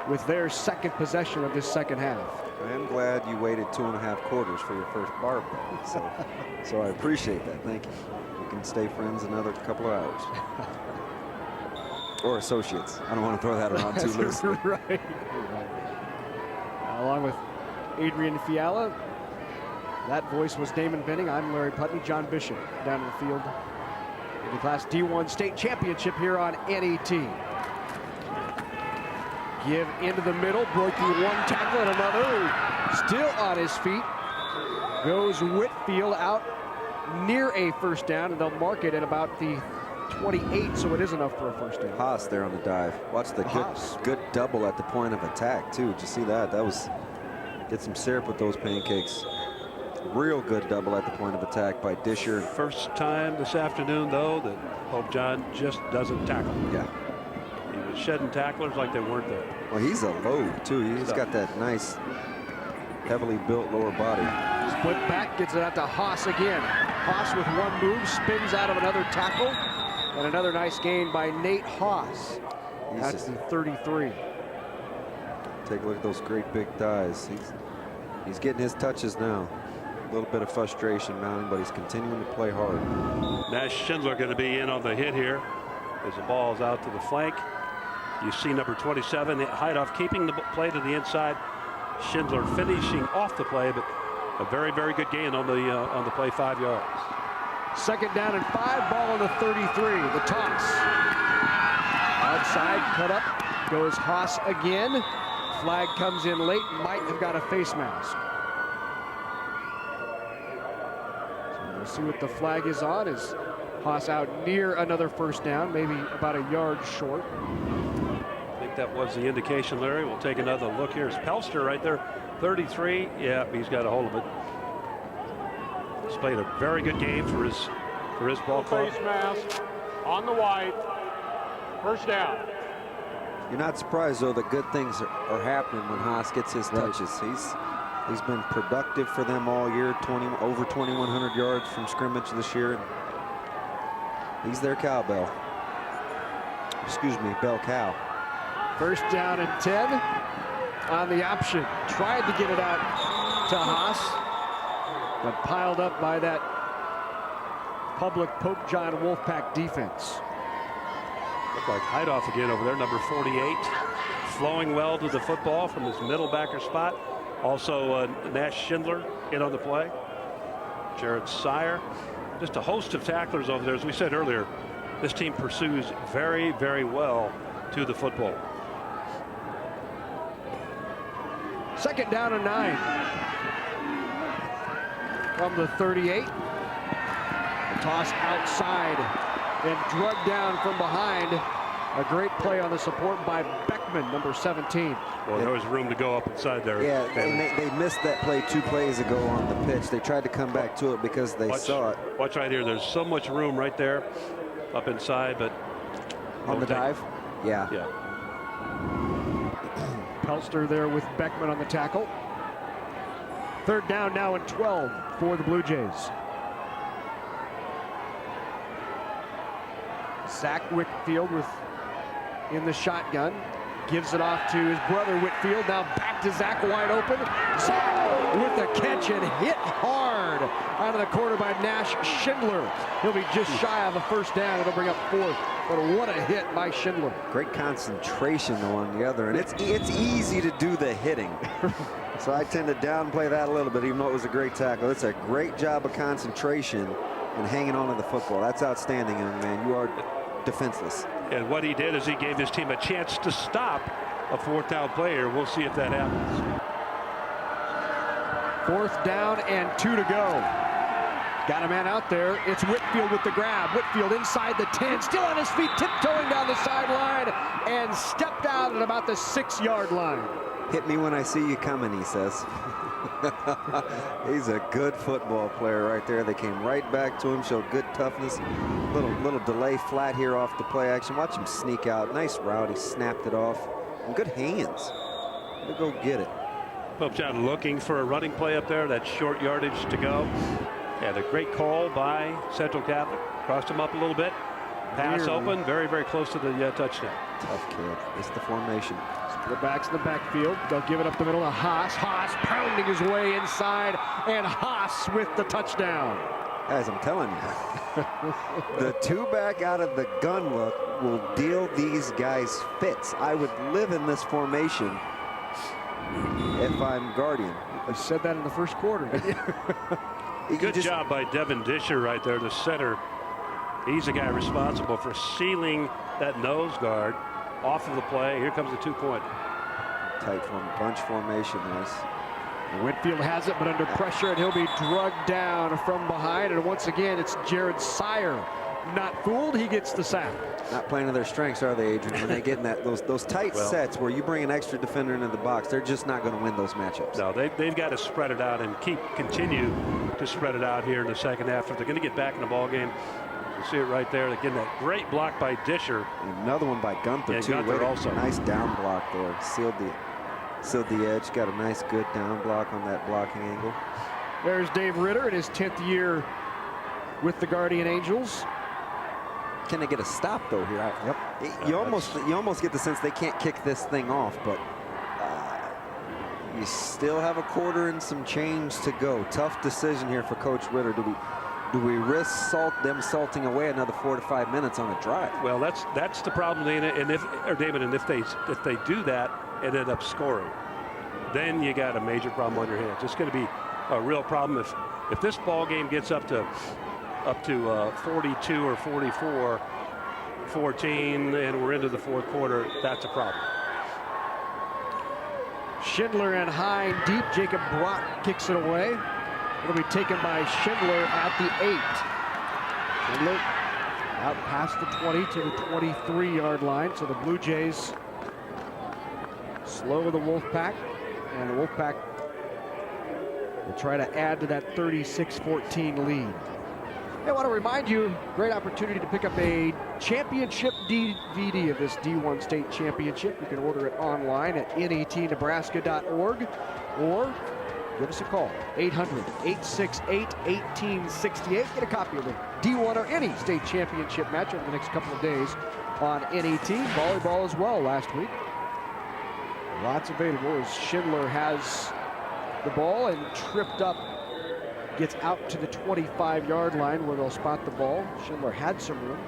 with their second possession of this second half. I am glad you waited 2.5 quarters for your first barb. So I appreciate that. Thank you. We can stay friends another couple of hours. Or associates. I don't want to throw that around too loosely. Right. Along with Adrian Fiala, that voice was Damon Benning. I'm Larry Putney. John Bishop down in the field in the Class D1 state championship here on NET. Give into the middle, breaking one tackle and another. Still on his feet. Goes Whitfield out near a first down, and they'll mark it at about the 28, so it is enough for a first down. Haas there on the dive. Watch the good double at the point of attack, too. Did you see that? That was, get some syrup with those pancakes. Real good double at the point of attack by Disher. First time this afternoon, though, that Pope John just doesn't tackle. Yeah. He was shedding tacklers like they weren't there. Well, he's a load, too. He's got that nice, heavily built lower body. Split back, gets it out to Haas again. Haas with one move, spins out of another tackle. And another nice gain by Nate Haas. That's the 33. Take a look at those great big thighs. He's getting his touches now. A little bit of frustration mounting, but he's continuing to play hard. Nash Schindler going to be in on the hit here as the ball is out to the flank. You see number 27, Heidoff keeping the play to the inside. Schindler finishing off the play, but a very, very good gain on the play, 5 yards. Second down and 5, ball on the 33. The toss. Outside, cut up, goes Haas again. Flag comes in late, might have got a face mask. So we'll see what the flag is on. Is Haas out near another first down, maybe about a yard short. I think that was the indication, Larry. We'll take another look here. It's Pelster right there, 33. Yeah, he's got a hold of it. He's played a very good game for his ball club. Face mask on the white. First down. You're not surprised, though, that good things are happening when Haas gets his touches. He's been productive for them all year, over 2,100 yards from scrimmage this year. He's their cowbell. Excuse me, bell cow. First down and 10 on the option. Tried to get it out to Haas, but piled up by that public Pope John Wolfpack defense. Looked like Heidoff again over there, number 48. Flowing well to the football from his middle backer spot. Also Nash Schindler in on the play. Jared Sire. Just a host of tacklers over there. As we said earlier, this team pursues very, very well to the football. Second down and 9. From the 38. The toss outside and drugged down from behind. A great play on the support by Beckman, number 17. Well, there was room to go up inside there. Yeah, and they missed that play 2 plays ago on the pitch. They tried to come back to it because they saw it. Watch right here. There's so much room right there up inside, but on the dive? Yeah. Yeah. Pelster there with Beckman on the tackle. Third down now and 12 for the Blue Jays. Zach Whitfield in the shotgun. Gives it off to his brother Whitfield. Now back to Zach, wide open. Zach with the catch and hit hard out of the corner by Nash Schindler. He'll be just shy of a first down. It'll bring up fourth. But what a hit by Schindler. Great concentration though on the other, and it's easy to do the hitting. So I tend to downplay that a little bit, even though it was a great tackle. It's a great job of concentration and hanging on to the football. That's outstanding, young man. You are defenseless. And what he did is he gave his team a chance to stop a fourth down player. We'll see if that happens. Fourth down and 2 to go. Got a man out there. It's Whitfield with the grab. Whitfield inside the 10, still on his feet, tiptoeing down the sideline, and stepped out at about the 6-yard line. Hit me when I see you coming, he says. He's a good football player right there. They came right back to him, showed good toughness. Little delay flat here off the play action. Watch him sneak out. Nice route. He snapped it off. And good hands. To go get it. Pope John looking for a running play up there. That short yardage to go. And a great call by Central Catholic. Crossed him up a little bit. Pass open. Very, very close to the touchdown. Tough kid. It's the formation. The backs in the backfield. They'll give it up the middle to Haas. Haas pounding his way inside, and Haas with the touchdown. As I'm telling you, the two-back out of the gun look will deal these guys fits. I would live in this formation if I'm guardian. I said that in the first quarter. Good job by Devin Disher right there, the center. He's the guy responsible for sealing that nose guard off of the play. Here comes the 2-point. Tight bunch formation, nice. Whitfield has it, but under pressure, and he'll be drugged down from behind. And once again, it's Jared Sire. Not fooled, he gets the sack. Not playing to their strengths, are they, Adrian? When they get in those tight sets where you bring an extra defender into the box, they're just not going to win those matchups. No, they've got to spread it out and continue to spread it out here in the second half. If they're going to get back in the ball game, you see it right there. Again, that great block by Disher. Another one by Gunther, too. Gunther also. Nice down block there. Sealed the edge. Got a nice, good down block on that blocking angle. There's Dave Ritter in his 10th year with the Guardian Angels. Can they get a stop though here? Yep. You almost get the sense they can't kick this thing off, but you still have a quarter and some change to go. Tough decision here for Coach Ritter. Do we risk them salting away another 4 to 5 minutes on a drive? Well, that's the problem, Dana. And if they do that and end up scoring, then you got a major problem on your hands. It's going to be a real problem if this ball game gets up to 42 or 44, 14, and we're into the fourth quarter. That's a problem. Schindler and high deep. Jacob Brock kicks it away. It'll be taken by Schindler at the 8. Schindler out past the 20 to the 23-yard line. So the Blue Jays slow the Wolfpack, and the Wolfpack will try to add to that 36-14 lead. I want to remind you, great opportunity to pick up a championship DVD of this D1 state championship. You can order it online at netnebraska.org or give us a call, 800-868-1868. Get a copy of the D1 or any state championship match over the next couple of days on NET. Volleyball as well last week. Lots available as Schindler has the ball and tripped up. Gets out to the 25-yard line where they'll spot the ball. Schindler had some room.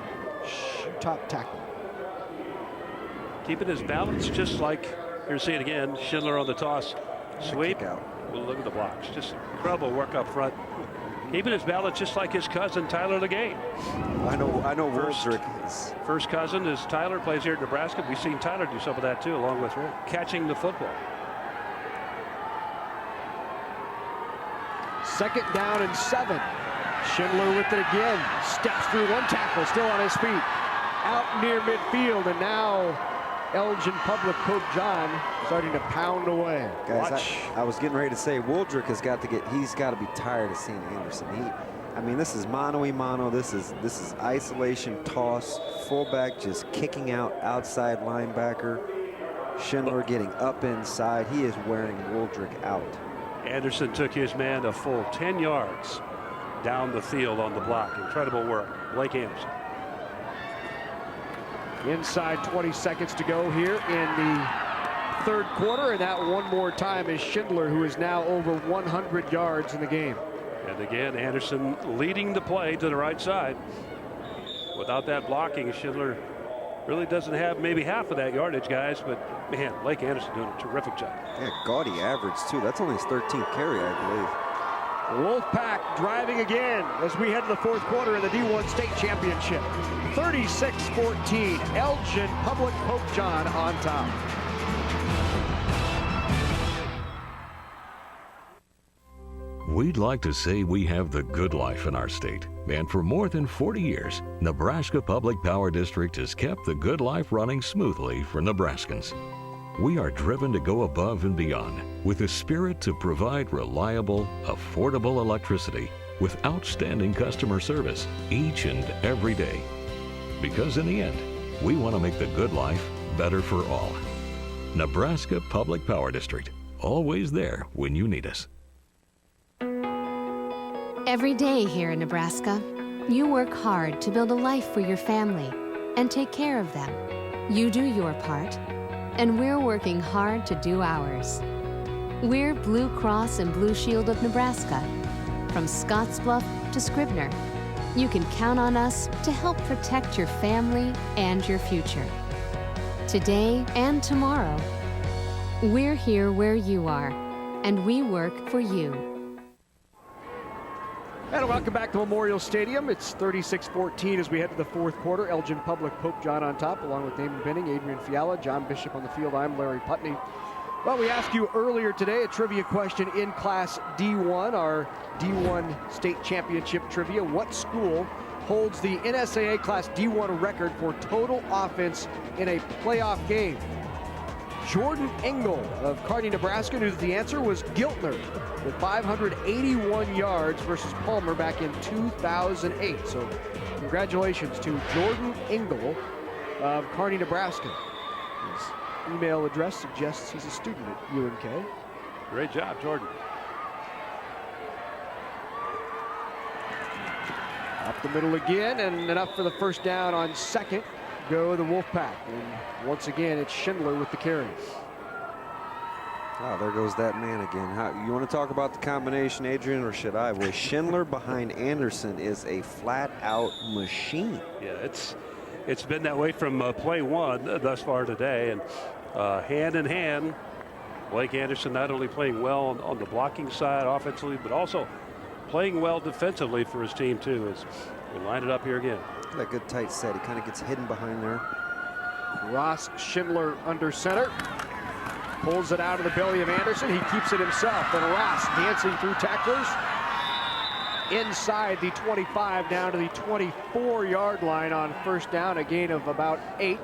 Top tackle. Keeping his balance just like, here, see it again. Schindler on the toss. Sweep. Out. Well, look at the blocks. Just incredible work up front. Keeping his balance just like his cousin, Tyler Legate. I know Wolfpack. First cousin is Tyler, plays here at Nebraska. We've seen Tyler do some of that too, along with catching the football. Second down and 7. Schindler with it again. Steps through one tackle, still on his feet. Out near midfield, and now Elgin-Pope Pope John starting to pound away. Guys, I was getting ready to say Woldrick he's got to be tired of seeing Anderson. I mean, this is mano-a-mano. This is isolation toss. Fullback just kicking out outside linebacker. Schindler getting up inside. He is wearing Woldrick out. Anderson took his man a full 10 yards down the field on the block. Incredible work. Blake Anderson. Inside 20 seconds to go here in the third quarter, and that one more time is Schindler, who is now over 100 yards in the game. And again, Anderson leading the play to the right side. Without that blocking, Schindler really doesn't have maybe half of that yardage, guys, but man, Blake Anderson doing a terrific job. Yeah, gaudy average too. That's only his 13th carry, I believe. Wolfpack driving again as we head to the fourth quarter in the D1 State Championship. 36-14, Elgin-Pope Pope John on top. We'd like to say we have the good life in our state. And for more than 40 years, Nebraska Public Power District has kept the good life running smoothly for Nebraskans. We are driven to go above and beyond with a spirit to provide reliable, affordable electricity with outstanding customer service each and every day. Because in the end, we want to make the good life better for all. Nebraska Public Power District, always there when you need us. Every day here in Nebraska, you work hard to build a life for your family and take care of them. You do your part, and we're working hard to do ours. We're Blue Cross and Blue Shield of Nebraska. From Scottsbluff to Scribner, you can count on us to help protect your family and your future. Today and tomorrow, we're here where you are, and we work for you. And welcome back to Memorial Stadium. It's 36-14 as we head to the fourth quarter. Elgin-Pope Pope John on top, along with Damon Benning, Adrian Fiala, John Bishop on the field. I'm Larry Putney. Well, we asked you earlier today a trivia question in Class D1, our D1 State Championship trivia. What school holds the NSAA Class D1 record for total offense in a playoff game? Jordan Engel of Kearney, Nebraska, knew that the answer was Giltner with 581 yards versus Palmer back in 2008. So congratulations to Jordan Engel of Kearney, Nebraska. His email address suggests he's a student at UNK. Great job, Jordan. Up the middle again, and enough for the first down on second. Go the Wolfpack, and once again it's Schindler with the carry. Oh, there goes that man again. You want to talk about the combination, Adrian, or should I? Well, Schindler behind Anderson is a flat-out machine. Yeah, it's been that way from play one thus far today, and hand in hand, Blake Anderson not only playing well on the blocking side offensively, but also playing well defensively for his team too. As we line it up here again. That good tight set. He kind of gets hidden behind there. Ross Schindler under center. Pulls it out of the belly of Anderson. He keeps it himself. And Ross dancing through tacklers. Inside the 25 down to the 24-yard line on first down. A gain of about 8.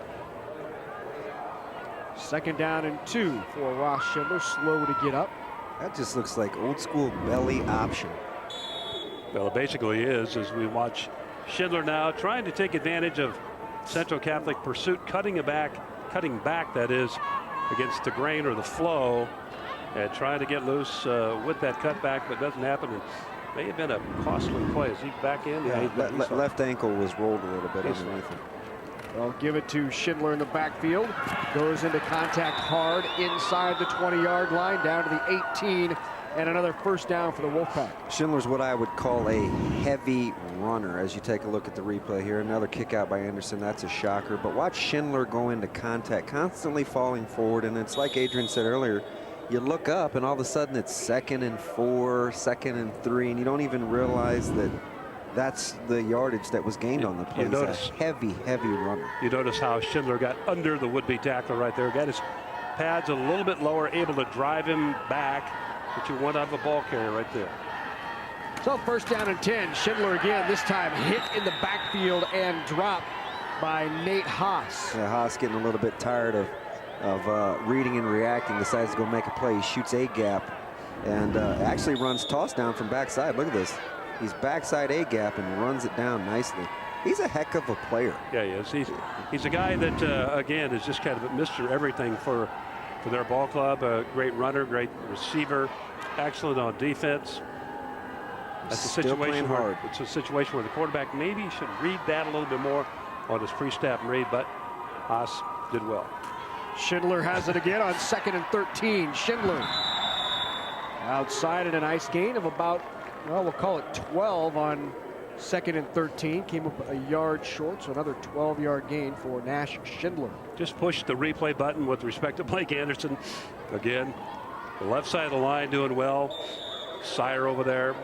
Second down and 2 for Ross Schindler. Slow to get up. That just looks like old school belly option. Well, it basically is, as we watch Schindler now trying to take advantage of Central Catholic pursuit, cutting back, that is, against the grain or the flow, and trying to get loose with that cutback, but doesn't happen. It may have been a costly play. Is he back in? Yeah, left ankle was rolled a little bit underneath him. They'll give it to Schindler in the backfield. Goes into contact hard inside the 20-yard line, down to the 18. And another first down for the Wolfpack. Schindler's what I would call a heavy runner as you take a look at the replay here. Another kick out by Anderson. That's a shocker. But watch Schindler go into contact, constantly falling forward. And it's like Adrian said earlier, you look up and all of a sudden it's 2nd and 4, 2nd and 3, and you don't even realize that that's the yardage that was gained on the play. He's a heavy runner. You notice how Schindler got under the would-be tackler right there. Got his pads a little bit lower, able to drive him back. But you want to have a ball carrier right there. So first down and 10. Schindler again, this time hit in the backfield and dropped by Nate Haas. Yeah, Haas getting a little bit tired of reading and reacting, decides to go make a play. He shoots a gap and actually runs toss down from backside. Look at this. He's backside a gap and runs it down nicely. He's a heck of a player. Yeah, he is. He's a guy that, again, is just kind of Mr. Everything for for their ball club. A great runner, great receiver, excellent on defense. That's a situation where it's a situation where the quarterback maybe should read that a little bit more on his pre-snap read, but Haas did well. Schindler has it again on 2nd and 13. Schindler outside, and a nice gain of about, well, we'll call it 12 on 2nd and 13. Came up a yard short, so another 12-yard gain for Nash Schindler. Just push the replay button with respect to Blake Anderson. Again, the left side of the line doing well. Sire over there.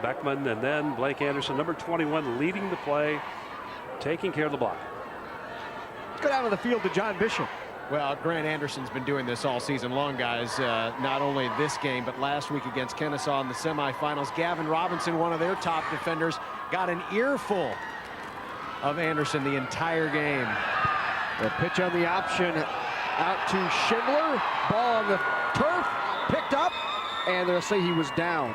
Beckman, and then Blake Anderson, number 21, leading the play, taking care of the block. Let's go down to the field to John Bishop. Well, Grant Anderson's been doing this all season long, guys. Not only this game, but last week against Kennesaw in the semifinals. Gavin Robinson, one of their top defenders, got an earful of Anderson the entire game. The pitch on the option out to Schindler. Ball on the turf, picked up, and they'll say he was down.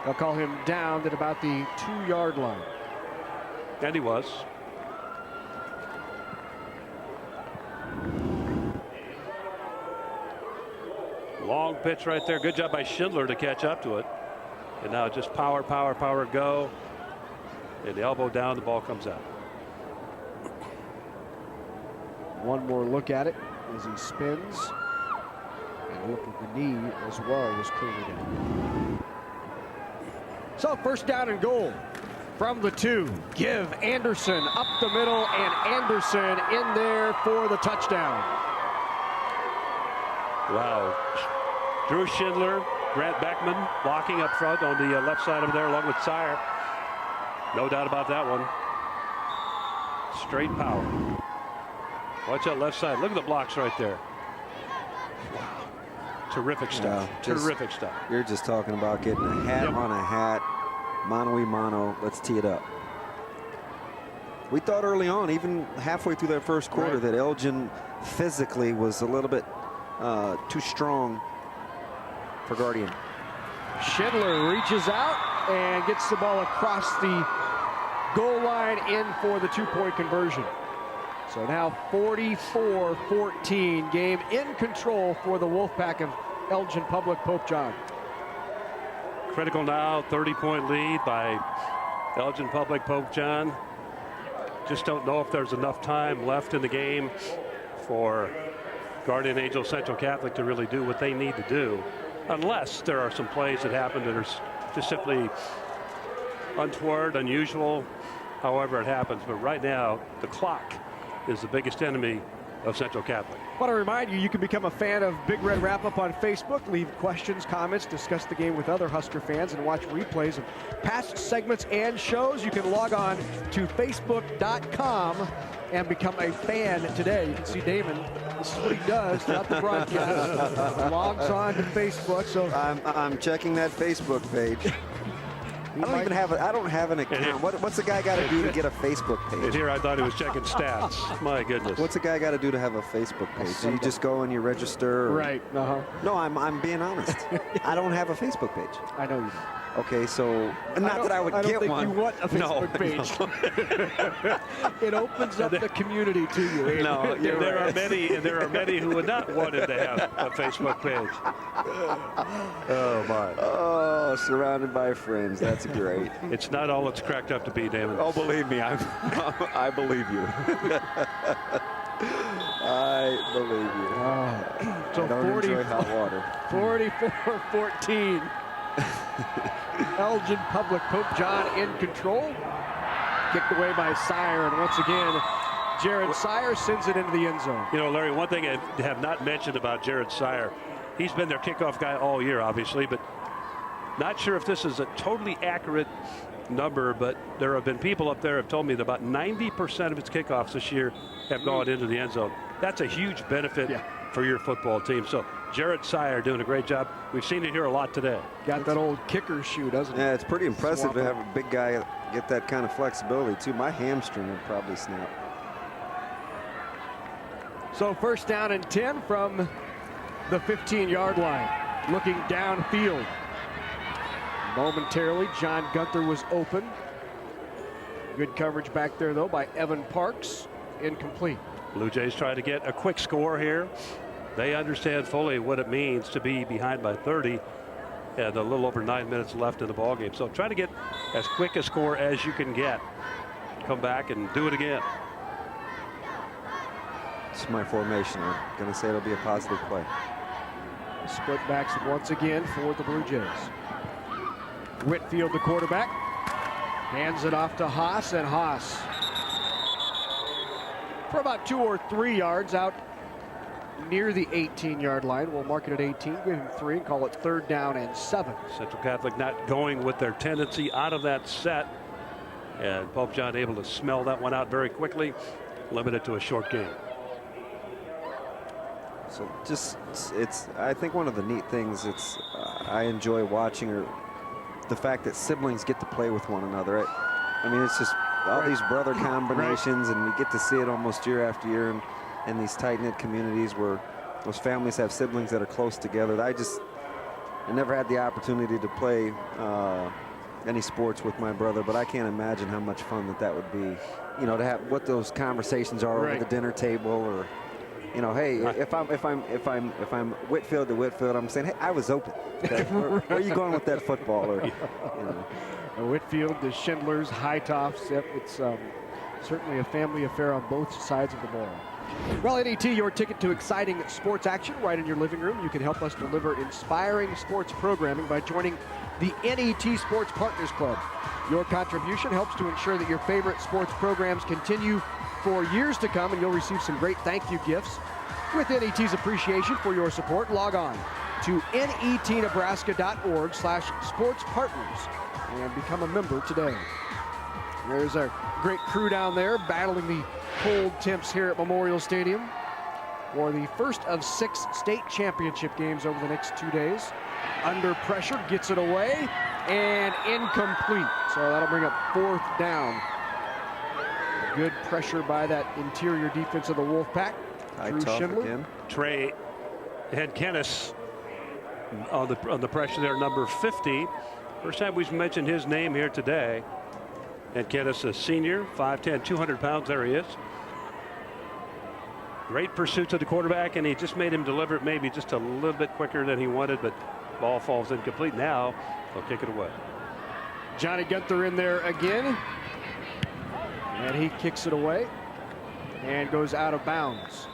They'll call him down at about the 2-yard line. And he was. Long pitch right there. Good job by Schindler to catch up to it. And now just power, power, power, go. And the elbow down, the ball comes out. One more look at it as he spins. And look at the knee as well was clearly down. So first down and goal from the 2. Give Anderson up the middle, and Anderson in there for the touchdown. Wow. Drew Schindler, Grant Beckman blocking up front on the left side over there along with Sire. No doubt about that one. Straight power. Watch that left side. Look at the blocks right there. Wow. Terrific stuff. Yeah, terrific stuff. You're just talking about getting a hat on a hat, mano-y-mano. Let's tee it up. We thought early on, even halfway through that first quarter, that Elgin physically was a little bit too strong for Guardian. Schindler reaches out and gets the ball across the goal line in for the 2-point conversion. So now 44-14, game in control for the Wolfpack of Elgin Public Pope John. Critical now, 30-point lead by Elgin Public Pope John. Just don't know if there's enough time left in the game for Guardian Angel Central Catholic to really do what they need to do, unless there are some plays that happen that are just simply untoward, unusual, however it happens. But right now, the clock is the biggest enemy of Central Catholic. I want to remind you, you can become a fan of Big Red Wrap-Up on Facebook. Leave questions, comments, discuss the game with other Husker fans, and watch replays of past segments and shows. You can log on to Facebook.com and become a fan today. You can see Damon. This is what he does throughout the broadcast. Logs on to Facebook. So I'm checking that Facebook page. I don't have an account. What's the guy got to do to get a Facebook page? And here I thought he was checking stats. My goodness. What's a guy got to do to have a Facebook page? So you just go and you register? Right. No, I'm being honest. I don't have a Facebook page. I know you don't. Okay, so not that I would get one. I don't think you want a Facebook page. It opens up the community to you. No, there are many who would not want it to have a Facebook page. Oh my. Oh, surrounded by friends. That's great. It's not all it's cracked up to be, Damon. Oh, believe me, I believe you. I believe you. So I don't enjoy hot water. 44-14. Elgin Public Pope John in control. Kicked away by Sire, and once again, Jared Sire sends it into the end zone. You know, Larry, one thing I have not mentioned about Jared Sire, he's been their kickoff guy all year, obviously, but not sure if this is a totally accurate number, but there have been people up there who have told me that about 90% of its kickoffs this year have gone into the end zone. That's a huge benefit for your football team. So Jared Sire doing a great job. We've seen it here a lot today. Got that old kicker shoe, doesn't it? Yeah, it's pretty impressive to have a big guy get that kind of flexibility, too. My hamstring would probably snap. So first down and 10 from the 15-yard line. Looking downfield. Momentarily, John Gunther was open. Good coverage back there, though, by Evan Parks. Incomplete. Blue Jays try to get a quick score here. They understand fully what it means to be behind by 30 and a little over 9 minutes left in the ball game. So try to get as quick a score as you can get. Come back and do it again. It's my formation. I'm going to say it'll be a positive play. Split backs once again for the Blue Jays. Whitfield, the quarterback, hands it off to Haas, and Haas for about 2 or 3 yards out near the 18-yard line. We'll mark it at 18, give him 3, and call it 3rd down and 7. Central Catholic not going with their tendency out of that set, and Pope John able to smell that one out very quickly, limit it to a short game. So I think one of the neat things I enjoy watching are the fact that siblings get to play with one another. I mean, it's just all these brother combinations, and we get to see it almost year after year in these tight-knit communities where those families have siblings that are close together. I never had the opportunity to play any sports with my brother, but I can't imagine how much fun that would be, you know, to have what those conversations are over the dinner table, or, you know, hey, if I'm Whitfield to Whitfield, I'm saying, hey, I was open. Okay? Where are you going with that football? Or, you know. Whitfield, the Schindlers, High-Toffs. Yep, it's certainly a family affair on both sides of the ball. Well, NET, your ticket to exciting sports action right in your living room. You can help us deliver inspiring sports programming by joining the NET Sports Partners Club. Your contribution helps to ensure that your favorite sports programs continue for years to come, and you'll receive some great thank you gifts. With NET's appreciation for your support, log on to netnebraska.org/sportspartners and become a member today. There's our great crew down there battling the cold temps here at Memorial Stadium for the first of 6 state championship games over the next 2 days. Under pressure, gets it away, and incomplete. So that'll bring up 4th down. Good pressure by that interior defense of the Wolfpack. Drew Schindler. Trey had Kennis on the pressure there, number 50. First time we've mentioned his name here today. And Kennis, a senior, 5'10", 200 pounds. There he is. Great pursuit to the quarterback, and he just made him deliver it maybe just a little bit quicker than he wanted, but ball falls incomplete. Now they'll kick it away. Johnny Gunther in there again. And he kicks it away and goes out of bounds.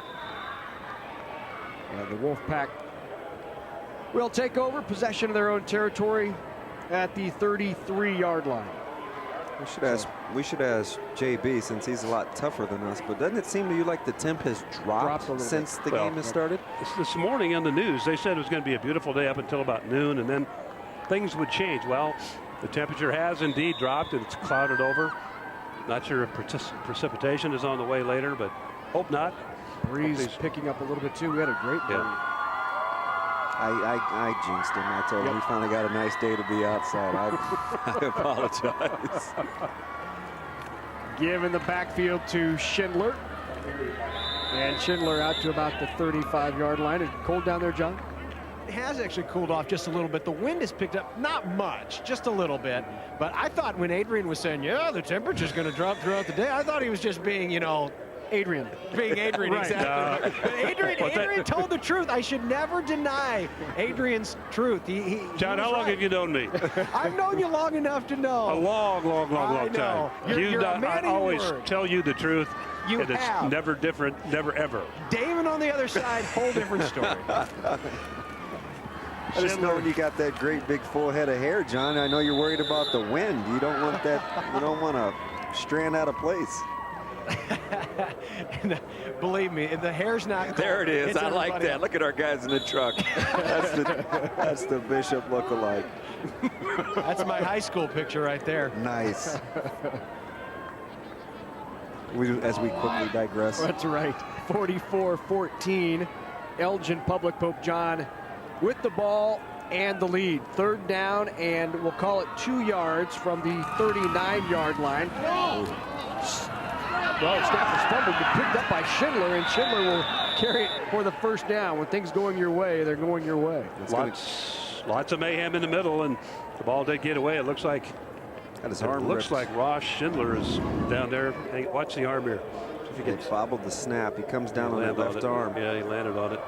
The Wolfpack will take over possession of their own territory at the 33-yard line. We should ask JB, since he's a lot tougher than us, but doesn't it seem to you like the temp has dropped since the game has started? This morning on the news, they said it was going to be a beautiful day up until about noon, and then things would change. Well, the temperature has indeed dropped, and it's clouded over. Not sure if precipitation is on the way later, but hope not. Breeze picking up a little bit, too. We had a great day. I jinxed him. I told him we finally got a nice day to be outside. I apologize. Give in the backfield to Schindler. And Schindler out to about the 35-yard line. Is it cold down there, John? It has actually cooled off just a little bit. The wind has picked up, not much, just a little bit. But I thought when Adrian was saying, yeah, the temperature's going to drop throughout the day, I thought he was just being, you know, Adrian. Being Adrian, right. Exactly. But Adrian told the truth. I should never deny Adrian's truth. John, how long have you known me? I've known you long enough to know. A long time. I always tell you the truth. And it's never different, never ever. Damon on the other side, whole different story. I just know when you got that great big full head of hair, John, I know you're worried about the wind. You don't want that, you don't want to strand out of place. Believe me, the hair's not cold. There it is. I like that. Look at our guys in the truck. That's the Bishop look-alike. That's my high school picture right there. Nice. As we quickly digress. That's right. 44-14. Elgin-Pope, Pope John with the ball and the lead. 3rd down, and we'll call it 2 yards from the 39-yard line. Well, snap was fumbled, but picked up by Schindler, and Schindler will carry it for the 1st down. When things going your way, they're going your way. Lots of mayhem in the middle, and the ball did get away. It looks like Ross Schindler is down there. Hey, watch the arm here. He bobbled the snap. He comes down on that left arm. Yeah, he landed on it.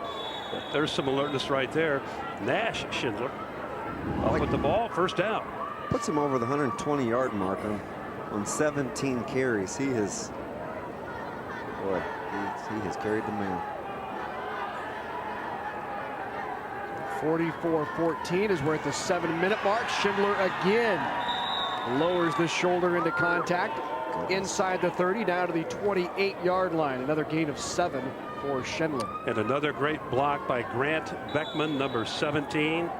There's some alertness right there. Nash Schindler up with the ball, first down. Puts him over the 120-yard marker on 17 carries. He has, boy, he has carried the man. 44-14 as we're at the 7-minute mark. Schindler again lowers the shoulder into contact inside the 30 down to the 28-yard line. Another gain of 7 for Schindler. And another great block by Grant Beckman, number 17.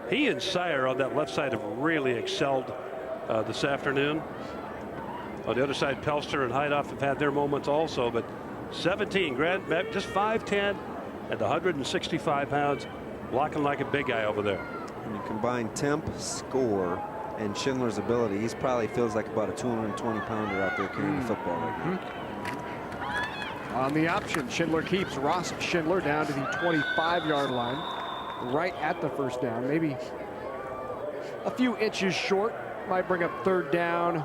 He and Sire on that left side have really excelled this afternoon. On the other side, Pelster and Heidoff have had their moments also, but 17, Grant Beck, just 5'10" and 165 pounds, blocking like a big guy over there. When you combine temp, score, and Schindler's ability, he probably feels like about a 220-pounder out there carrying the football right now. On the option, Schindler keeps Ross Schindler down to the 25-yard line, right at the first down, maybe a few inches short. Might bring up third down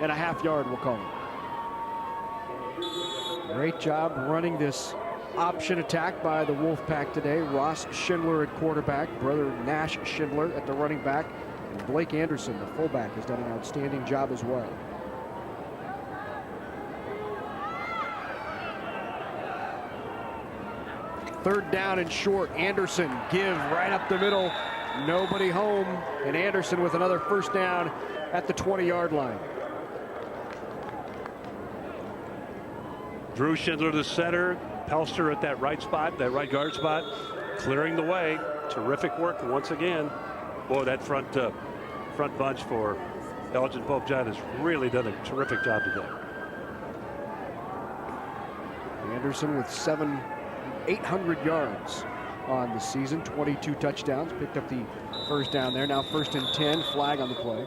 and a half-yard, we'll call it. Great job running this option attack by the Wolfpack today. Ross Schindler at quarterback, brother Nash Schindler at the running back, and Blake Anderson, the fullback, has done an outstanding job as well. Third down and short. Anderson give right up the middle. Nobody home. And Anderson with another first down at the 20-yard line. Drew Schindler, the center. Pelster at that right spot, that right guard spot, clearing the way. Terrific work once again. Boy, that front bunch for Elgin-Pope John has really done a terrific job today. Anderson with 800 yards on the season, 22 touchdowns, picked up the first down there. Now 1st and 10, flag on the play.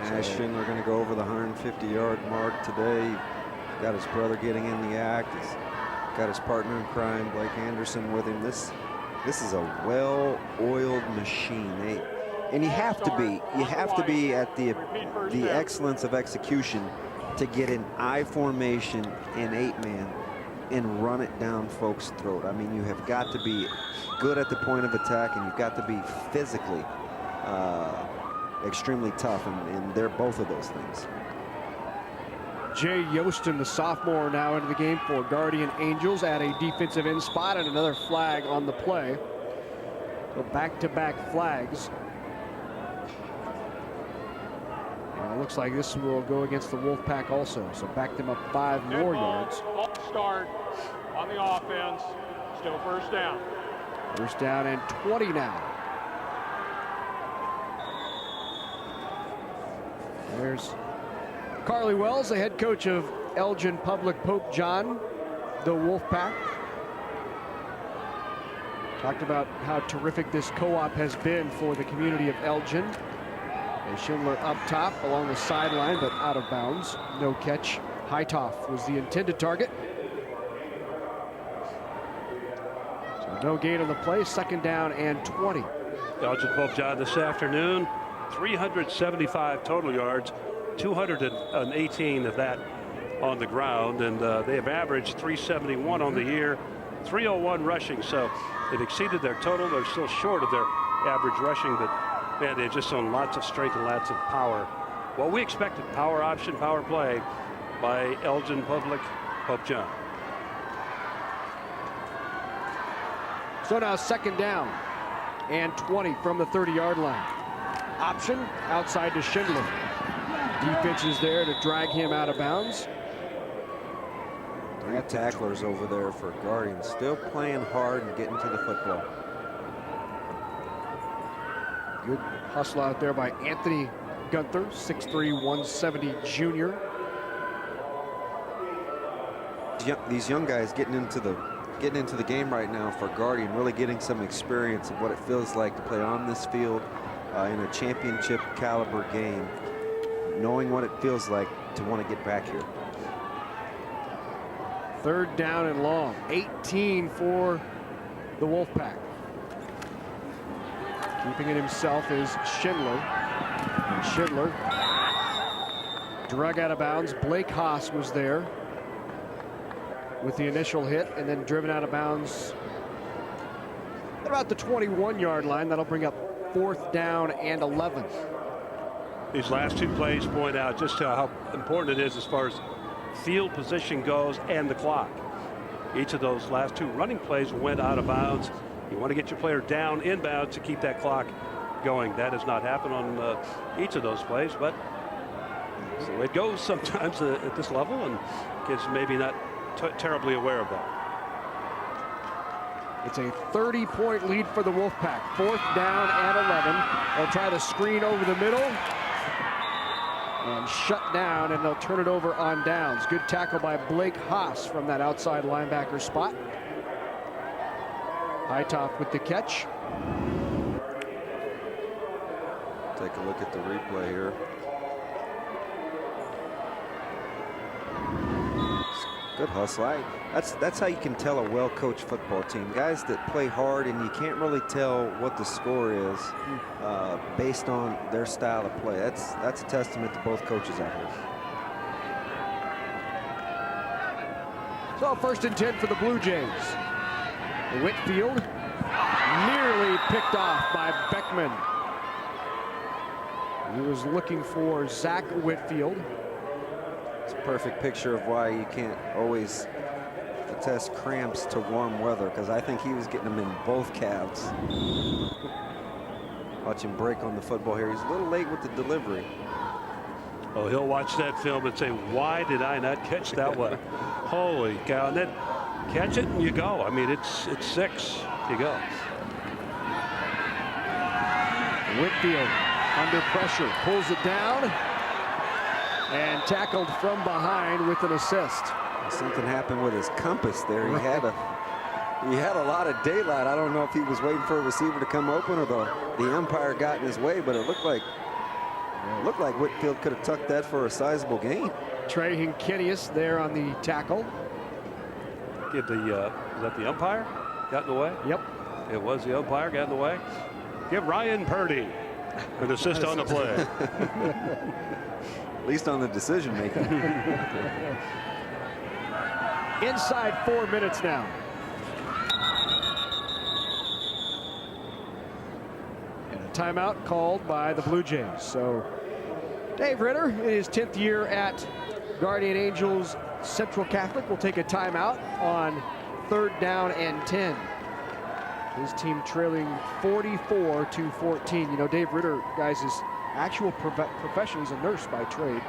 Nash Schindler going to go over the 150-yard mark today. Got his brother getting in the act. He's got his partner in crime, Blake Anderson, with him. This is a well-oiled machine. And you have to be at the excellence of execution to get an I formation in 8-man and run it down folks' throat. I mean, you have got to be good at the point of attack, and you've got to be physically extremely tough, and they're both of those things. Jay Yostin, the sophomore, now into the game for Guardian Angels at a defensive end spot, and another flag on the play. So back-to-back flags. And it looks like this will go against the Wolfpack also. So back them up 5 more yards. Start on the offense. Still first down. First down and 20 now. There's Carly Wells, the head coach of Elgin-Public Pope John, the Wolfpack. Talked about how terrific this co-op has been for the community of Elgin. And Schindler up top along the sideline, but out of bounds. No catch. Heitoff was the intended target. So no gain on the play. 2nd down and 20. Elgin-Pope John this afternoon, 375 total yards, 218 of that on the ground, and they have averaged 371 on the year, 301 rushing, so they've exceeded their total. They're still short of their average rushing, but man, they've just shown lots of strength and lots of power. Well, we expected power option, power play by Elgin-Public Pope John. So now 2nd down and 20 from the 30-yard line. Option outside to Schindler. Defense is there to drag him out of bounds. 3 tacklers over there for Guardians, still playing hard and getting to the football. Good hustle out there by Anthony Gunther, 6'3", 170 junior. These young guys getting into the game right now for Guardian, really getting some experience of what it feels like to play on this field in a championship caliber game, knowing what it feels like to want to get back here. 3rd down and long, 18 for the Wolfpack. Keeping it himself is Schindler. And Schindler drug out of bounds. Blake Haas was there with the initial hit, and then driven out of bounds at about the 21-yard line. That'll bring up 4th down and 11. These last two plays point out just how important it is as far as field position goes and the clock. Each of those last two running plays went out of bounds. You want to get your player down inbounds to keep that clock going. That has not happened on each of those plays, but so it goes sometimes at this level, and kids maybe not terribly aware of that. It's a 30-point lead for the Wolfpack. 4th down and 11. They'll try to screen over the middle and shut down, and they'll turn it over on downs. Good tackle by Blake Haas from that outside linebacker spot. Hightoft with the catch. Take a look at the replay here. Good hustle. That's how you can tell a well-coached football team. Guys that play hard, and you can't really tell what the score is based on their style of play. That's a testament to both coaches out here. So 1st and 10 for the Bluejays. Whitfield nearly picked off by Beckman. He was looking for Zach Whitfield. It's a perfect picture of why you can't always attest cramps to warm weather, because I think he was getting them in both calves. Watch him break on the football here. He's a little late with the delivery. Oh, he'll watch that film and say, why did I not catch that one? Holy cow. And then catch it and you go. I mean, it's 6. You go. Whitfield under pressure, pulls it down, and tackled from behind with an assist. Something happened with his compass there. He had a lot of daylight. I don't know if he was waiting for a receiver to come open or the umpire got in his way, but it looked like Whitfield could have tucked that for a sizable gain. Trey Hinkinius there on the tackle. Is that the umpire got in the way? Yep. It was the umpire got in the way. Give Ryan Purdy an assist on the play. At least on the decision making. Inside 4 minutes now. And a timeout called by the Blue Jays. So Dave Ritter, in his 10th year at Guardian Angels Central Catholic, will take a timeout on 3rd down and 10. His team trailing 44-14. You know, Dave Ritter, guys, is actual profession. He's a nurse by trade.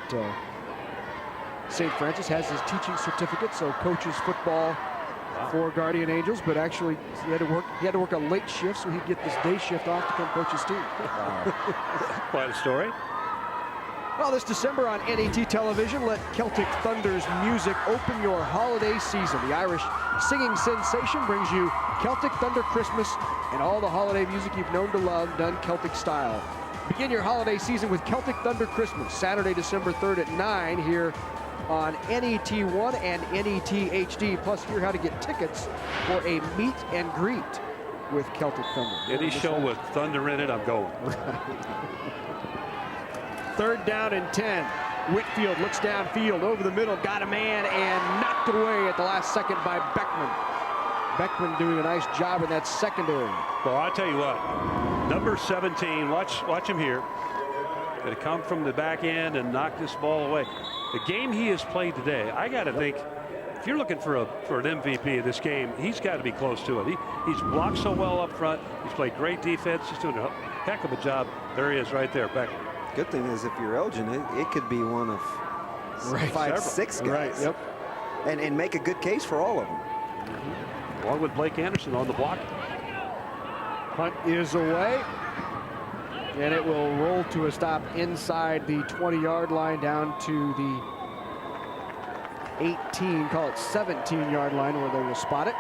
But St. Francis has his teaching certificate, so coaches football for Guardian Angels. But actually, he had to work a late shift so he'd get this day shift off to come coach his team. Quite a story. Well, this December on NET television, let Celtic Thunder's music open your holiday season. The Irish singing sensation brings you Celtic Thunder Christmas and all the holiday music you've known to love, done Celtic style. Begin your holiday season with Celtic Thunder Christmas, Saturday, December 3rd at 9 here on NET1 and NET HD. Plus, hear how to get tickets for a meet and greet with Celtic Thunder. Any show with Thunder in it, I'm going. 3rd down and 10. Whitfield looks downfield over the middle, got a man, and knocked away at the last second by Beckman. Beckman doing a nice job in that secondary. Well, I'll tell you what, number 17, watch him here. Going to come from the back end and knock this ball away. The game he has played today, I got to think, if you're looking for an MVP of this game, he's got to be close to it. He's blocked so well up front. He's played great defense. He's doing a heck of a job. There he is right there, Beckman. Good thing is if you're Elgin, it could be one of 5, 6 guys. Right, yep. And make a good case for all of them. Along with Blake Anderson on the block. Punt is away. And it will roll to a stop inside the 20-yard line down to the 18, call it 17-yard line where they will spot it.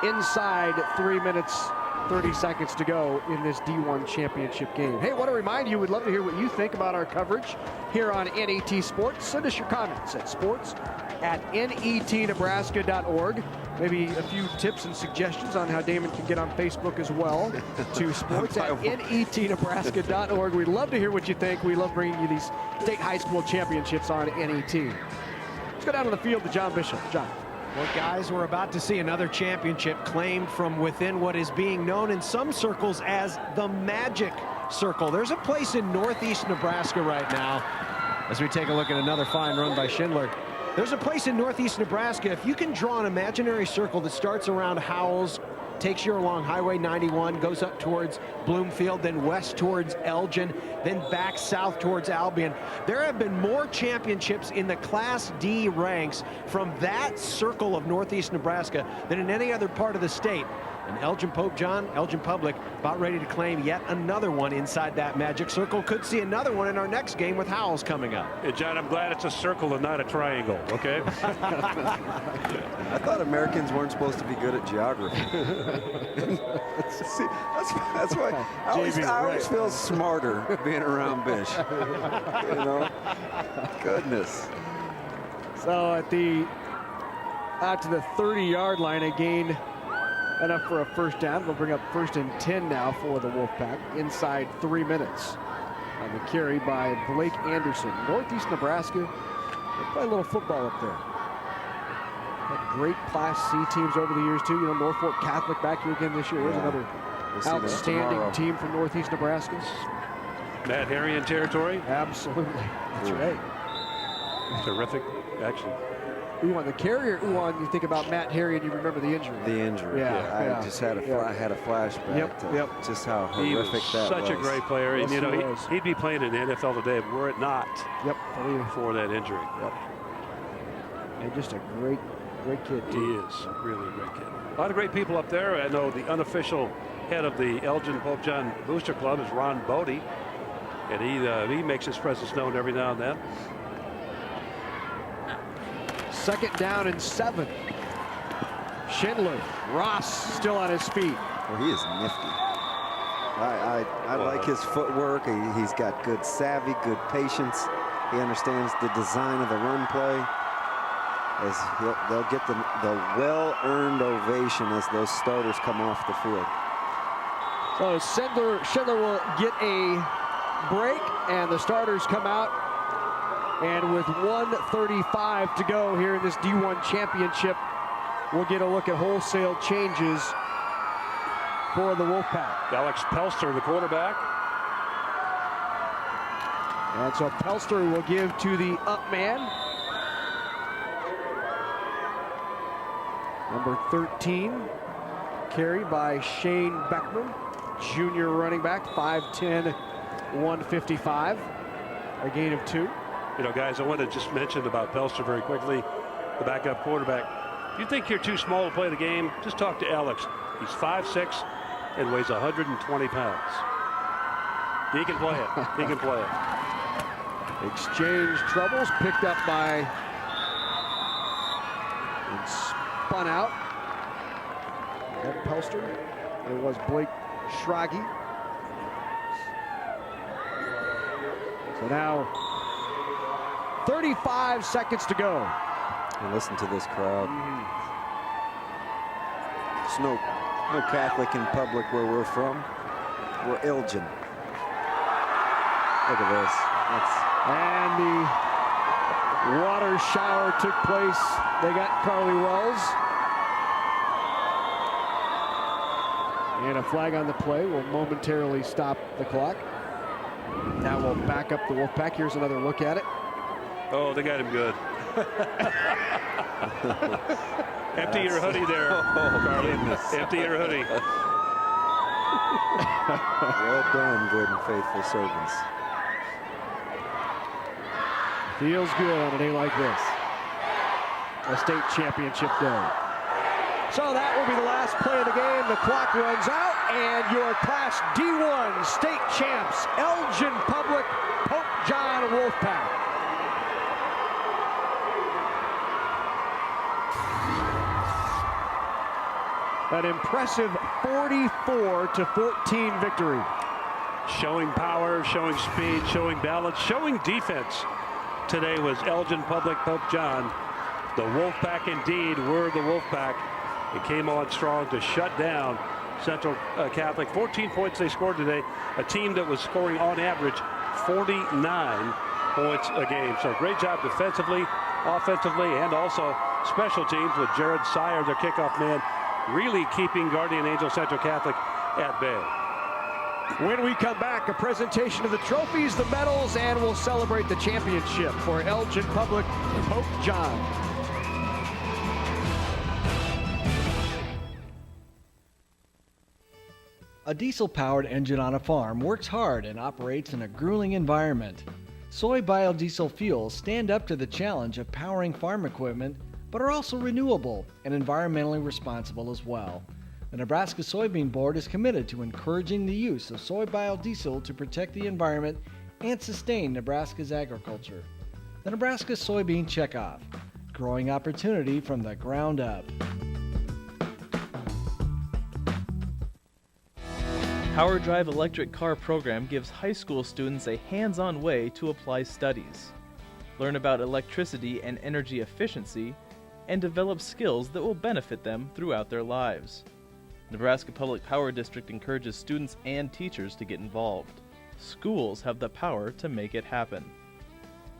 Inside 3 minutes, 30 seconds to go in this D1 championship game. Hey, want to remind you, we'd love to hear what you think about our coverage here on NET Sports. Send us your comments at sports@netnebraska.org. maybe a few tips and suggestions on how Damon can get on Facebook as well to sports at netnebraska.org. We'd love to hear what you think. We love bringing you these state high school championships on NET. Let's go down to the field to John Bishop. John. Well, guys, we're about to see another championship claimed from within what is being known in some circles as the Magic Circle. There's a place in northeast Nebraska right now, as we take a look at another fine run by Schindler. There's a place in northeast Nebraska, if you can draw an imaginary circle that starts around Howells, takes you along Highway 91, goes up towards Bloomfield, then west towards Elgin, then back south towards Albion. There have been more championships in the Class D ranks from that circle of northeast Nebraska than in any other part of the state. And Elgin-Pope, John, Elgin Public, about ready to claim yet another one inside that Magic Circle. Could see another one in our next game with Howells coming up. Hey, John, I'm glad it's a circle and not a triangle, okay? I thought Americans weren't supposed to be good at geography. See, that's why I always feel smarter being around Bish. You know? Goodness. So out to the 30-yard line, a gain enough for a first down. We'll bring up 1st and 10 now for the Wolfpack inside 3 minutes. On the carry by Blake Anderson. Northeast Nebraska, they play a little football up there. Had great Class C teams over the years too. You know, Norfolk Catholic back here again this year. There's another outstanding team from Northeast Nebraska. Matt Harrion territory? Absolutely. That's right. Terrific action. You want the carrier? You think about Matt Harrion, you remember the injury. The injury. I just had a flashback to just how horrific that was. Such a great player. Yes, and, you know, he'd be playing in the NFL today were it not for that injury. And just a great kid, too. He is really a great kid. A lot of great people up there. I know the unofficial head of the Elgin-Pope John Booster Club is Ron Bodie. And he makes his presence known every now and then. 2nd down and 7. Schindler. Ross still on his feet. Well, he is nifty. I like his footwork. He's got good savvy, good patience. He understands the design of the run play. As they'll get the well-earned ovation as those starters come off the field. So Schindler will get a break, and the starters come out. And with 1:35 to go here in this D1 championship, we'll get a look at wholesale changes for the Wolfpack. Alex Pelster, the quarterback. And so Pelster will give to the up man. Number 13, carried by Shane Beckman, junior running back, 5'10", 155, a gain of 2. You know, guys, I want to just mention about Pelster very quickly, the backup quarterback. If you think you're too small to play the game, just talk to Alex. He's 5'6" and weighs 120 pounds. He can play it. He can play it. Exchange troubles picked up by and spun out. Ed Pelster. It was Blake Schrage. So now 35 seconds to go. And listen to this crowd. There's no Catholic in public where we're from. We're Elgin. Look at this. And the water shower took place. They got Carly Wells. And a flag on the play will momentarily stop the clock. Now we'll back up the Wolfpack. Here's another look at it. Oh, they got him good. Empty your hoodie there, Carly. Empty your hoodie. Well done, good and faithful servants. Feels good on a day like this. A state championship day. So that will be the last play of the game. The clock runs out, and your Class D1 state champs, Elgin Public, Pope John Wolfpack. An impressive 44-14 victory. Showing power, showing speed, showing balance, showing defense. Today was Elgin Public, Pope John. The Wolfpack indeed were the Wolfpack. It came on strong to shut down Central Catholic. 14 points they scored today. A team that was scoring on average 49 points a game. So great job defensively, offensively, and also special teams with Jared Sire, their kickoff man, really keeping Guardian Angel Central Catholic at bay. When we come back, a presentation of the trophies, the medals, and we'll celebrate the championship for Elgin-Pope John. A diesel-powered engine on a farm works hard and operates in a grueling environment. Soy biodiesel fuels stand up to the challenge of powering farm equipment, but are also renewable and environmentally responsible as well. The Nebraska Soybean Board is committed to encouraging the use of soy biodiesel to protect the environment and sustain Nebraska's agriculture. The Nebraska Soybean Checkoff, growing opportunity from the ground up. Power Drive electric car program gives high school students a hands-on way to apply studies, learn about electricity and energy efficiency, and develop skills that will benefit them throughout their lives. Nebraska Public Power District encourages students and teachers to get involved. Schools have the power to make it happen.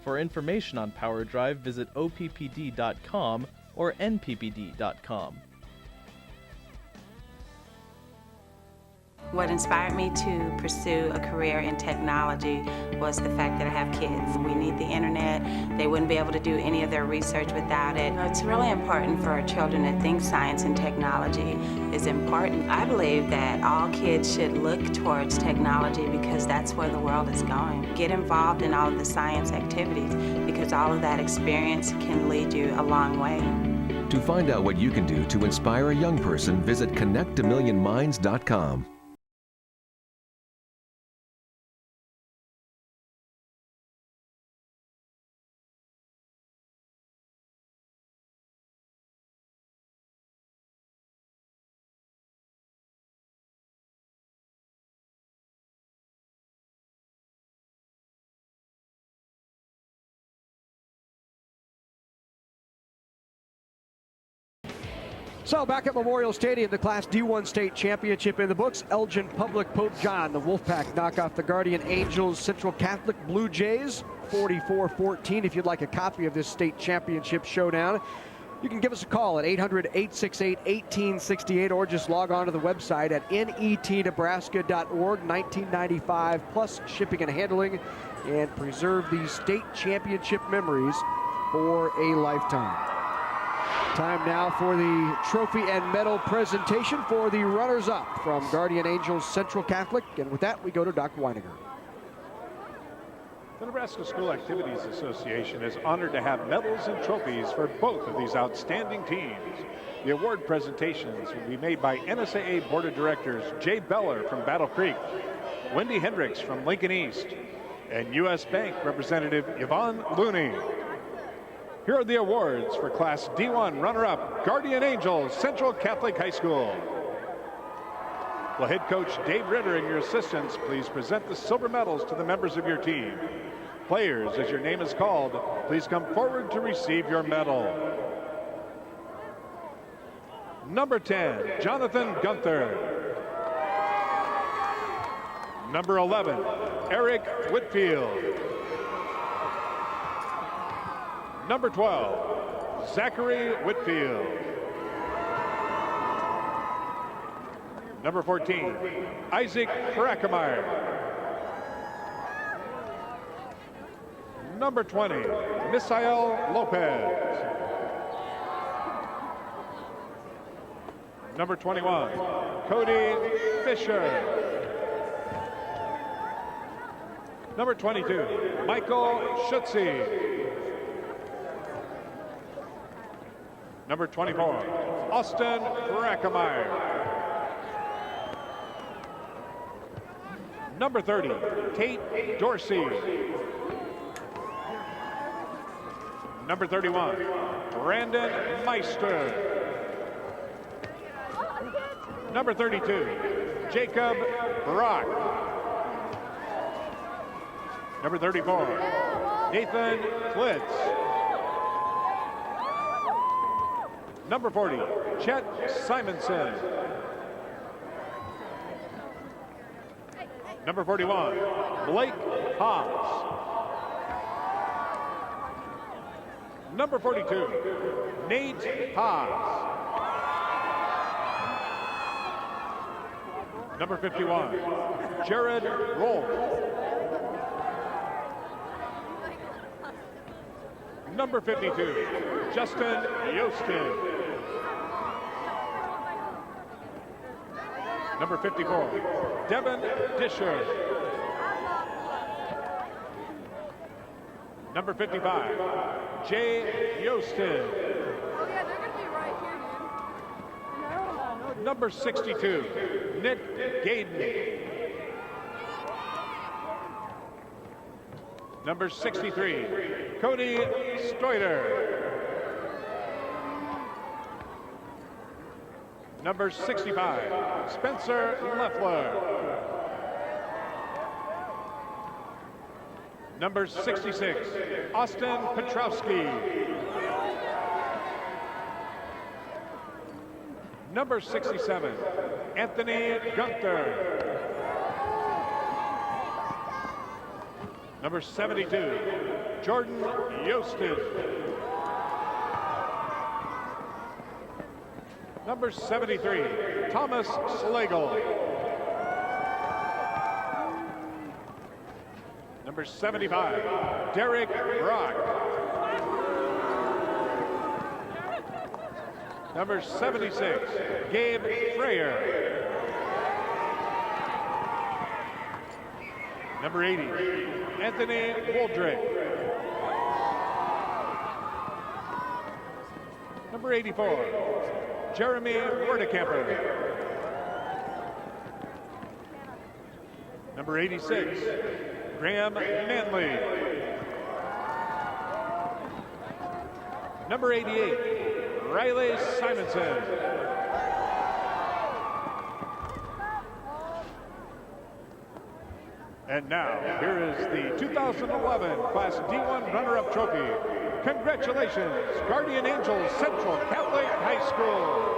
For information on Power Drive, visit oppd.com or nppd.com. What inspired me to pursue a career in technology was the fact that I have kids. We need the internet. They wouldn't be able to do any of their research without it. It's really important for our children to think science and technology is important. I believe that all kids should look towards technology because that's where the world is going. Get involved in all of the science activities because all of that experience can lead you a long way. To find out what you can do to inspire a young person, visit connectamillionminds.com. So back at Memorial Stadium, the Class D1 state championship in the books. Elgin-Pope John, the Wolfpack knock off the Guardian Angels Central Catholic Bluejays 44-14. If you'd like a copy of this state championship showdown, you can give us a call at 800-868-1868 or just log on to the website at netnebraska.org. $19.95 plus shipping and handling, and preserve these state championship memories for a lifetime. Time now for the trophy and medal presentation for the runners-up from Guardian Angels Central Catholic. And with that, we go to Doc Weiniger. The Nebraska School Activities Association is honored to have medals and trophies for both of these outstanding teams. The award presentations will be made by NSAA Board of Directors Jay Beller from Battle Creek, Wendy Hendricks from Lincoln East, and U.S. Bank Representative Yvonne Looney. Here are the awards for Class D1 runner-up, Guardian Angels Central Catholic High School. Will head coach Dave Ritter and your assistants please present the silver medals to the members of your team. Players, as your name is called, please come forward to receive your medal. Number 10, Jonathan Gunther. Number 11, Eric Whitfield. Number 12, Zachary Whitfield. Number 14, Isaac Brackemeyer. Number 20, Misael Lopez. Number 21, Cody Fisher. Number 22, Michael Schutze. Number 24, Austin Brackemeyer. Number 30, Tate Dorsey. Number 31, Brandon Meister. Number 32, Jacob Brock. Number 34, Nathan Klitz. Number 40, Chet Simonson. Number 41, Blake Hobbs. Number 42, Nate Haas. Number 51, Jared Rolfe. Number 52, Justin Yostin. Number 54, Devin Disher. Number 55, Jay Yostin. Number 62, Nick Gaden. Number 63, Cody Stoiter. Number 65, Spencer Leffler. Number 66, Austin Petrowski. Number 67, Anthony Gunther. Number 72, Jordan Yostin. Number 73, Thomas Slagle. Number 75, Derek Brock. Number 76, Gabe Freyer. Number 80, Anthony Woldrick. Number 84, Jeremy Werdekamper. Number 86, Graham Manley. Number 88, Riley Simonson. And now, here is the 2011 Class D1 runner-up trophy. Congratulations, Guardian Angels Central Catholic High School.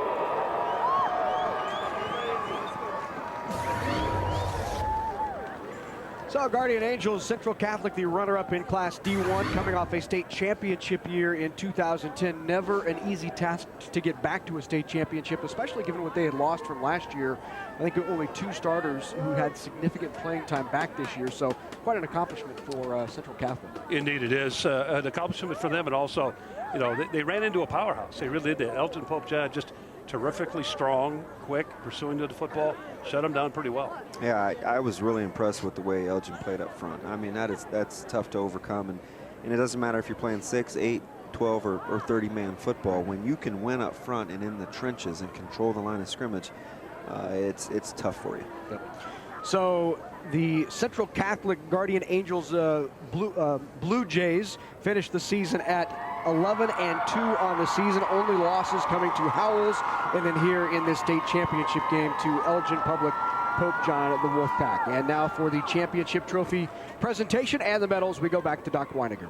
So Guardian Angels Central Catholic, the runner-up in Class D1, coming off a state championship year in 2010. Never an easy task to get back to a state championship, especially given what they had lost from last year. I think only 2 starters who had significant playing time back this year, so quite an accomplishment for Central Catholic. Indeed it is. An accomplishment for them, and also, you know, they ran into a powerhouse. They really did. Elgin-Pope just terrifically strong, quick, pursuing to the football, shut them down pretty well. Yeah, I was really impressed with the way Elgin played up front. I mean, that's tough to overcome, and it doesn't matter if you're playing 6, 8, 12, or 30-man football. When you can win up front and in the trenches and control the line of scrimmage, it's tough for you. Yep. So the Central Catholic Guardian Angels Bluejays finished the season at 11-2 on the season. Only losses coming to Howells, and then here in this state championship game to Elgin-Pope John at the Wolfpack. And now for the championship trophy presentation and the medals, we go back to Doc Weiniger.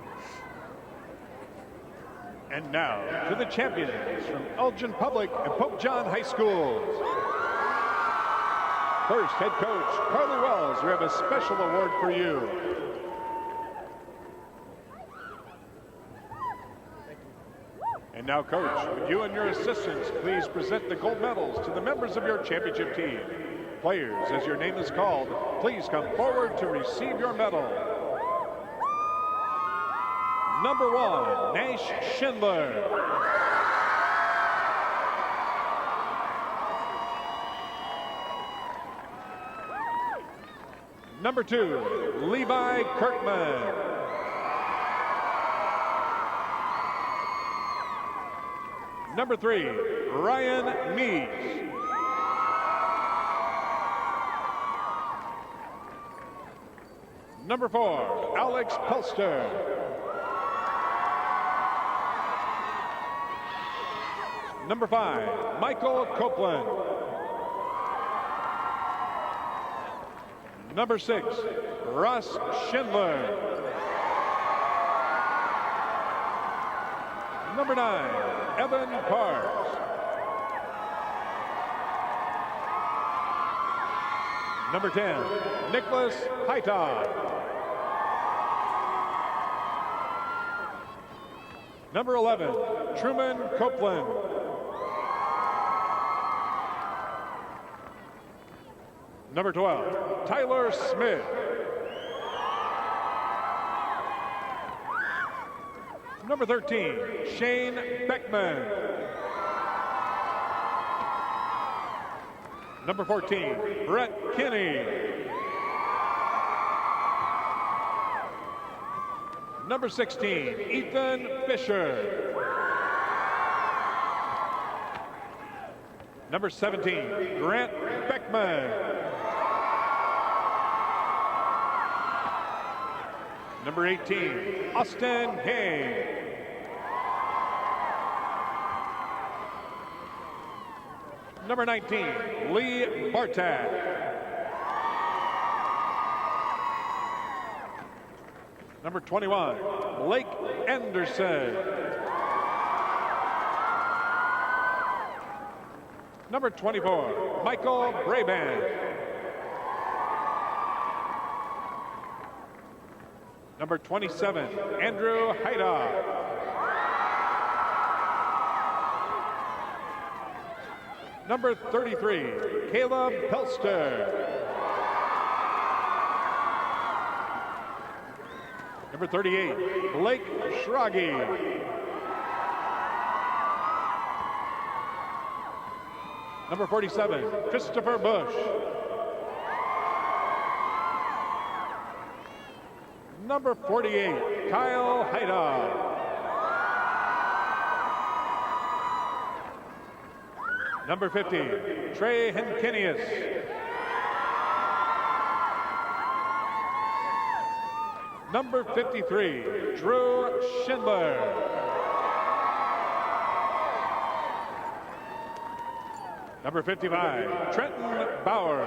And now to the champions from Elgin Public and Pope John High Schools. First, head coach Carly Wells, we have a special award for you. And now, coach, would you and your assistants please present the gold medals to the members of your championship team. Players, as your name is called, please come forward to receive your medal. Number 1, Nash Schindler. Number 2, Levi Kirkman. Number 3, Ryan Mees. Number 4, Alex Pelster. Number 5, Michael Copeland. Number 6, Russ Schindler. Number 9, Evan Parks. Number 10, Nicholas Haitog. Number 11, Truman Copeland. Number 12, Tyler Smith. Number 13, Shane Beckman. Number 14, Brett Kinney. Number 16, Ethan Fisher. Number 17, Grant Beckman. Number 18, Austin Hay. Number 19, Lee Bartak. Number 21, Blake Anderson. Number 24, Michael Brabant. Number 27, Andrew Haida. Number 33, Caleb Pelster. Number 38, Blake Schrage. Number 47, Christopher Bush. Number 48, Kyle Haida. Number 50, Trey Henkenius. Number 53, Drew Schindler. Number 55, Trenton Bauer.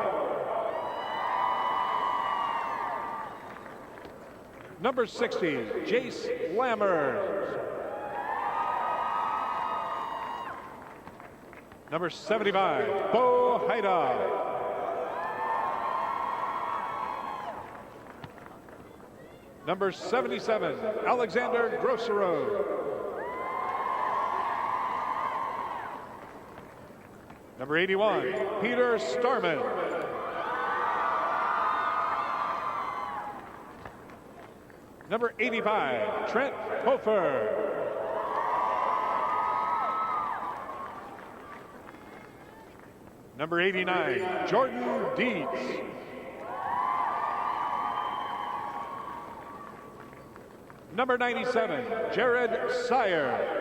Number 60, Jace Lammers. Number 75, Bo Haida. Number 77, Alexander Grossero. Number 81, Peter Starman. Number 85, Trent Hofer. Number 89, Jordan Dietz. Number 97, Jared Sire.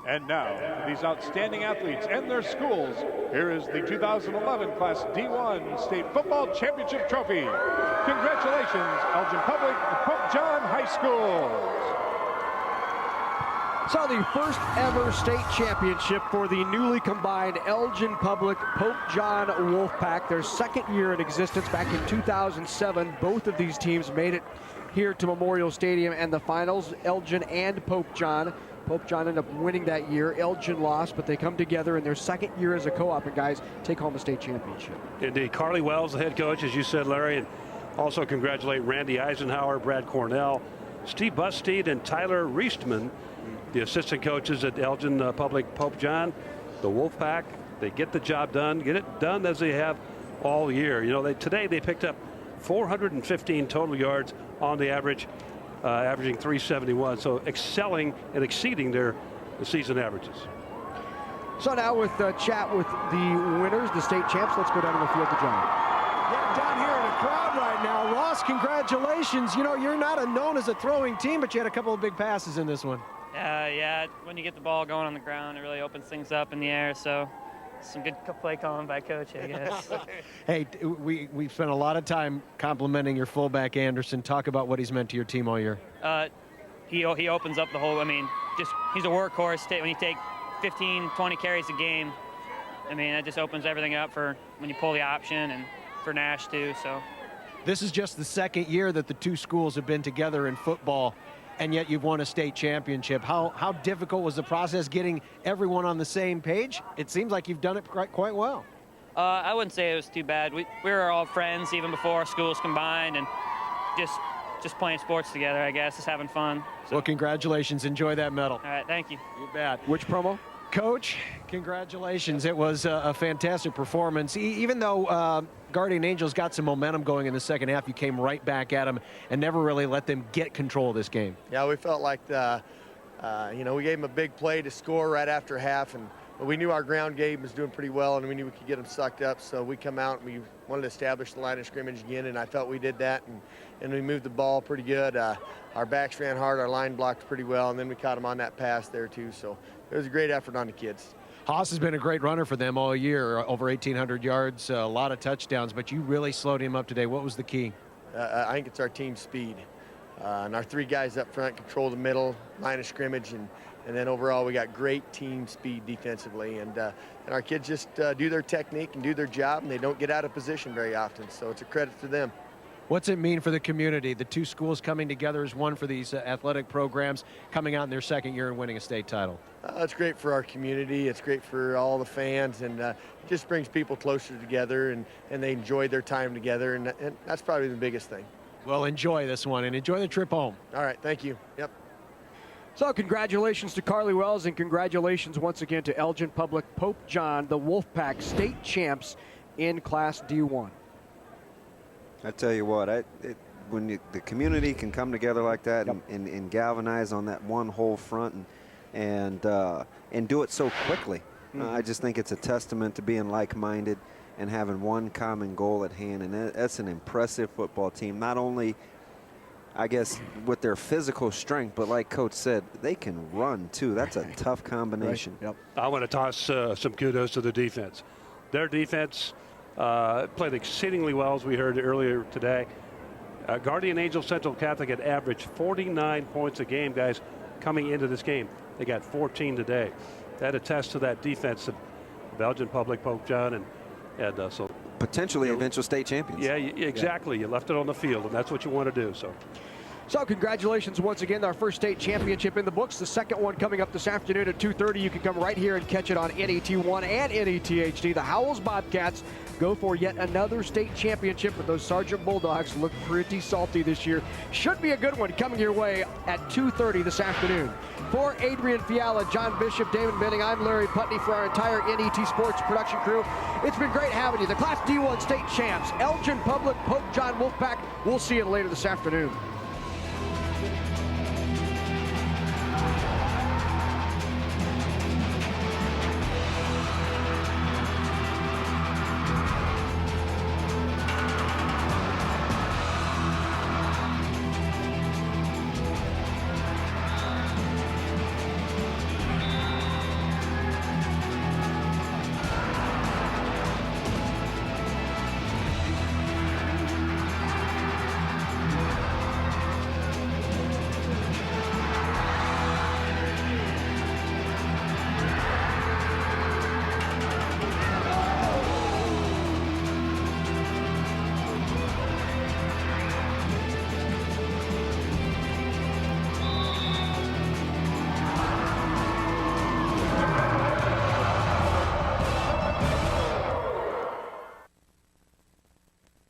And now, these outstanding athletes and their schools, here is the 2011 Class D1 State Football Championship Trophy. Congratulations, Elgin Public and Pope John High Schools. So the first ever state championship for the newly combined Elgin Public Pope John Wolfpack, their second year in existence back in 2007. Both of these teams made it here to Memorial Stadium and the finals, Elgin and Pope John. Pope John ended up winning that year. Elgin lost, but they come together in their second year as a co-op and guys take home a state championship. Indeed. Carly Wells, the head coach, as you said, Larry, and also congratulate Randy Eisenhower, Brad Cornell, Steve Busteed, and Tyler Reistman, the assistant coaches at Elgin Public Pope John, the Wolfpack. They get the job done, get it done as they have all year. You know, today they picked up 415 total yards on the average, averaging 371. So excelling and exceeding their season averages. So now with chat with the winners, the state champs, let's go down to the field to John. Yeah, down here in the crowd right now. Ross, congratulations. You know, you're not known as a throwing team, but you had a couple of big passes in this one. Yeah, when you get the ball going on the ground, it really opens things up in the air. So some good play calling by Coach, I guess. Hey, we've spent a lot of time complimenting your fullback, Anderson. Talk about what he's meant to your team all year. He opens up the whole, I mean, just he's a workhorse. When you take 15, 20 carries a game, I mean, that just opens everything up for when you pull the option and for Nash too. So This is just the second year that the two schools have been together in football, and yet you've won a state championship. How difficult was the process getting everyone on the same page? It seems like you've done it quite well. I wouldn't say it was too bad. We were all friends even before our schools combined, and just playing sports together, I guess, just having fun. So. Well, congratulations. Enjoy that medal. All right, thank you. You bet. Which promo? Coach, congratulations. It was a fantastic performance. Even though Guardian Angels got some momentum going in the second half, you came right back at them and never really let them get control of this game. Yeah, we felt like, we gave them a big play to score right after half, and we knew our ground game was doing pretty well, and we knew we could get them sucked up. So we come out and we wanted to establish the line of scrimmage again, and I felt we did that, and we moved the ball pretty good. Our backs ran hard, our line blocked pretty well, and then we caught them on that pass there too. So it was a great effort on the kids. Haas has been a great runner for them all year, over 1,800 yards, a lot of touchdowns, but you really slowed him up today. What was the key? I think it's our team speed. And our three guys up front control the middle, line of scrimmage, and then overall we got great team speed defensively. And our kids just do their technique and do their job, and they don't get out of position very often. So it's a credit to them. What's it mean for the community? The two schools coming together as one for these athletic programs, coming out in their second year and winning a state title. It's great for our community. It's great for all the fans, and it just brings people closer together, and they enjoy their time together, and that's probably the biggest thing. Well, enjoy this one, and enjoy the trip home. All right, thank you. Yep. So congratulations to Carly Wells, and congratulations once again to Elgin-Pope Pope John, the Wolfpack state champs in Class D1. I tell you what, when the community can come together like that, yep, and galvanize on that one whole front and do it so quickly, I just think it's a testament to being like-minded and having one common goal at hand. And that's an impressive football team, not only, I guess, with their physical strength, but like Coach said, they can run too. That's a tough combination. Right. Yep. I want to toss some kudos to the defense. Their defense played exceedingly well, as we heard earlier today. Guardian Angels Central Catholic had averaged 49 points a game, guys, coming into this game. They got 14 today. That attests to that defense of Elgin-Pope Pope John, and so potentially eventual state champions. Yeah, exactly. You left it on the field, and that's what you want to do. So congratulations once again, our first state championship in the books. The second one coming up this afternoon at 2:30. You can come right here and catch it on NET1 and NET HD. The Howells Bobcats go for yet another state championship, but those Sergeant Bulldogs look pretty salty this year. Should be a good one coming your way at 2:30 this afternoon. For Adrian Fiala, John Bishop, Damon Benning, I'm Larry Putney. For our entire NET Sports production crew, it's been great having you. The Class D1 state champs, Elgin-Pope Pope John Wolfpack. We'll see you later this afternoon.